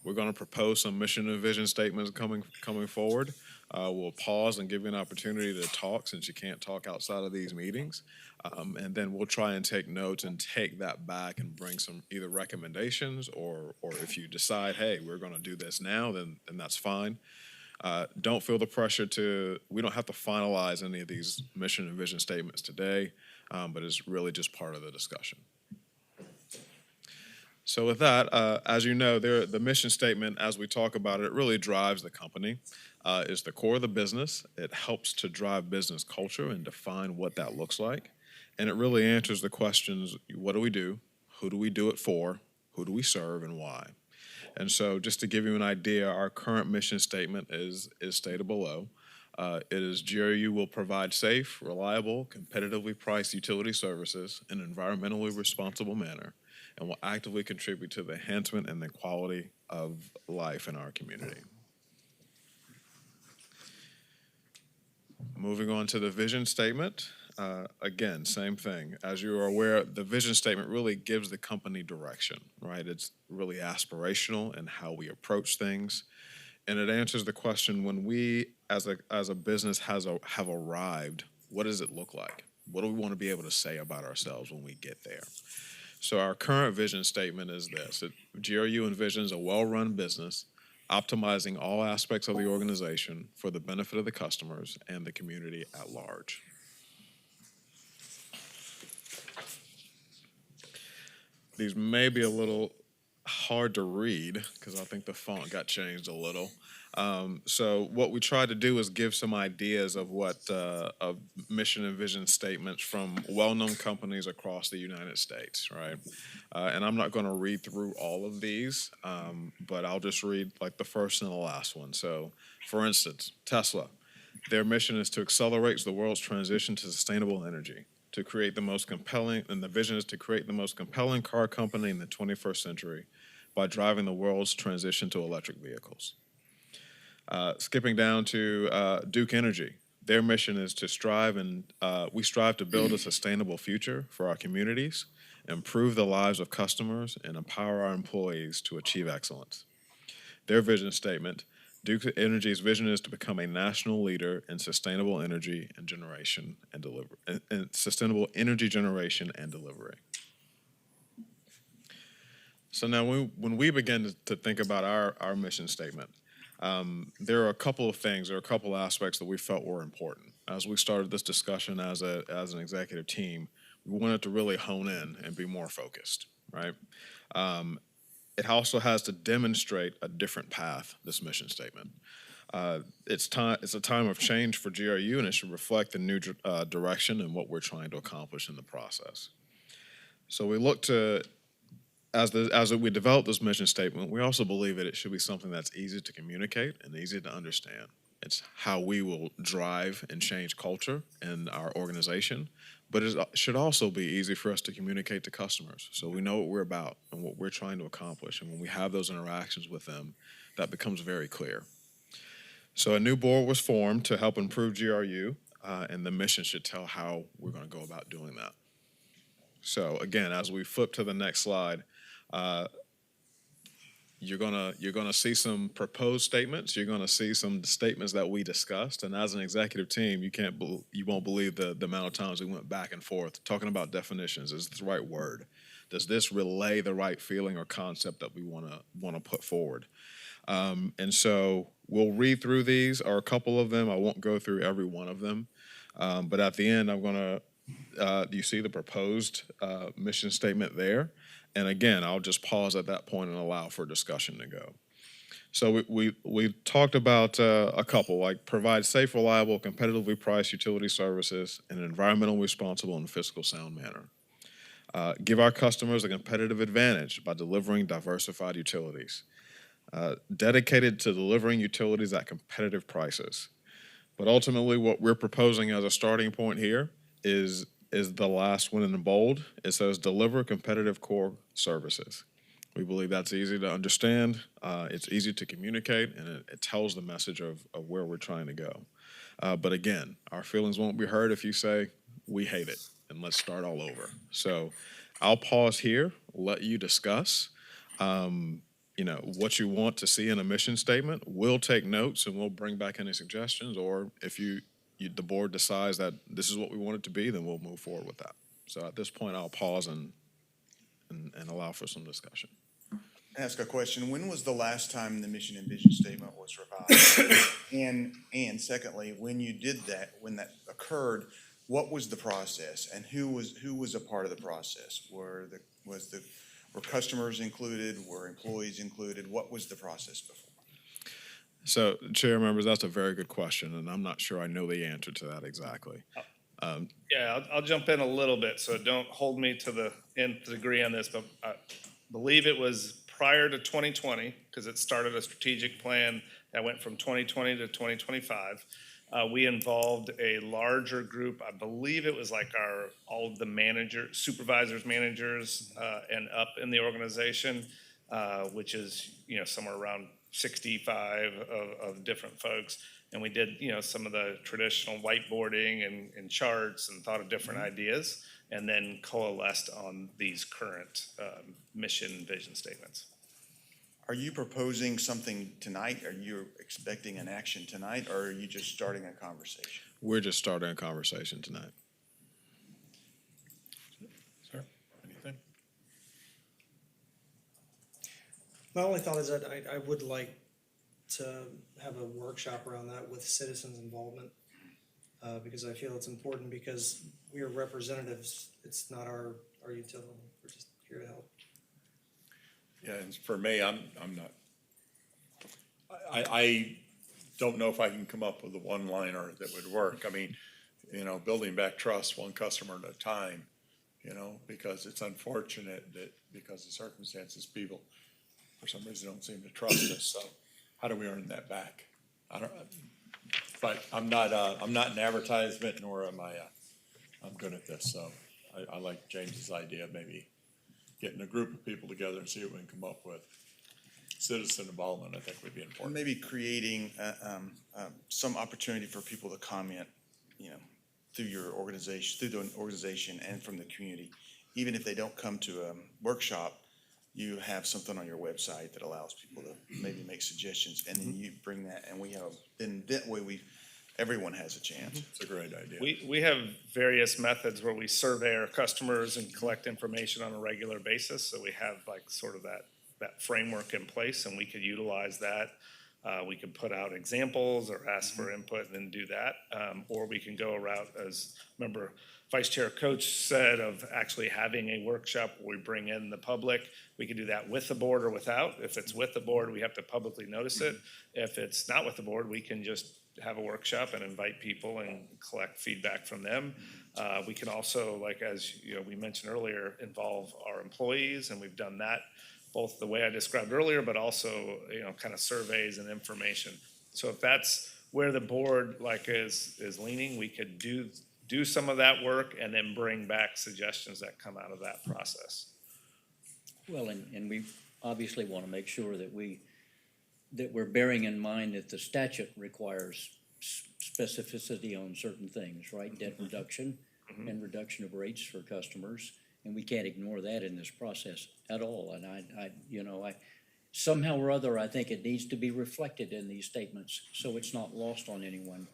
we're going to propose some mission and vision statements coming forward. We'll pause and give you an opportunity to talk, since you can't talk outside of these meetings. And then we'll try and take notes and take that back and bring some either recommendations, or if you decide, hey, we're going to do this now, then that's fine. Don't feel the pressure we don't have to finalize any of these mission and vision statements today, but it's really just part of the discussion. So with that, as you know, the mission statement, as we talk about it, really drives the company. It's the core of the business. It helps to drive business culture and define what that looks like. And it really answers the questions, what do we do? Who do we do it for? Who do we serve, and why? And so just to give you an idea, our current mission statement is stated below. It is GRU will provide safe, reliable, competitively priced utility services in an environmentally responsible manner, and will actively contribute to the enhancement and the quality of life in our community. Moving on to the vision statement. again, same thing. As you are aware, the vision statement really gives the company direction, right? It's really aspirational in how we approach things. And it answers the question, when we as a business have arrived, what does it look like? What do we want to be able to say about ourselves when we get there? So our current vision statement is this. GRU envisions a well-run business, optimizing all aspects of the organization for the benefit of the customers and the community at large. These may be a little hard to read because I think the font got changed a little. So what we tried to do is give some ideas of what of mission and vision statements from well-known companies across the United States, right? And I'm not going to read through all of these, but I'll just read like the first and the last one. So, for instance, Tesla, their mission is to accelerate the world's transition to sustainable energy, to create the most compelling, and the vision is to create the most compelling car company in the 21st century by driving the world's transition to electric vehicles. Skipping down to Duke Energy, their mission is to we strive to build a sustainable future for our communities, improve the lives of customers, and empower our employees to achieve excellence. Their vision statement, Duke Energy's vision is to become a national leader in sustainable energy and generation and delivery, and sustainable energy generation and delivery. So now when we begin to think about our mission statement, there are a couple of things, there are a couple of aspects that we felt were important. As we started this discussion as an executive team, we wanted to really hone in and be more focused, right? It also has to demonstrate a different path, this mission statement. It's a time of change for GRU, and it should reflect the new direction and what we're trying to accomplish in the process. So we look to, as we develop this mission statement, we also believe that it should be something that's easy to communicate and easy to understand. It's how we will drive and change culture in our organization, but it should also be easy for us to communicate to customers so we know what we're about and what we're trying to accomplish. And when we have those interactions with them, that becomes very clear. So a new board was formed to help improve GRU, and the mission should tell how we're going to go about doing that. So again, as we flip to the next slide, you're gonna see some proposed statements. You're gonna see some statements that we discussed. And as an executive team, you won't believe the amount of times we went back and forth talking about definitions. Is this the right word? Does this relay the right feeling or concept that we wanna put forward? And so we'll read through these, or a couple of them. I won't go through every one of them, but at the end, I'm gonna. You see the proposed mission statement there. And again, I'll just pause at that point and allow for discussion to go. So we talked about a couple, like provide safe, reliable, competitively priced utility services in an environmentally responsible and fiscal sound manner. Give our customers a competitive advantage by delivering diversified utilities. Dedicated to delivering utilities at competitive prices. But ultimately, what we're proposing as a starting point here is the last one in the bold. It says deliver competitive core services. We believe that's easy to understand, it's easy to communicate, and it tells the message of where we're trying to go. But again, our feelings won't be hurt if you say, we hate it, and let's start all over. So I'll pause here, let you discuss what you want to see in a mission statement. We'll take notes and we'll bring back any suggestions, or if the board decides that this is what we want it to be, then we'll move forward with that. So at this point, I'll pause and allow for some discussion. Ask a question. When was the last time the mission and vision statement was revised? And secondly, when you did that, when that occurred, what was the process and who was a part of the process? Were customers included? Were employees included? What was the process before? So, Chair members, that's a very good question, and I'm not sure I know the answer to that exactly. Yeah, I'll jump in a little bit, so don't hold me to the nth degree on this, but I believe it was prior to 2020, because it started a strategic plan that went from 2020 to 2025. We involved a larger group. I believe it was like all of the managers, supervisors, managers, and up in the organization, which is somewhere around 65 of different folks. And we did, some of the traditional whiteboarding and charts and thought of different ideas, and then coalesced on these current mission and vision statements. Are you proposing something tonight? Are you expecting an action tonight, or are you just starting a conversation? We're just starting a conversation tonight. Sir, anything? My only thought is that I would like to have a workshop around that with citizens' involvement. Because I feel it's important, because we are representatives. It's not our utility. We're just here to help. Yeah, and for me, I'm not, I don't know if I can come up with a one-liner that would work. I mean, building back trust one customer at a time, because it's unfortunate that because of circumstances, people, for some reason, don't seem to trust us. So how do we earn that back? But I'm not an advertisement, nor am I, I'm good at this. So I like James's idea of maybe getting a group of people together and see what we can come up with. Citizen involvement, I think, would be Or important. maybe creating some opportunity for people to comment, through your organization, through the organization and from the community. Even if they don't come to a workshop, you have something on your website that allows people to maybe make suggestions, and then you bring that, and then that way everyone has a chance. It's a great idea. We have various methods where we survey our customers and collect information on a regular basis. So we have like sort of that framework in place, and we could utilize that. We could put out examples or ask for input and then do that. Or we can go a route, as member Vice Chair Coach said, of actually having a workshop where we bring in the public. We could do that with the board or without. If it's with the board, we have to publicly notice it. If it's not with the board, we can just have a workshop and invite people and collect feedback from them. We can also, like, as we mentioned earlier, involve our employees, and we've done that both the way I described earlier, but also, kind of surveys and information. So if that's where the board is leaning, we could do some of that work and then bring back suggestions that come out of that process. Well, and we obviously want to make sure that we're bearing in mind that the statute requires specificity on certain things, right? Debt reduction and reduction of rates for customers, and we can't ignore that in this process at all. And I somehow or other, I think it needs to be reflected in these statements, so it's not lost on anyone.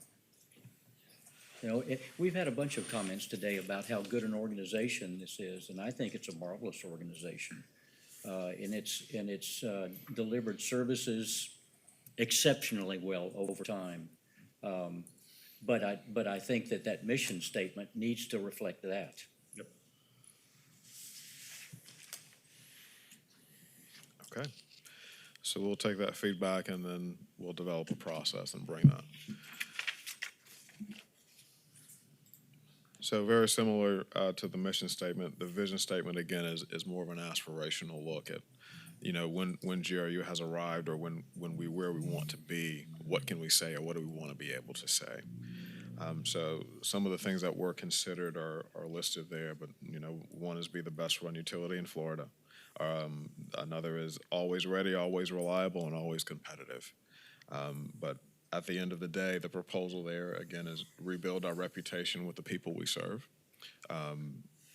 We've had a bunch of comments today about how good an organization this is, and I think it's a marvelous organization. And it's delivered services exceptionally well over time. But I think that mission statement needs to reflect that. Yep. Okay. So we'll take that feedback and then we'll develop a process and bring that. So very similar to the mission statement, the vision statement, again, is more of an aspirational look at, when GRU has arrived, or when where we want to be, what can we say, or what do we want to be able to say? So some of the things that were considered are listed there, but, one is be the best run utility in Florida. Another is always ready, always reliable, and always competitive. But at the end of the day, the proposal there, again, is rebuild our reputation with the people we serve.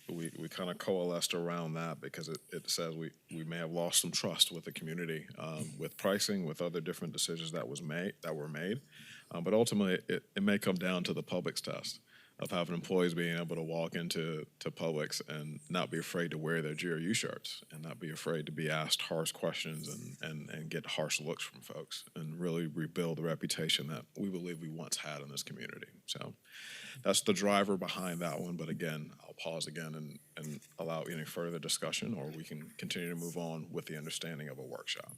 We kind of coalesced around that because it says we may have lost some trust with the community, with pricing, with other different decisions that were made. But ultimately, it may come down to the Publix test of having employees being able to walk into Publix and not be afraid to wear their GRU shirts, and not be afraid to be asked harsh questions and get harsh looks from folks, and really rebuild the reputation that we believe we once had in this community. So that's the driver behind that one. But again, I'll pause again and allow any further discussion, or we can continue to move on with the understanding of a workshop.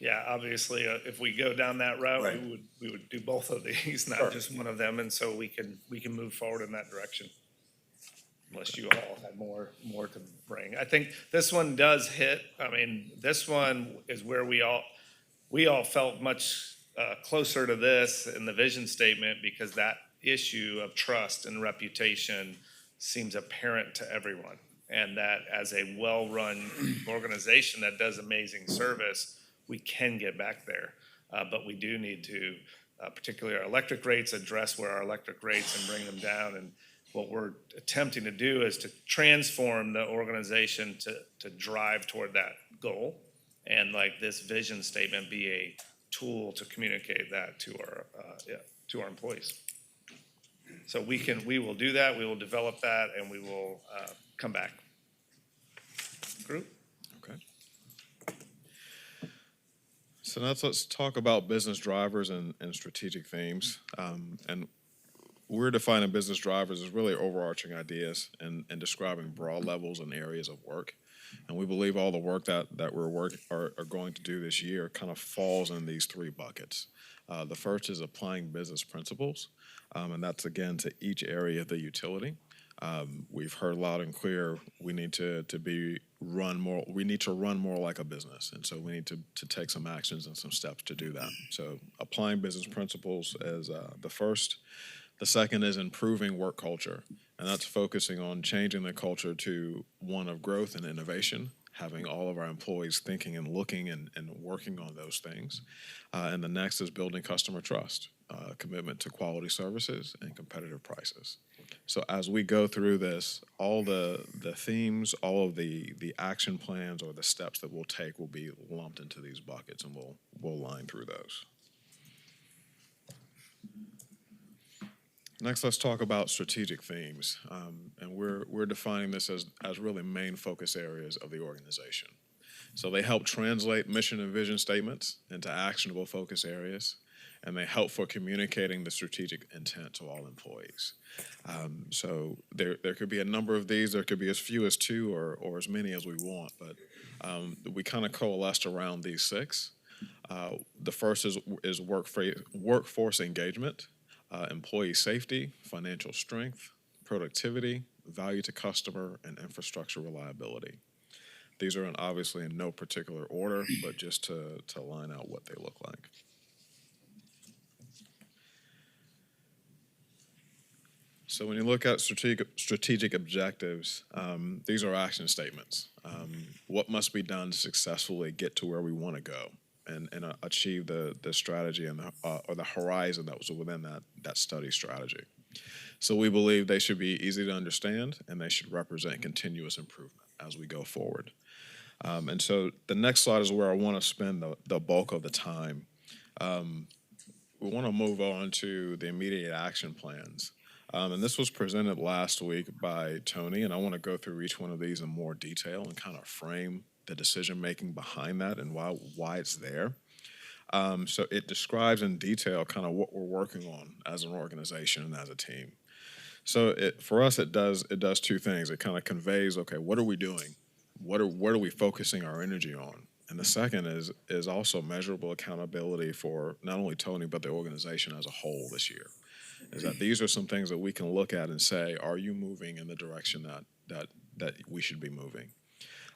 Yeah, obviously, if we go down that route, Right. we would do both of these, not Sure. just one of them, and so we can move forward in that direction. Unless you all had more to bring. I think this one does hit. I mean, this one is where we all felt much closer to this in the vision statement, because that issue of trust and reputation seems apparent to everyone. And that as a well-run organization that does amazing service, we can get back there. But we do need to, particularly our electric rates, address where our electric rates and bring them down. And what we're attempting to do is to transform the organization to drive toward that goal. And like this vision statement be a tool to communicate that to our employees. So we will do that, we will develop that, and we will come back. Group? Okay. So now let's talk about business drivers and strategic themes. And we're defining business drivers as really overarching ideas and describing broad levels and areas of work. And we believe all the work that are going to do this year kind of falls in these three buckets. The first is applying business principles, and that's again to each area of the utility. We've heard loud and clear we need to run more like a business, and so we need to take some actions and some steps to do that. So applying business principles as the first. The second is improving work culture, and that's focusing on changing the culture to one of growth and innovation, having all of our employees thinking and looking and working on those things. And the next is building customer trust, commitment to quality services and competitive prices. So as we go through this, all the themes, all of the action plans or the steps that we'll take will be lumped into these buckets, and we'll line through those. Next, let's talk about strategic themes, and we're defining this as really main focus areas of the organization. So they help translate mission and vision statements into actionable focus areas, and they help for communicating the strategic intent to all employees. So there could be a number of these. There could be as few as two or as many as we want, but we kind of coalesced around these six. The first is workforce engagement. Employee safety, financial strength, productivity, value to customer, and infrastructure reliability. These are obviously in no particular order, but just to line out what they look like. So when you look at strategic objectives, these are action statements. What must be done to successfully get to where we want to go and achieve the strategy and or the horizon that was within that study strategy. So we believe they should be easy to understand and they should represent continuous improvement as we go forward. And so the next slide is where I want to spend the bulk of the time. We want to move on to the immediate action plans. And this was presented last week by Tony, and I want to go through each one of these in more detail and kind of frame the decision-making behind that and why it's there. So it describes in detail kind of what we're working on as an organization and as a team. So for us, it does two things. It kind of conveys, okay, what are we doing? What are we focusing our energy on? And the second is also measurable accountability for not only Tony, but the organization as a whole this year. Is that these are some things that we can look at and say, are you moving in the direction that we should be moving?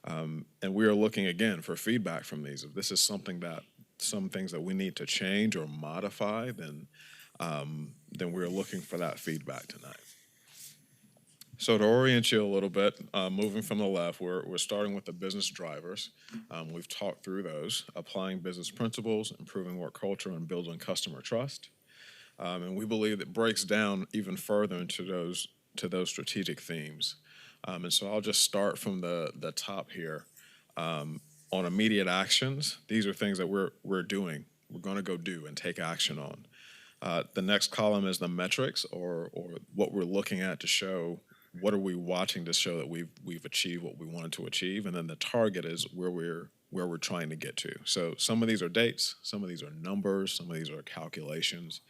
And we are looking again for feedback from these. If this is some things that we need to change or modify, then we're looking for that feedback tonight. So to orient you a little bit, moving from the left, we're starting with the business drivers. We've talked through those, applying business principles, improving work culture, and building customer trust. And we believe it breaks down even further into those strategic themes. And so I'll just start from the top here. On immediate actions, these are things that we're doing. We're going to go do and take action on. The next column is the metrics or what we're looking at to show what are we watching to show that we've achieved what we wanted to achieve. And then the target is where we're trying to get to. So some of these are dates, some of these are numbers, some of these are calculations.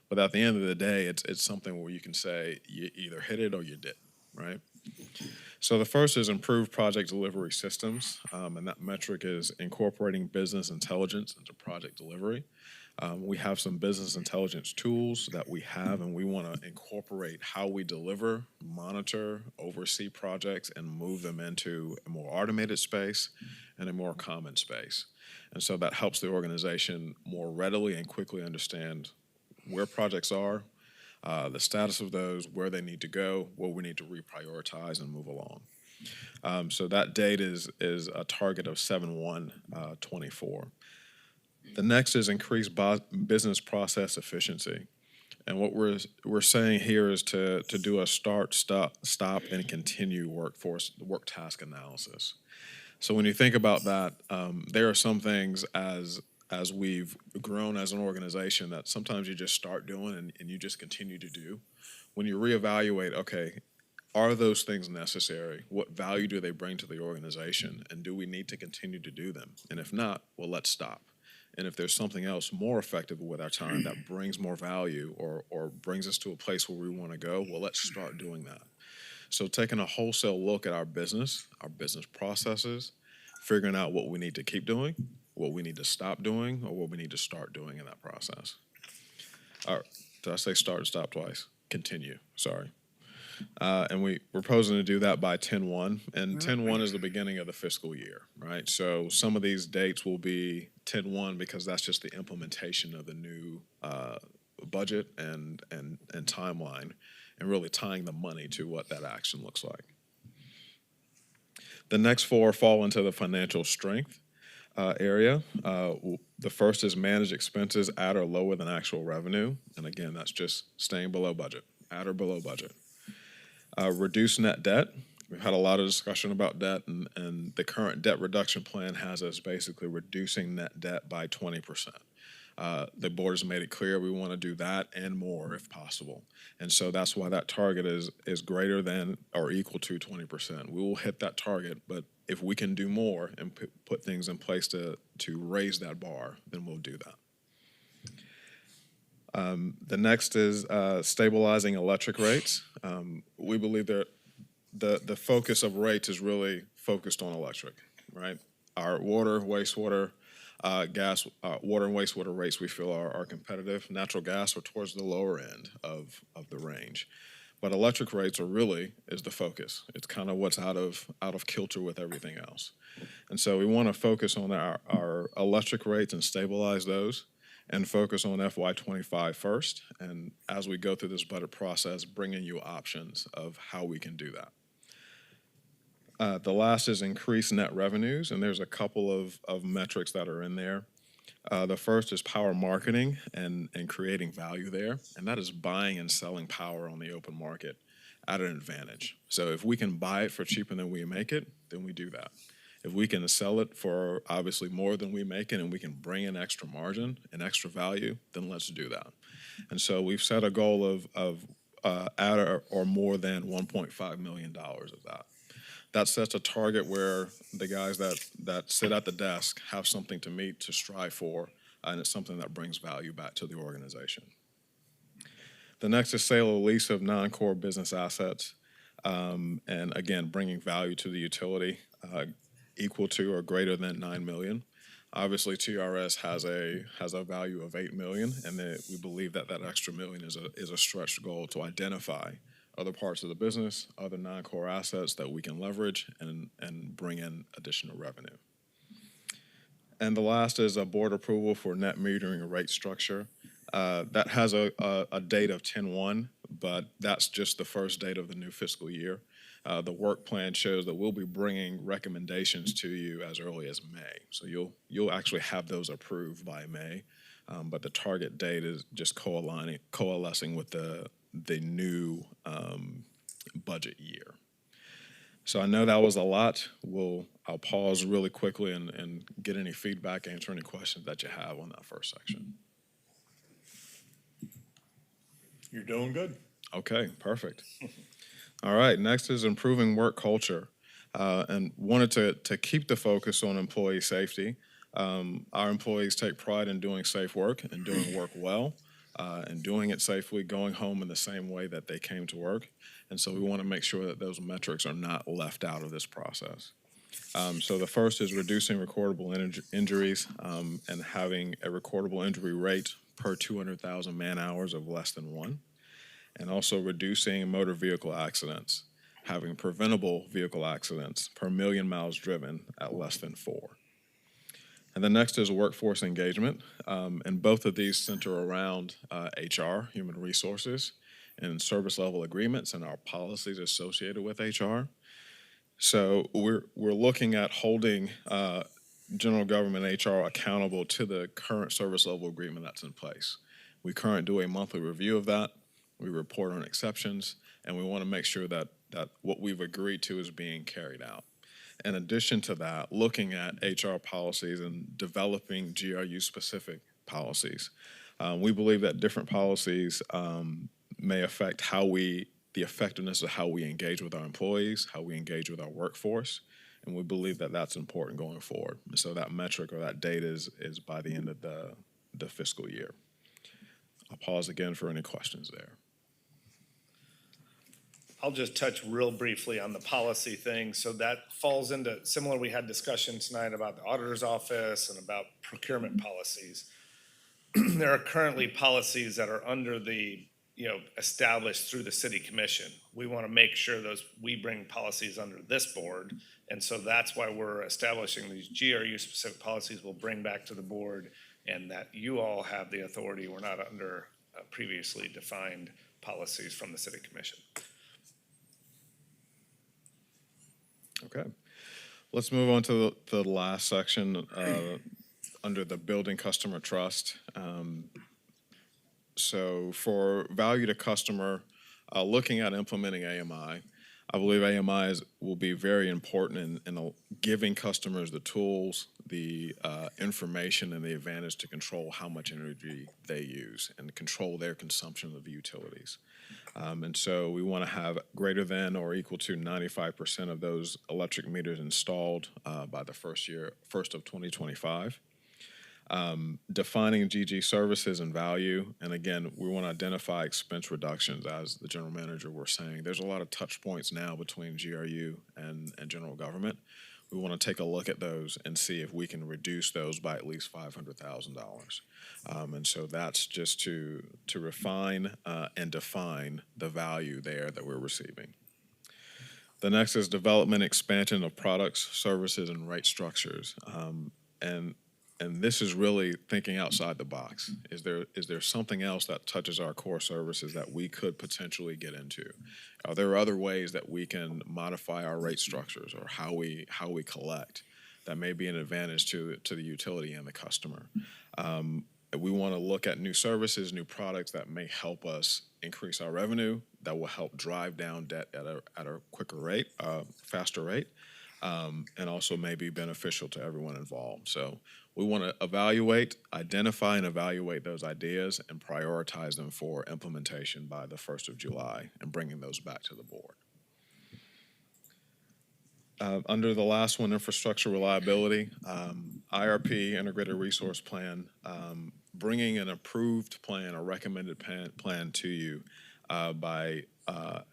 But at the end of the day, it's something where you can say you either hit it or you didn't, right? So the first is improved project delivery systems, and that metric is incorporating business intelligence into project delivery. We have some business intelligence tools that we have, and we want to incorporate how we deliver, monitor, oversee projects, and move them into a more automated space and a more common space. And so that helps the organization more readily and quickly understand where projects are, the status of those, where they need to go, where we need to reprioritize and move along. So that date is a target of 7/1/24. The next is increased business process efficiency. And what we're saying here is to do a start, stop, and continue work task analysis. So when you think about that, there are some things as we've grown as an organization that sometimes you just start doing and you just continue to do. When you reevaluate, okay, are those things necessary? What value do they bring to the organization? And do we need to continue to do them? And if not, well, let's stop. And if there's something else more effective with our time that brings more value or brings us to a place where we want to go, well, let's start doing that. So taking a wholesale look at our business processes, figuring out what we need to keep doing, what we need to stop doing, or what we need to start doing in that process. All right, did I say start and stop twice? Continue, sorry. And we're proposing to do that by 10/1, and 10/1 is the beginning of the fiscal year, right? So some of these dates will be 10/1 because that's just the implementation of the new budget and timeline, and really tying the money to what that action looks like. The next four fall into the financial strength area. The first is manage expenses at or lower than actual revenue, and again, that's just staying below budget, at or below budget. Reduce net debt. We've had a lot of discussion about debt, and the current debt reduction plan has us basically reducing net debt by 20%. The board has made it clear we want to do that and more if possible. And so that's why that target is greater than or equal to 20%. We will hit that target, but if we can do more and put things in place to raise that bar, then we'll do that. The next is stabilizing electric rates. We believe that the focus of rates is really focused on electric, right? Our water, wastewater, gas, water and wastewater rates we feel are competitive. Natural gas are towards the lower end of the range. But electric rates is the focus. It's kind of what's out of kilter with everything else. And so we want to focus on our electric rates and stabilize those, and focus on FY25 first, and as we go through this budget process, bringing you options of how we can do that. The last is increase net revenues, and there's a couple of metrics that are in there. The first is power marketing and creating value there, and that is buying and selling power on the open market at an advantage. So if we can buy it for cheaper than we make it, then we do that. If we can sell it for obviously more than we make it and we can bring in extra margin and extra value, then let's do that. And so we've set a goal of at or more than $1.5 million of that. That sets a target where the guys that sit at the desk have something to meet, to strive for, and it's something that brings value back to the organization. The next is sale or lease of non-core business assets, and again, bringing value to the utility, equal to or greater than $9 million. Obviously, TRS has a value of $8 million, and we believe that extra $1 million is a stretched goal to identify other parts of the business, other non-core assets that we can leverage and bring in additional revenue. And the last is a board approval for net metering rate structure. That has a date of 10/1, but that's just the first date of the new fiscal year. The work plan shows that we'll be bringing recommendations to you as early as May. So you'll actually have those approved by May, but the target date is just coalescing with the new budget year. So I know that was a lot. I'll pause really quickly and get any feedback, answer any questions that you have on that first section. You're doing good. Okay, perfect. All right, next is improving work culture. And wanted to keep the focus on employee safety. Our employees take pride in doing safe work and doing work well, and doing it safely, going home in the same way that they came to work. And so we want to make sure that those metrics are not left out of this process. So the first is reducing recordable injuries and having a recordable injury rate per 200,000 man-hours of less than 1. And also reducing motor vehicle accidents, having preventable vehicle accidents per million miles driven at less than 4. And the next is workforce engagement, and both of these center around HR, human resources, and service level agreements and our policies associated with HR. So we're looking at holding general government HR accountable to the current service level agreement that's in place. We currently do a monthly review of that. We report on exceptions, and we want to make sure that what we've agreed to is being carried out. In addition to that, looking at HR policies and developing GRU-specific policies. We believe that different policies may affect the effectiveness of how we engage with our employees, how we engage with our workforce, and we believe that that's important going forward. And so that metric or that date is by the end of the fiscal year. I'll pause again for any questions there. I'll just touch real briefly on the policy thing. So that falls into similar, we had discussion tonight about the auditor's office and about procurement policies. There are currently policies that are under the, established through the city commission. We want to make sure we bring policies under this board. And so that's why we're establishing these GRU specific policies we'll bring back to the board, and that you all have the authority. We're not under previously defined policies from the city commission. Okay. Let's move on to the last section under the building customer trust. So for value to customer, looking at implementing AMI, I believe AMI will be very important in giving customers the tools, the information, and the advantage to control how much energy they use and control their consumption of utilities. And so we want to have greater than or equal to 95% of those electric meters installed by the first of 2025. Defining GG services and value, and again, we want to identify expense reductions. As the general manager was saying, there's a lot of touch points now between GRU and general government. We want to take a look at those and see if we can reduce those by at least $500,000. And so that's just to refine and define the value there that we're receiving. The next is development, expansion of products, services, and rate structures. And this is really thinking outside the box. Is there something else that touches our core services that we could potentially get into? Are there other ways that we can modify our rate structures or how we collect that may be an advantage to the utility and the customer? We want to look at new services, new products that may help us increase our revenue, that will help drive down debt at a quicker rate, faster rate, and also may be beneficial to everyone involved. So we want to identify and evaluate those ideas and prioritize them for implementation by the 1st of July and bringing those back to the board. Under the last one, infrastructure reliability, IRP, Integrated Resource Plan, bringing an approved plan, a recommended plan to you by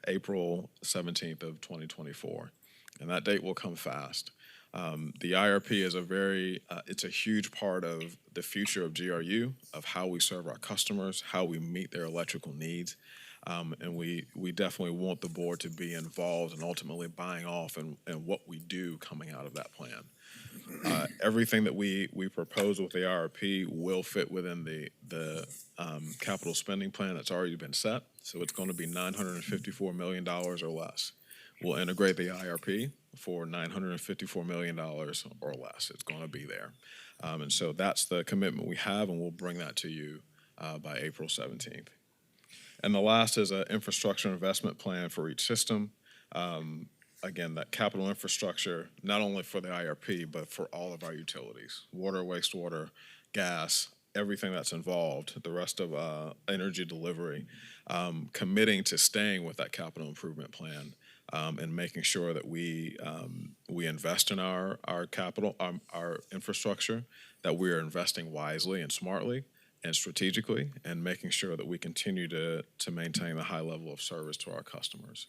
April 17th of 2024. And that date will come fast. The IRP is it's a huge part of the future of GRU, of how we serve our customers, how we meet their electrical needs. And we definitely want the board to be involved and ultimately buying off and what we do coming out of that plan. Everything that we propose with the IRP will fit within the capital spending plan that's already been set. So it's going to be $954 million or less. We'll integrate the IRP for $954 million or less. It's going to be there. And so that's the commitment we have, and we'll bring that to you by April 17th. And the last is an infrastructure investment plan for each system. Again, that capital infrastructure, not only for the IRP, but for all of our utilities, water, wastewater, gas, everything that's involved, the rest of energy delivery, committing to staying with that capital improvement plan. And making sure that we invest in our capital, our infrastructure, that we are investing wisely and smartly and strategically, and making sure that we continue to maintain a high level of service to our customers.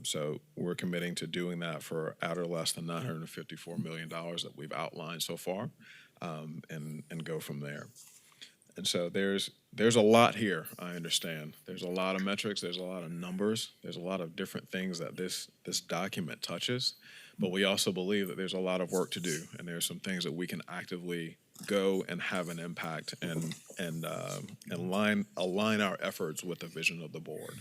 So we're committing to doing that for at or less than $954 million that we've outlined so far, and go from there. And so there's a lot here, I understand. There's a lot of metrics, there's a lot of numbers, there's a lot of different things that this document touches, but we also believe that there's a lot of work to do, and there's some things that we can actively go and have an impact and align our efforts with the vision of the board.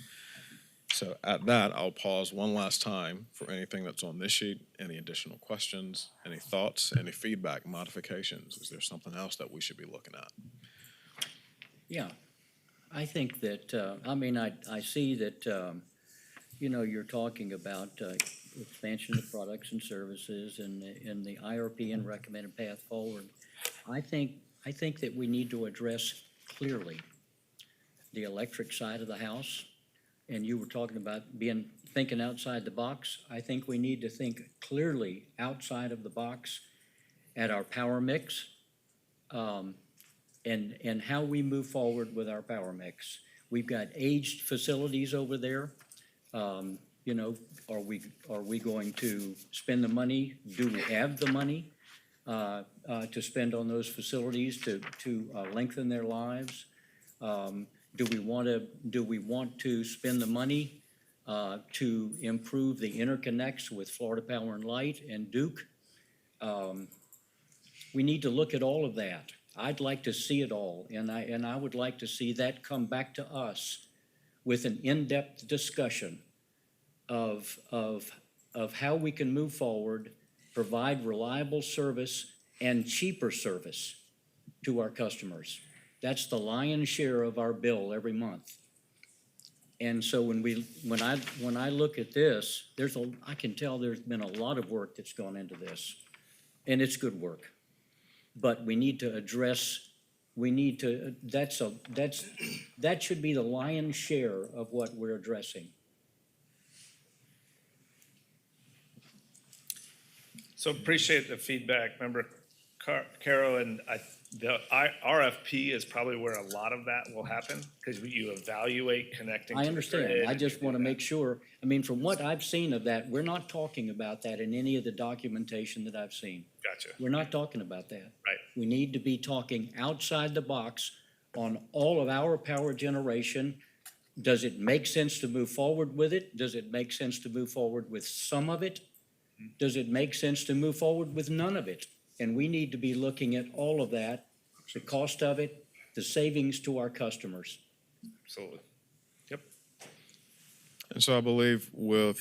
So at that, I'll pause one last time for anything that's on this sheet, any additional questions, any thoughts, any feedback, modifications. Is there something else that we should be looking at? Yeah, I think that, I see that, you're talking about expansion of products and services and the IRP and recommended path forward. I think that we need to address clearly the electric side of the house. And you were talking about thinking outside the box. I think we need to think clearly outside of the box at our power mix, and how we move forward with our power mix. We've got aged facilities over there. Are we going to spend the money? Do we have the money to spend on those facilities to lengthen their lives? Do we want to spend the money to improve the interconnects with Florida Power and Light and Duke? We need to look at all of that. I'd like to see it all, and I would like to see that come back to us with an in-depth discussion of how we can move forward, provide reliable service and cheaper service to our customers. That's the lion's share of our bill every month. And so when I look at this, I can tell there's been a lot of work that's gone into this, and it's good work. But we need to address, that should be the lion's share of what we're addressing. So appreciate the feedback, Member Caro, and the RFP is probably where a lot of that will happen, because you evaluate connecting to I the understand. grid. I just want to make sure, from what I've seen of that, we're not talking about that in any of the documentation that I've seen. Gotcha. We're not talking about that. Right. We need to be talking outside the box on all of our power generation. Does it make sense to move forward with it? Does it make sense to move forward with some of it? Does it make sense to move forward with none of it? And we need to be looking at all of that, the cost of it, the savings to our customers. Absolutely. Yep. And so I believe with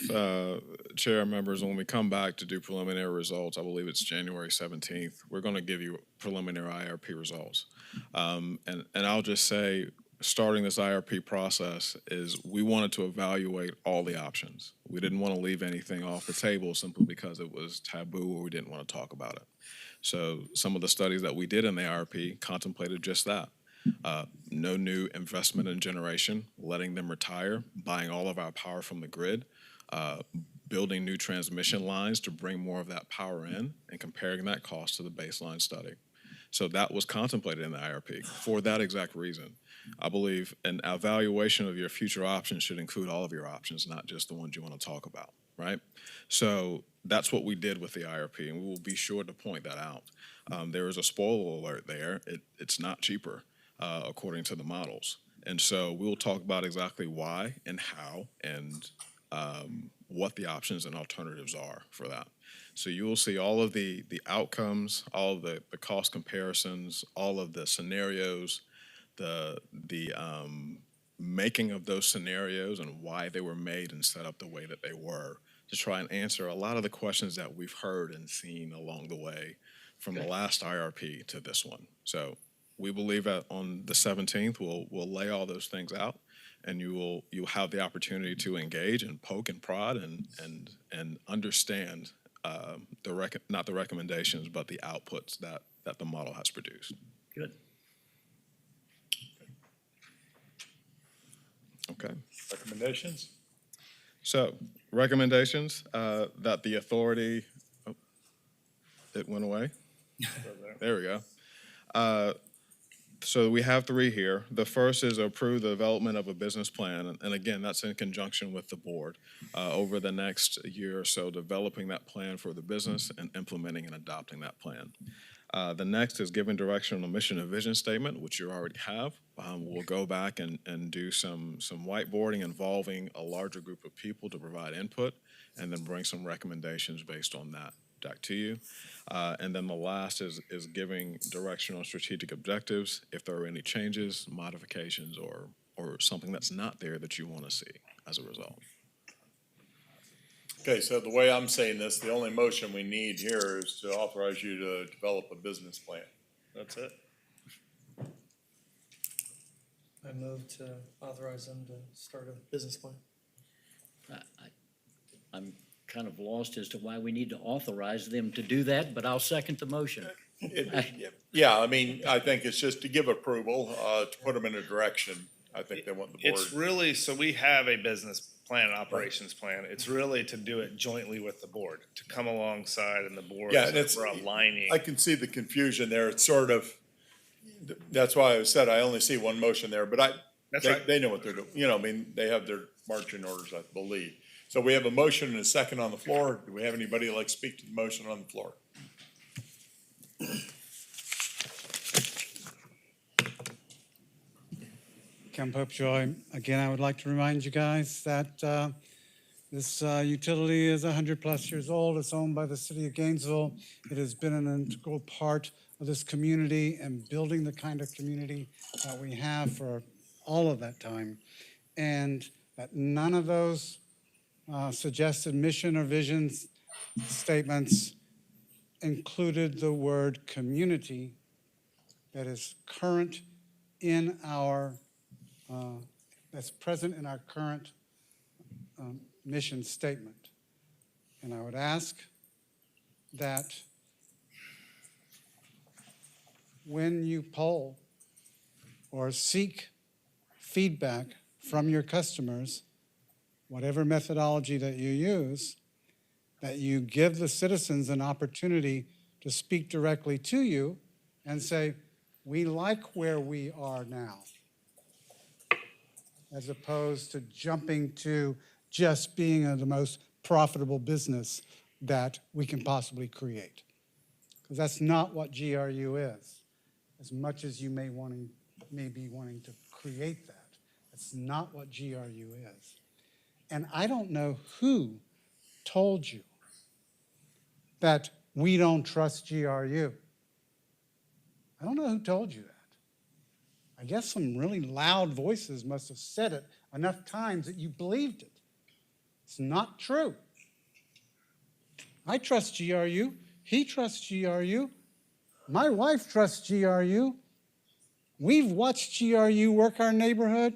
chair members, when we come back to do preliminary results, I believe it's January 17th, we're going to give you preliminary IRP results. And I'll just say, starting this IRP process is we wanted to evaluate all the options. We didn't want to leave anything off the table simply because it was taboo or we didn't want to talk about it. So some of the studies that we did in the IRP contemplated just that. No new investment in generation, letting them retire, buying all of our power from the grid, building new transmission lines to bring more of that power in, and comparing that cost to the baseline study. So that was contemplated in the IRP for that exact reason. I believe an evaluation of your future options should include all of your options, not just the ones you want to talk about, right? So that's what we did with the IRP, and we will be sure to point that out. There is a spoiler alert there. It's not cheaper, according to the models. And so we'll talk about exactly why and how and what the options and alternatives are for that. So you will see all of the outcomes, all of the cost comparisons, all of the scenarios, the making of those scenarios and why they were made and set up the way that they were, to try and answer a lot of the questions that we've heard and seen along the way from the last IRP to this one. So we believe that on the 17th, we'll lay all those things out, and you'll have the opportunity to engage and poke and prod and understand not the recommendations, but the outputs that the model has produced. Good. Okay. Recommendations? So recommendations, that the authority, oh, it went away. There we go. So we have three here. The first is approve the development of a business plan. And again, that's in conjunction with the board over the next year or so, developing that plan for the business and implementing and adopting that plan. The next is giving direction on the mission and vision statement, which you already have. We'll go back and do some whiteboarding involving a larger group of people to provide input, and then bring some recommendations based on that back to you. And then the last is giving direction on strategic objectives, if there are any changes, modifications, or something that's not there that you want to see. as a result. Okay, so the way I'm saying this, the only motion we need here is to authorize you to develop a business plan. That's it. I move to authorize them to start a business plan. I'm kind of lost as to why we need to authorize them to do that, but I'll second the motion. Yeah, I mean, I think it's just to give approval, to put them in a direction. I think they want the board. It's really, so we have a business plan, an operations plan. It's really to do it jointly with the board, to come alongside and the board, Yeah, so and it's, we're aligning. I can see the confusion there. It's sort of, that's why I said I only see one motion there, but That's they, right. they know what they're doing. You know, I mean, they have their marching orders, I believe. So we have a motion and a second on the floor. Do we have anybody who'd like to speak to the motion on the floor? Ken Popejoy, again, I would like to remind you guys that this utility is 100-plus years old. It's owned by the city of Gainesville. It has been an integral part of this community and building the kind of community that we have for all of that time. And that none of those suggested mission or vision statements included the word community that is current in our that's present in our current mission statement. And I would ask that when you poll or seek feedback from your customers, whatever methodology that you use, that you give the citizens an opportunity to speak directly to you and say, we like where we are now, as opposed to jumping to just being the most profitable business that we can possibly create. Because that's not what GRU is. As much as you may be wanting to create that, that's not what GRU is. And I don't know who told you that we don't trust GRU. I don't know who told you that. I guess some really loud voices must have said it enough times that you believed it. It's not true. I trust GRU. He trusts GRU. My wife trusts GRU. We've watched GRU work our neighborhood.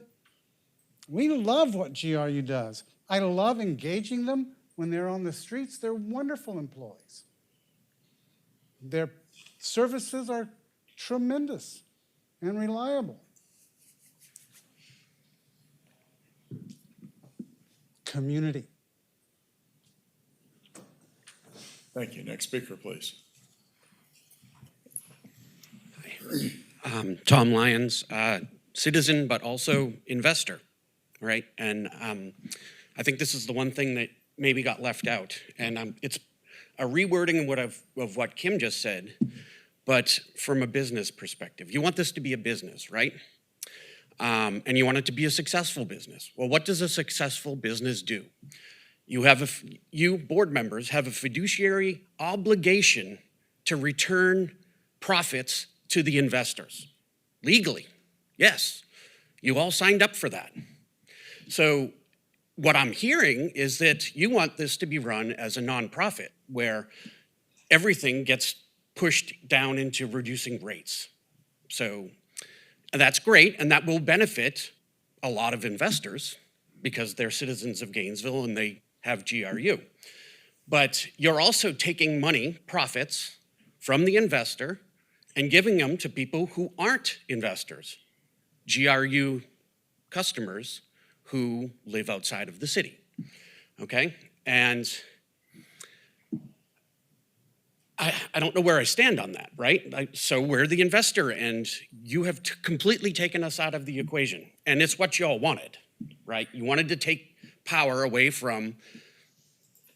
We love what GRU does. I love engaging them when they're on the streets. They're wonderful employees. Their services are tremendous and reliable. Community. Thank you. Next speaker, please. Tom Lyons, citizen, but also investor, right? And I think this is the one thing that maybe got left out. And it's a rewording of what Kim just said, but from a business perspective. You want this to be a business, right? And you want it to be a successful business. Well, what does a successful business do? You board members have a fiduciary obligation to return profits to the investors. Legally, yes. You all signed up for that. So what I'm hearing is that you want this to be run as a nonprofit where everything gets pushed down into reducing rates. So that's great, and that will benefit a lot of investors because they're citizens of Gainesville and they have GRU. But you're also taking money, profits, from the investor and giving them to people who aren't investors, GRU customers who live outside of the city, okay? And I don't know where I stand on that, right? So we're the investor and you have completely taken us out of the equation. And it's what y'all wanted, right? You wanted to take power away from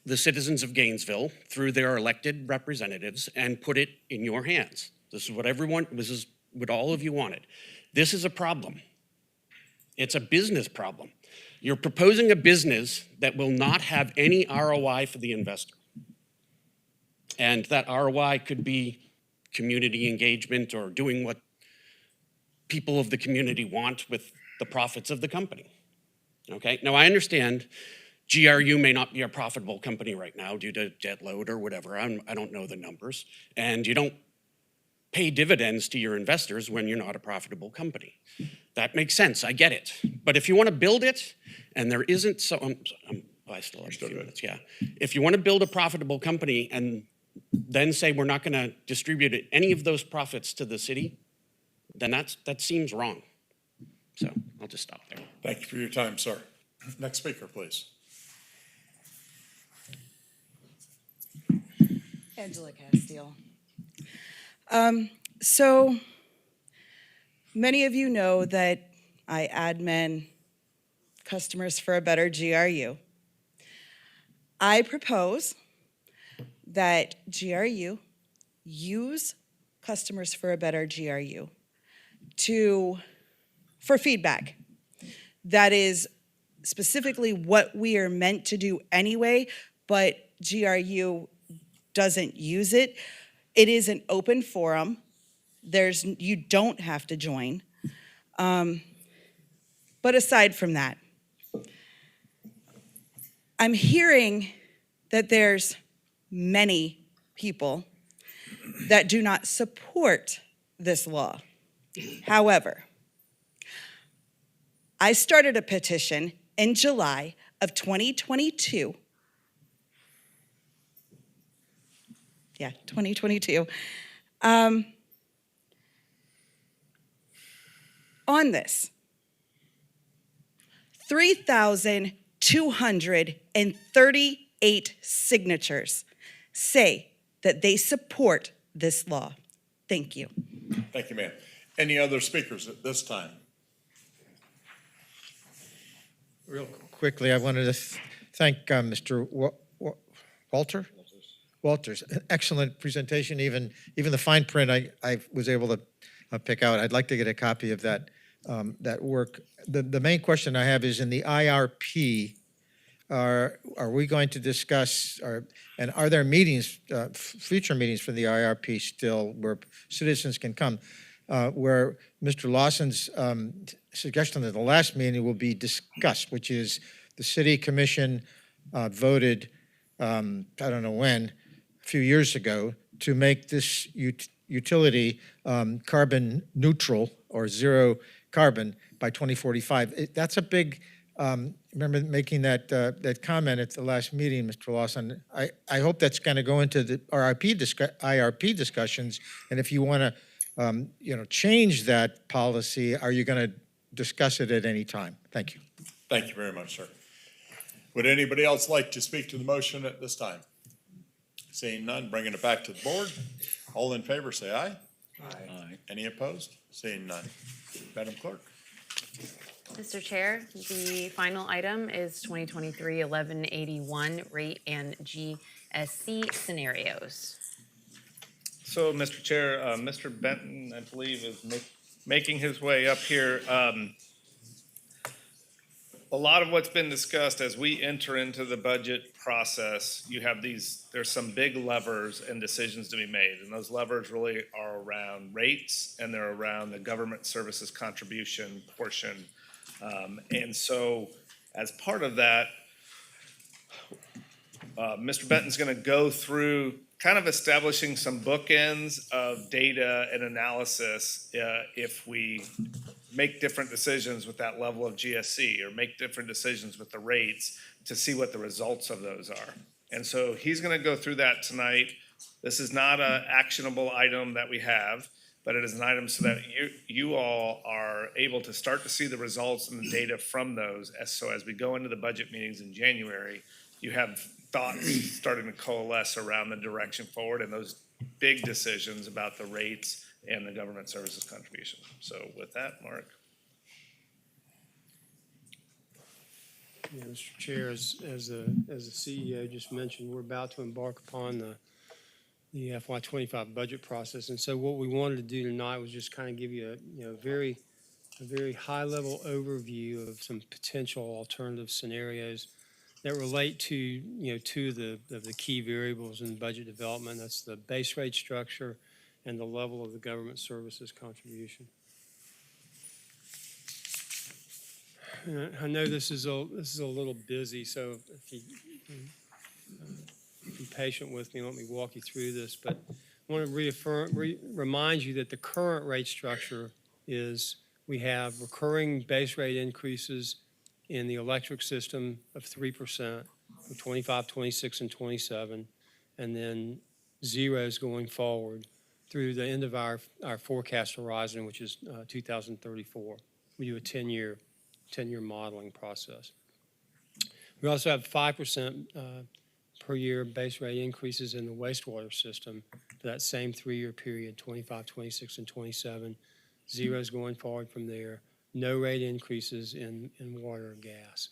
the citizens of Gainesville through their elected representatives and put it in your hands. This is what all of you wanted. This is a problem. It's a business problem. You're proposing a business that will not have any ROI for the investor. And that ROI could be community engagement or doing what people of the community want with the profits of the company. Okay, now I understand GRU may not be a profitable company right now due to debt load or whatever. I don't know the numbers. And you don't pay dividends to your investors when you're not a profitable company. That makes sense, I get it. But if you want to build it and there isn't I still have a few minutes, yeah. If you want to build a profitable company and then say we're not going to distribute any of those profits to the city, then that seems wrong. So I'll just stop there. Thank you for your time, sir. Next speaker, please. Angela Castile. So many of you know that I admin Customers for a Better GRU. I propose that GRU use Customers for a Better GRU for feedback. That is specifically what we are meant to do anyway, but GRU doesn't use it. It is an open forum. You don't have to join. But aside from that, I'm hearing that there's many people that do not support this law. However, I started a petition in July of 2022. Yeah, 2022. On this. 3,238 signatures say that they support this law. Thank you. Thank you, ma'am. Any other speakers at this time? Real quickly, I wanted to thank Mr. Walters. Excellent presentation, even the fine print I was able to pick out. I'd like to get a copy of that work. The main question I have is in the IRP, are we going to discuss, and are there meetings, future meetings for the IRP still where citizens can come? Where Mr. Lawson's suggestion at the last meeting will be discussed, which is the city commission voted, I don't know when, a few years ago, to make this utility carbon neutral or zero carbon by 2045. That's a big, remember making that comment at the last meeting, Mr. Lawson. I hope that's going to go into the IRP discussions, and if you want to change that policy, are you going to discuss it at any time? Thank you. Thank you very much, sir. Would anybody else like to speak to the motion at this time? Seeing none, bringing it back to the board. All in favor, say aye. Aye. Any opposed? Seeing none. Madam Clerk. Mr. Chair, the final item is 2023-1181 rate and GSC scenarios. So, Mr. Chair, Mr. Benton, I believe, is making his way up here. A lot of what's been discussed as we enter into the budget process, there's some big levers and decisions to be made. And those levers really are around rates and they're around the government services contribution portion. And so as part of that, Mr. Benton's going to go through kind of establishing some bookends of data and analysis if we make different decisions with that level of GSC or make different decisions with the rates to see what the results of those are. And so he's going to go through that tonight. This is not an actionable item that we have, but it is an item so that you all are able to start to see the results and the data from those. So as we go into the budget meetings in January, you have thoughts starting to coalesce around the direction forward and those big decisions about the rates and the government services contribution. So with that, Mark. Yeah, Mr. Chair, as the CEO just mentioned, we're about to embark upon the FY25 budget process. And so what we wanted to do tonight was just kind of give you a very high level overview of some potential alternative scenarios that relate to two of the key variables in budget development. That's the base rate structure and the level of the government services contribution. I know this is a little busy, so if you be patient with me, let me walk you through this. But I want to remind you that the current rate structure is we have recurring base rate increases in the electric system of 3% for 25, 26, and 27, and then zeros going forward through the end of our forecast horizon, which is 2034. We do a 10-year modeling process. We also have 5% per year base rate increases in the wastewater system for that same 3-year period, 25, 26, and 27. Zeros going forward from there. No rate increases in water or gas.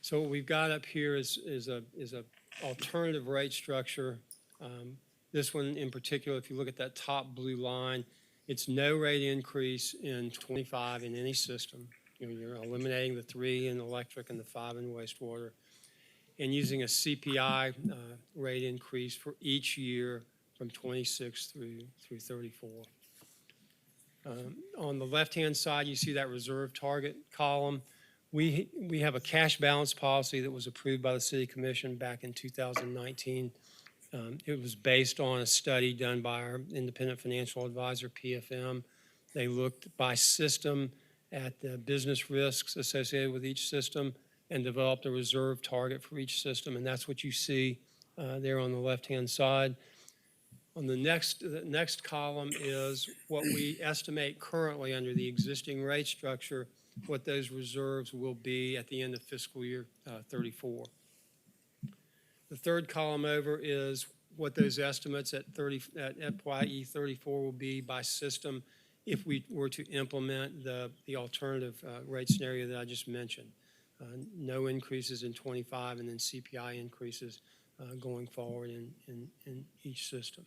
So what we've got up here is a alternative rate structure. This one in particular, if you look at that top blue line, it's no rate increase in 25 in any system. You're eliminating the 3 in electric and the 5 in wastewater, and using a CPI rate increase for each year from 26 through 34. On the left-hand side, you see that reserve target column. We have a cash balance policy that was approved by the City Commission back in 2019. It was based on a study done by our independent financial advisor, PFM. They looked by system at the business risks associated with each system and developed a reserve target for each system, and that's what you see there on the left-hand side. On the next column is what we estimate currently under the existing rate structure, what those reserves will be at the end of fiscal year 34. The third column over is what those estimates at FYE 34 will be by system if we were to implement the alternative rate scenario that I just mentioned. No increases in 25 and then CPI increases going forward in each system.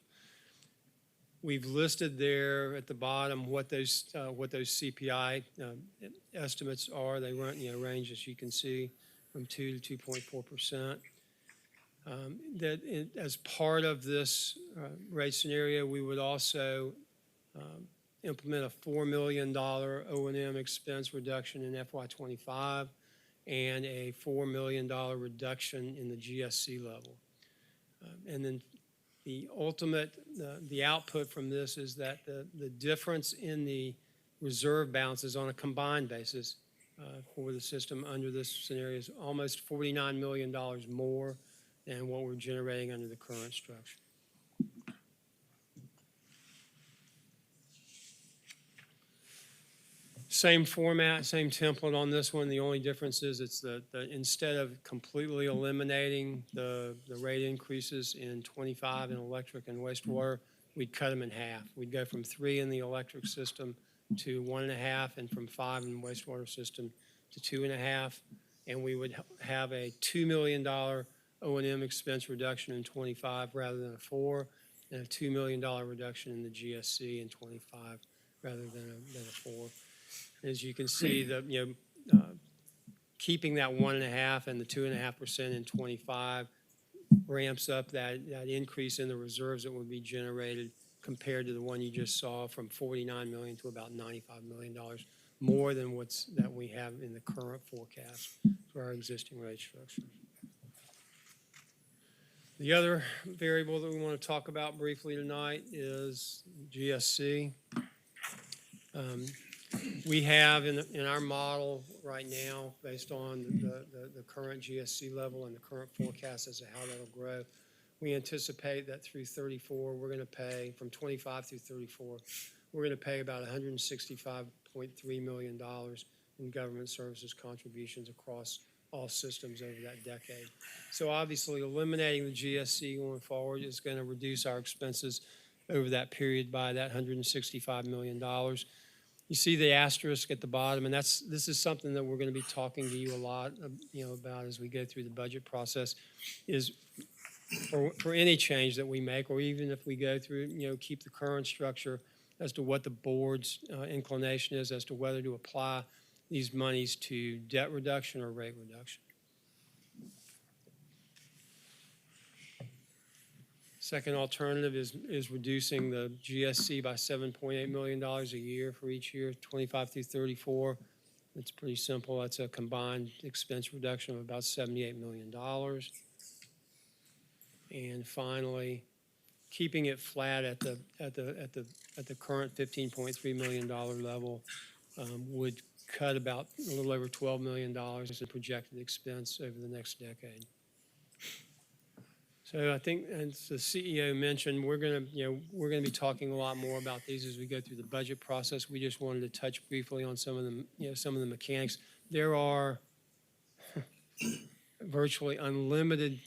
We've listed there at the bottom what those CPI estimates are. They range, as you can see, from 2 to 2.4%. As part of this rate scenario, we would also implement a $4 million O&M expense reduction in FY25 and a $4 million reduction in the GSC level. And then the ultimate, the output from this is that the difference in the reserve balances on a combined basis for the system under this scenario is almost $49 million more than what we're generating under the current structure. Same format, same template on this one. The only difference is it's instead of completely eliminating the rate increases in 25 in electric and wastewater, we'd cut them in half. We'd go from 3 in the electric system to 1.5, and from 5 in the wastewater system to 2.5. And we would have a $2 million O&M expense reduction in 25 rather than a 4, and a $2 million reduction in the GSC in 25 rather than a 4. As you can see, keeping that 1.5 and the 2.5% in 25 ramps up that increase in the reserves that would be generated compared to the one you just saw, from $49 million to about $95 million more than that we have in the current forecast for our existing rate structure. The other variable that we want to talk about briefly tonight is GSC. We have in our model right now, based on the current GSC level and the current forecast as to how that'll grow, we anticipate that through 34, we're going to pay, from 25 through 34, we're going to pay about $165.3 million in government services contributions across all systems over that decade. So obviously, eliminating the GSC going forward is going to reduce our expenses over that period by that $165 million. You see the asterisk at the bottom, and this is something that we're going to be talking to you a lot, about as we go through the budget process. Is for any change that we make, or even if we go through, keep the current structure, as to what the board's inclination is as to whether to apply these monies to debt reduction or rate reduction. Second alternative is reducing the GSC by $7.8 million a year for each year, 25 through 34. It's pretty simple. That's a combined expense reduction of about $78 million. And finally, keeping it flat at the current $15.3 million level would cut about a little over $12 million in projected expense over the next decade. So I think, as the CEO mentioned, we're gonna be talking a lot more about these as we go through the budget process. We just wanted to touch briefly on some of the mechanics. There are virtually unlimited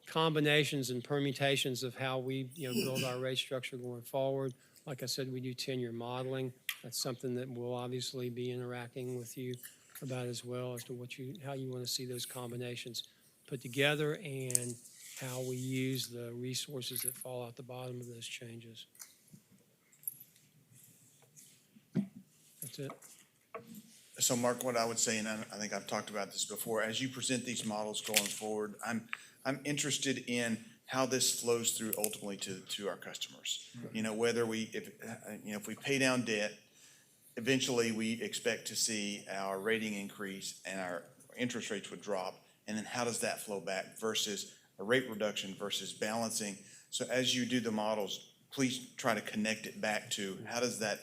combinations and permutations of how we build our rate structure going forward. Like I said, we do 10-year modeling. That's something that we'll obviously be interacting with you about as well, as to how you want to see those combinations put together and how we use the resources that fall out the bottom of those changes. That's it. So Mark, what I would say, and I think I've talked about this before, as you present these models going forward, I'm interested in how this flows through ultimately to our customers. Whether if we pay down debt, eventually we expect to see our rating increase and our interest rates would drop. And then how does that flow back versus a rate reduction versus balancing? So as you do the models, please try to connect it back to how does that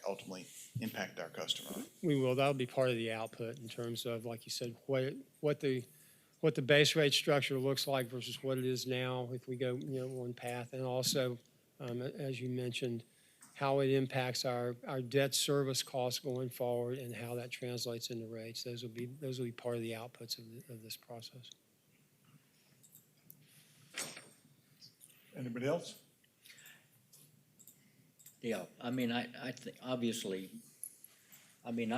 ultimately impact our customer? We will. That'll be part of the output in terms of, like you said, what the base rate structure looks like versus what it is now if we go one path, and also, as you mentioned, how it impacts our debt service costs going forward and how that translates into rates. Those will be part of the outputs of this process. Anybody else? Yeah, I mean, I think, obviously, I mean,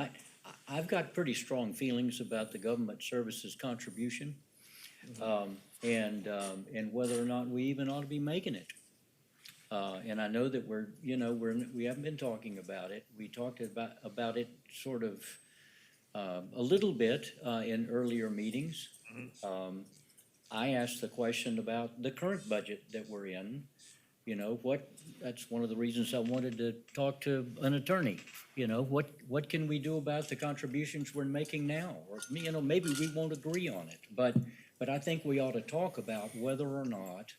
I've got pretty strong feelings about the government services contribution, and whether or not we even ought to be making it. And I know that we haven't been talking about it. We talked about it sort of a little bit in earlier meetings. I asked the question about the current budget that we're in. That's one of the reasons I wanted to talk to an attorney. What can we do about the contributions we're making now? Or, maybe we won't agree on it, but I think we ought to talk about whether or not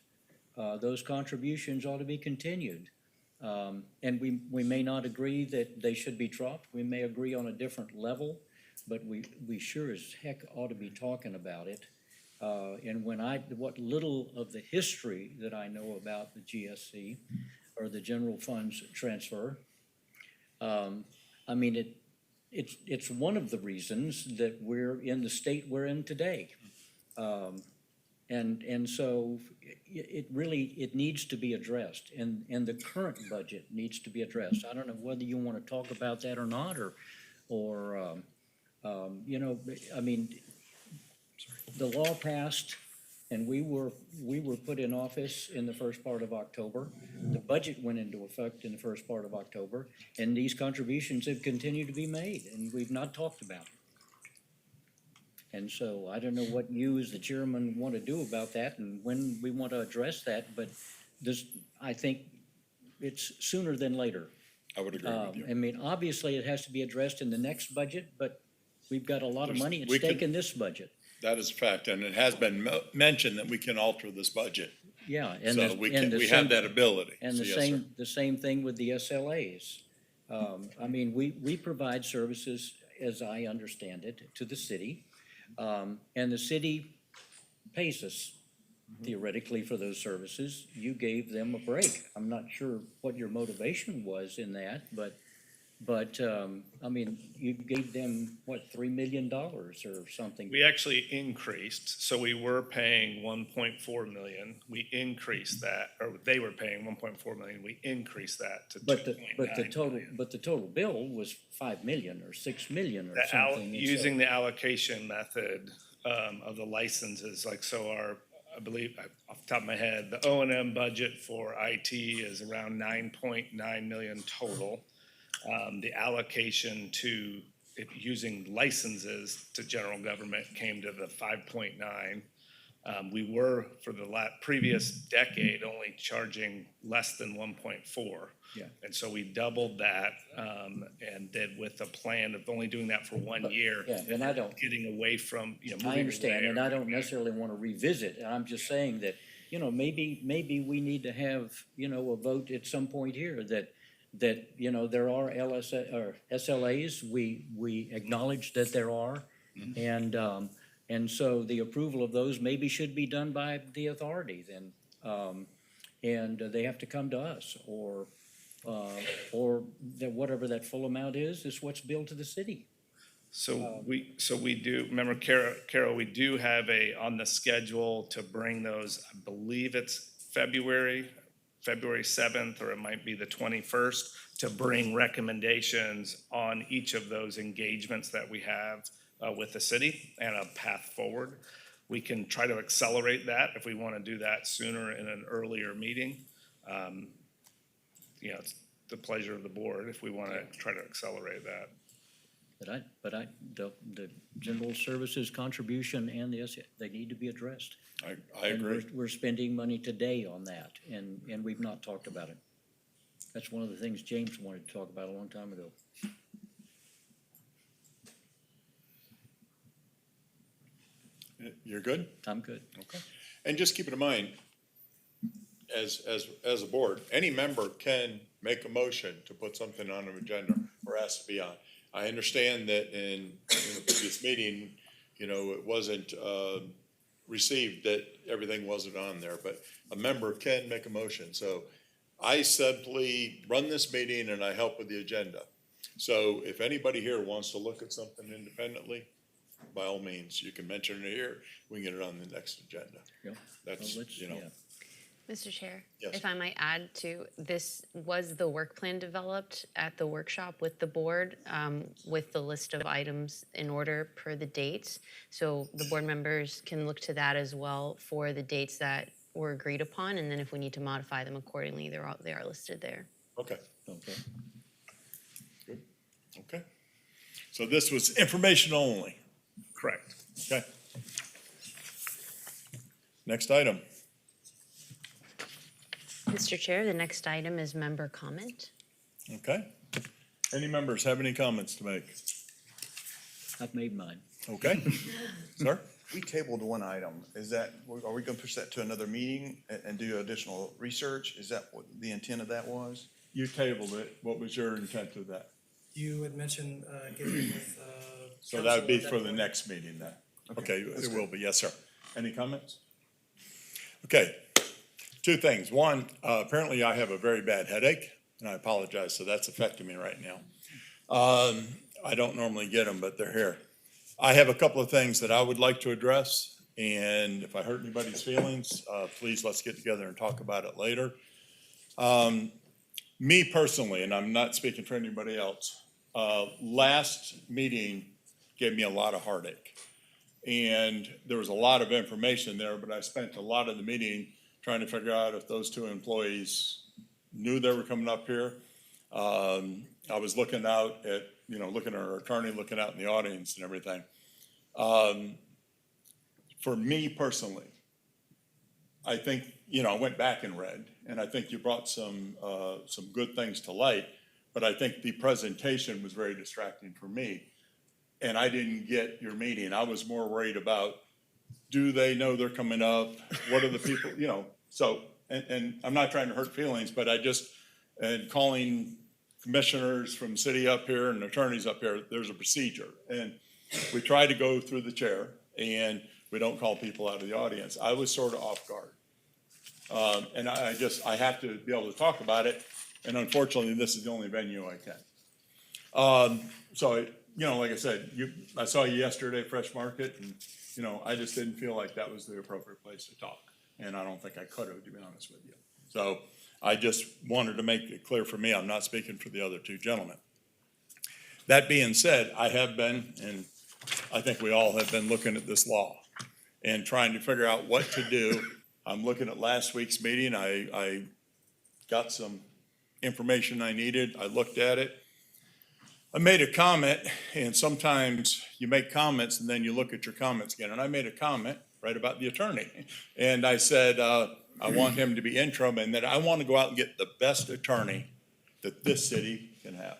those contributions ought to be continued. And we may not agree that they should be dropped. We may agree on a different level, but we sure as heck ought to be talking about it. And what little of the history that I know about the GSC or the general funds transfer, I mean, it's one of the reasons that we're in the state we're in today. And so it needs to be addressed, and the current budget needs to be addressed. I don't know whether you want to talk about that or not, or I mean, the law passed, and we were put in office in the first part of October. The budget went into effect in the first part of October, and these contributions have continued to be made, and we've not talked about it. And so I don't know what you as the chairman want to do about that and when we want to address that, but I think it's sooner than later. I would agree with you. I mean, obviously, it has to be addressed in the next budget, but we've got a lot of money at stake in this budget. That is a fact, and it has been mentioned that we can alter this budget. Yeah. And So we have that ability. And So, the yes, sir. same thing with the SLAs. I mean, we provide services, as I understand it, to the city. And the city pays us theoretically for those services. You gave them a break. I'm not sure what your motivation was in that, but I mean, you gave them, what, $3 million or something? We actually increased, so we were paying 1.4 million. We increased that, or they were paying 1.4 million. We increased that to 2.9 million. But the total bill was 5 million or 6 million or something. Using the allocation method of the licenses, like so I believe, off the top of my head, the O&M budget for IT is around 9.9 million total. The allocation using licenses to general government came to the 5.9. We were, for the previous decade, only charging less than 1.4. Yeah. And so we doubled that, and did with a plan of only doing that for 1 year. Yeah, and I don't, Getting away from, moving I understand, away and or- I don't necessarily want to revisit. I'm just saying that, maybe we need to have, a vote at some point here that, there are or SLAs. We acknowledge that there are. And so the approval of those maybe should be done by the authority then. And they have to come to us, or that whatever that full amount is what's billed to the city. So we do, remember Carol, we do have on the schedule to bring those, I believe it's February 7th, or it might be the 21st, to bring recommendations on each of those engagements that we have with the city and a path forward. We can try to accelerate that if we want to do that sooner in an earlier meeting. It's the pleasure of the board if we want to try to accelerate that. The general services contribution and they need to be addressed. I agree. We're spending money today on that, and we've not talked about it. That's one of the things James wanted to talk about a long time ago. You're good? I'm good. Okay. And just keep it in mind, as a board, any member can make a motion to put something on an agenda or ask to be on. I understand that in the previous meeting, it wasn't received that everything wasn't on there, but a member can make a motion. So I simply run this meeting and I help with the agenda. So if anybody here wants to look at something independently, by all means, you can mention it here. We can get it on the next agenda. Yeah. That's, Well, let's- Mr. Chair, Yes. if I might add to, this was the work plan developed at the workshop with the board, with the list of items in order per the dates. So the board members can look to that as well for the dates that were agreed upon, and then if we need to modify them accordingly, they are listed there. Okay, Okay. good, okay. So this was information only, Correct. okay? Next item. Mr. Chair, the next item is member comment. Okay. Any members have any comments to make? I've made mine. Okay. Sir? We tabled one item. Are we gonna push that to another meeting and do additional research? Is that what the intent of that was? You tabled it. What was your intent of that? You had mentioned getting with So that would be council at for that the point. next meeting then? Okay, Okay, that's it will be. Yes, sir. Any comments? Okay. Two things. One, apparently I have a very bad headache, and I apologize, so that's affecting me right now. I don't normally get them, but they're here. I have a couple of things that I would like to address, and if I hurt anybody's feelings, please let's get together and talk about it later. Me personally, and I'm not speaking for anybody else, last meeting gave me a lot of heartache. And there was a lot of information there, but I spent a lot of the meeting trying to figure out if those two employees knew they were coming up here. I was looking out at, looking at our attorney, looking out in the audience and everything. For me personally, I think, I went back and read, and I think you brought some good things to light, but I think the presentation was very distracting for me. And I didn't get your meeting. I was more worried about, do they know they're coming up? What are the people, so, and I'm not trying to hurt feelings, but and calling commissioners from city up here and attorneys up here, there's a procedure. And we try to go through the chair, and we don't call people out of the audience. I was sort of off guard. And I have to be able to talk about it, and unfortunately, this is the only venue I can. So, like I said, I saw you yesterday at Fresh Market, and, I just didn't feel like that was the appropriate place to talk. And I don't think I could have, to be honest with you. So I just wanted to make it clear for me, I'm not speaking for the other two gentlemen. That being said, I have been, and I think we all have been looking at this law and trying to figure out what to do. I'm looking at last week's meeting. I got some information I needed. I looked at it. I made a comment, and sometimes you make comments and then you look at your comments again. And I made a comment right about the attorney. And I said, I want him to be interim, and that I want to go out and get the best attorney that this city can have.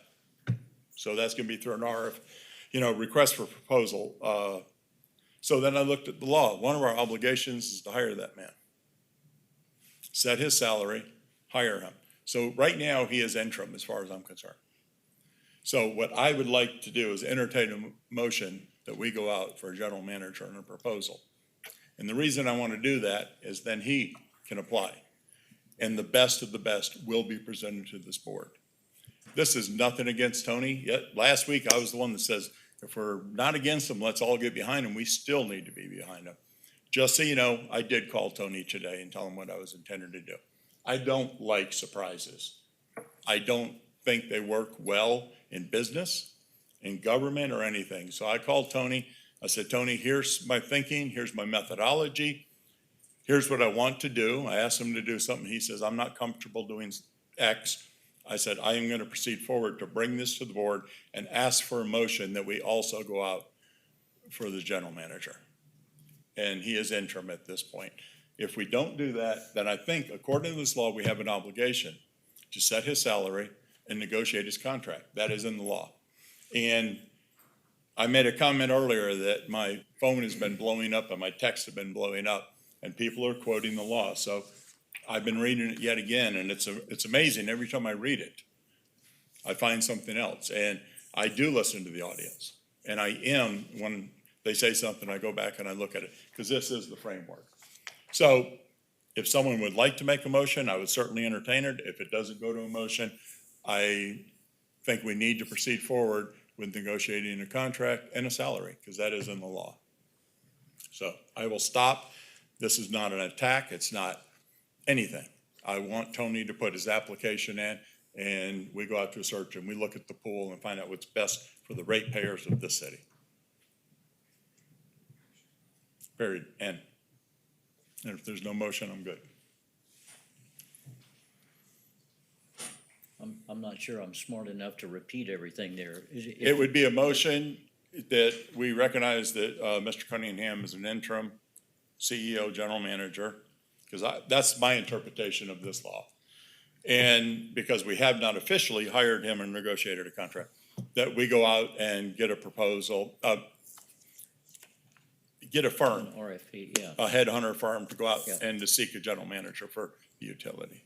So that's gonna be through an request for proposal. So then I looked at the law. One of our obligations is to hire that man. Set his salary, hire him. So right now, he is interim as far as I'm concerned. So what I would like to do is entertain a motion that we go out for a general manager and a proposal. And the reason I want to do that is then he can apply. And the best of the best will be presented to this board. This is nothing against Tony. Yet last week, I was the one that says, if we're not against him, let's all get behind him. We still need to be behind him. Just so you know, I did call Tony today and tell him what I was intending to do. I don't like surprises. I don't think they work well in business, in government, or anything. So I called Tony. I said, Tony, here's my thinking. Here's my methodology. Here's what I want to do. I asked him to do something. He says, I'm not comfortable doing X. I said, I am going to proceed forward to bring this to the board and ask for a motion that we also go out for the general manager. And he is interim at this point. If we don't do that, then I think, according to this law, we have an obligation to set his salary and negotiate his contract. That is in the law. And I made a comment earlier that my phone has been blowing up and my texts have been blowing up, and people are quoting the law. So I've been reading it yet again, and it's amazing. Every time I read it, I find something else. And I do listen to the audience. And I am, when they say something, I go back and I look at it, because this is the framework. So if someone would like to make a motion, I would certainly entertain it. If it doesn't go to a motion, I think we need to proceed forward with negotiating a contract and a salary, because that is in the law. So I will stop. This is not an attack. It's not anything. I want Tony to put his application in, and we go out to a search and we look at the pool and find out what's best for the ratepayers of this city. Period. And if there's no motion, I'm good. I'm not sure I'm smart enough to repeat everything there. It would be a motion that we recognize that Mr. Cunningham is an interim CEO, general manager, because that's my interpretation of this law. And because we have not officially hired him and negotiated a contract, that we go out and get a proposal, get a firm, RFP, yeah. a headhunter firm to go out Yeah. and to seek a general manager for the utility.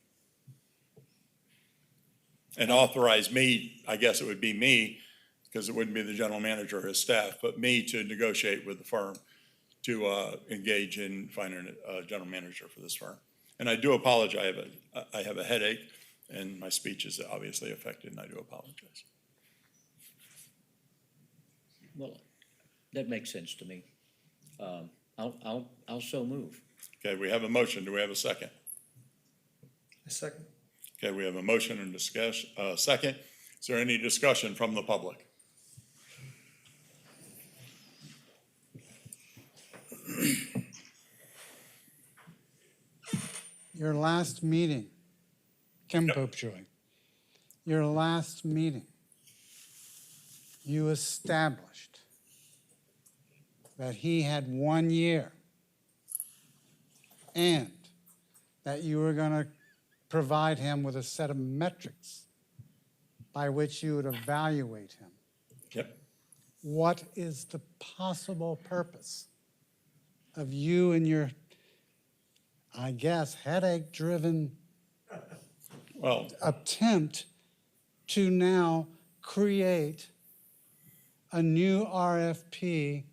And authorize me, I guess it would be me, because it wouldn't be the general manager or his staff, but me to negotiate with the firm to engage in finding a general manager for this firm. And I do apologize, I have a headache, and my speech is obviously affected, and I do apologize. Well, that makes sense to me. I'll so move. Okay, we have a motion. Do we have a second? A second. Okay, we have a motion and discuss, second. Is there any discussion from the public? Your last meeting, Ken Popejoy, your last meeting, you established that he had 1 year and that you were going to provide him with a set of metrics by which you would evaluate him. Yep. What is the possible purpose of you and your, I guess, headache-driven attempt to now create a new RFP,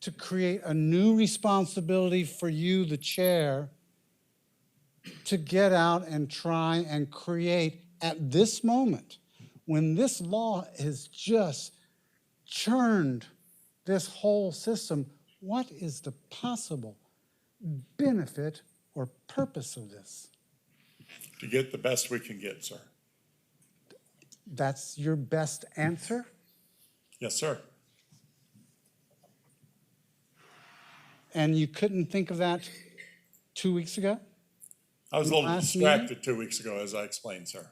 to create a new responsibility for you, the chair, to get out and try and create at this moment, when this law has just churned this whole system, what is the possible benefit or purpose of this? To get the best we can get, sir. That's your best answer? Yes, sir. And you couldn't think of that 2 weeks ago? I was a little Last meeting? distracted 2 weeks ago, as I explained, sir.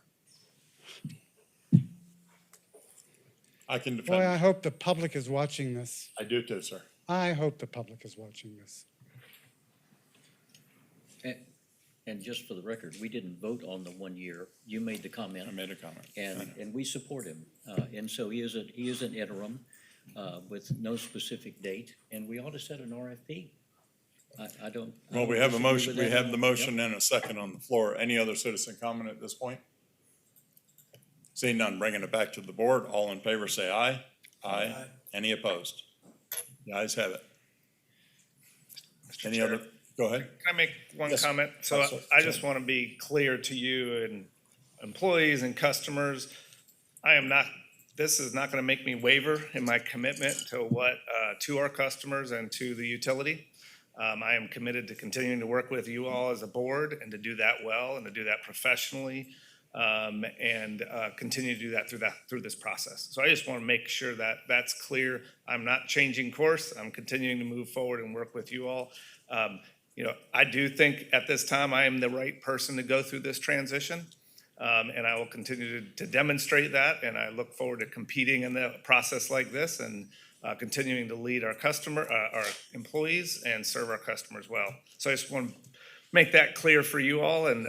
I can defend. Boy, I hope the public is watching this. I do too, sir. I hope the public is watching this. And just for the record, we didn't vote on the 1 year. You made the comment. I made a comment. And we support him. And so he is an interim with no specific date, and we ought to set an RFP. I don't. I Well, don't we have a disagree motion, with we that. have the motion and a second on the floor. Any other citizen comment at this point? Seeing none, bringing it back to the board. All in favor, say aye. Aye. Any opposed? The ayes have it. Any Chair. other, go ahead. Can I make one Yes. comment? So Absolutely. I just want to be clear to you and employees and customers. This is not going to make me waver in my commitment to our customers and to the utility. I am committed to continuing to work with you all as a board and to do that well and to do that professionally. And continue to do that through this process. So I just want to make sure that that's clear. I'm not changing course. I'm continuing to move forward and work with you all. I do think at this time I am the right person to go through this transition. And I will continue to demonstrate that. And I look forward to competing in the process like this and continuing to lead our employees and serve our customers well. So I just want to make that clear for you all and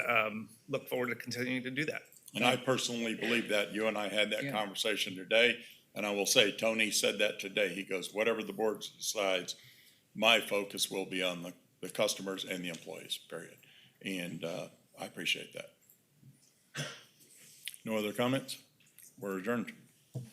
look forward to continuing to do that. And I personally believe that. You and I had that conversation today. And I will say, Tony said that today. He goes, whatever the board decides, my focus will be on the customers and the employees, period. And I appreciate that. No other comments? We're adjourned.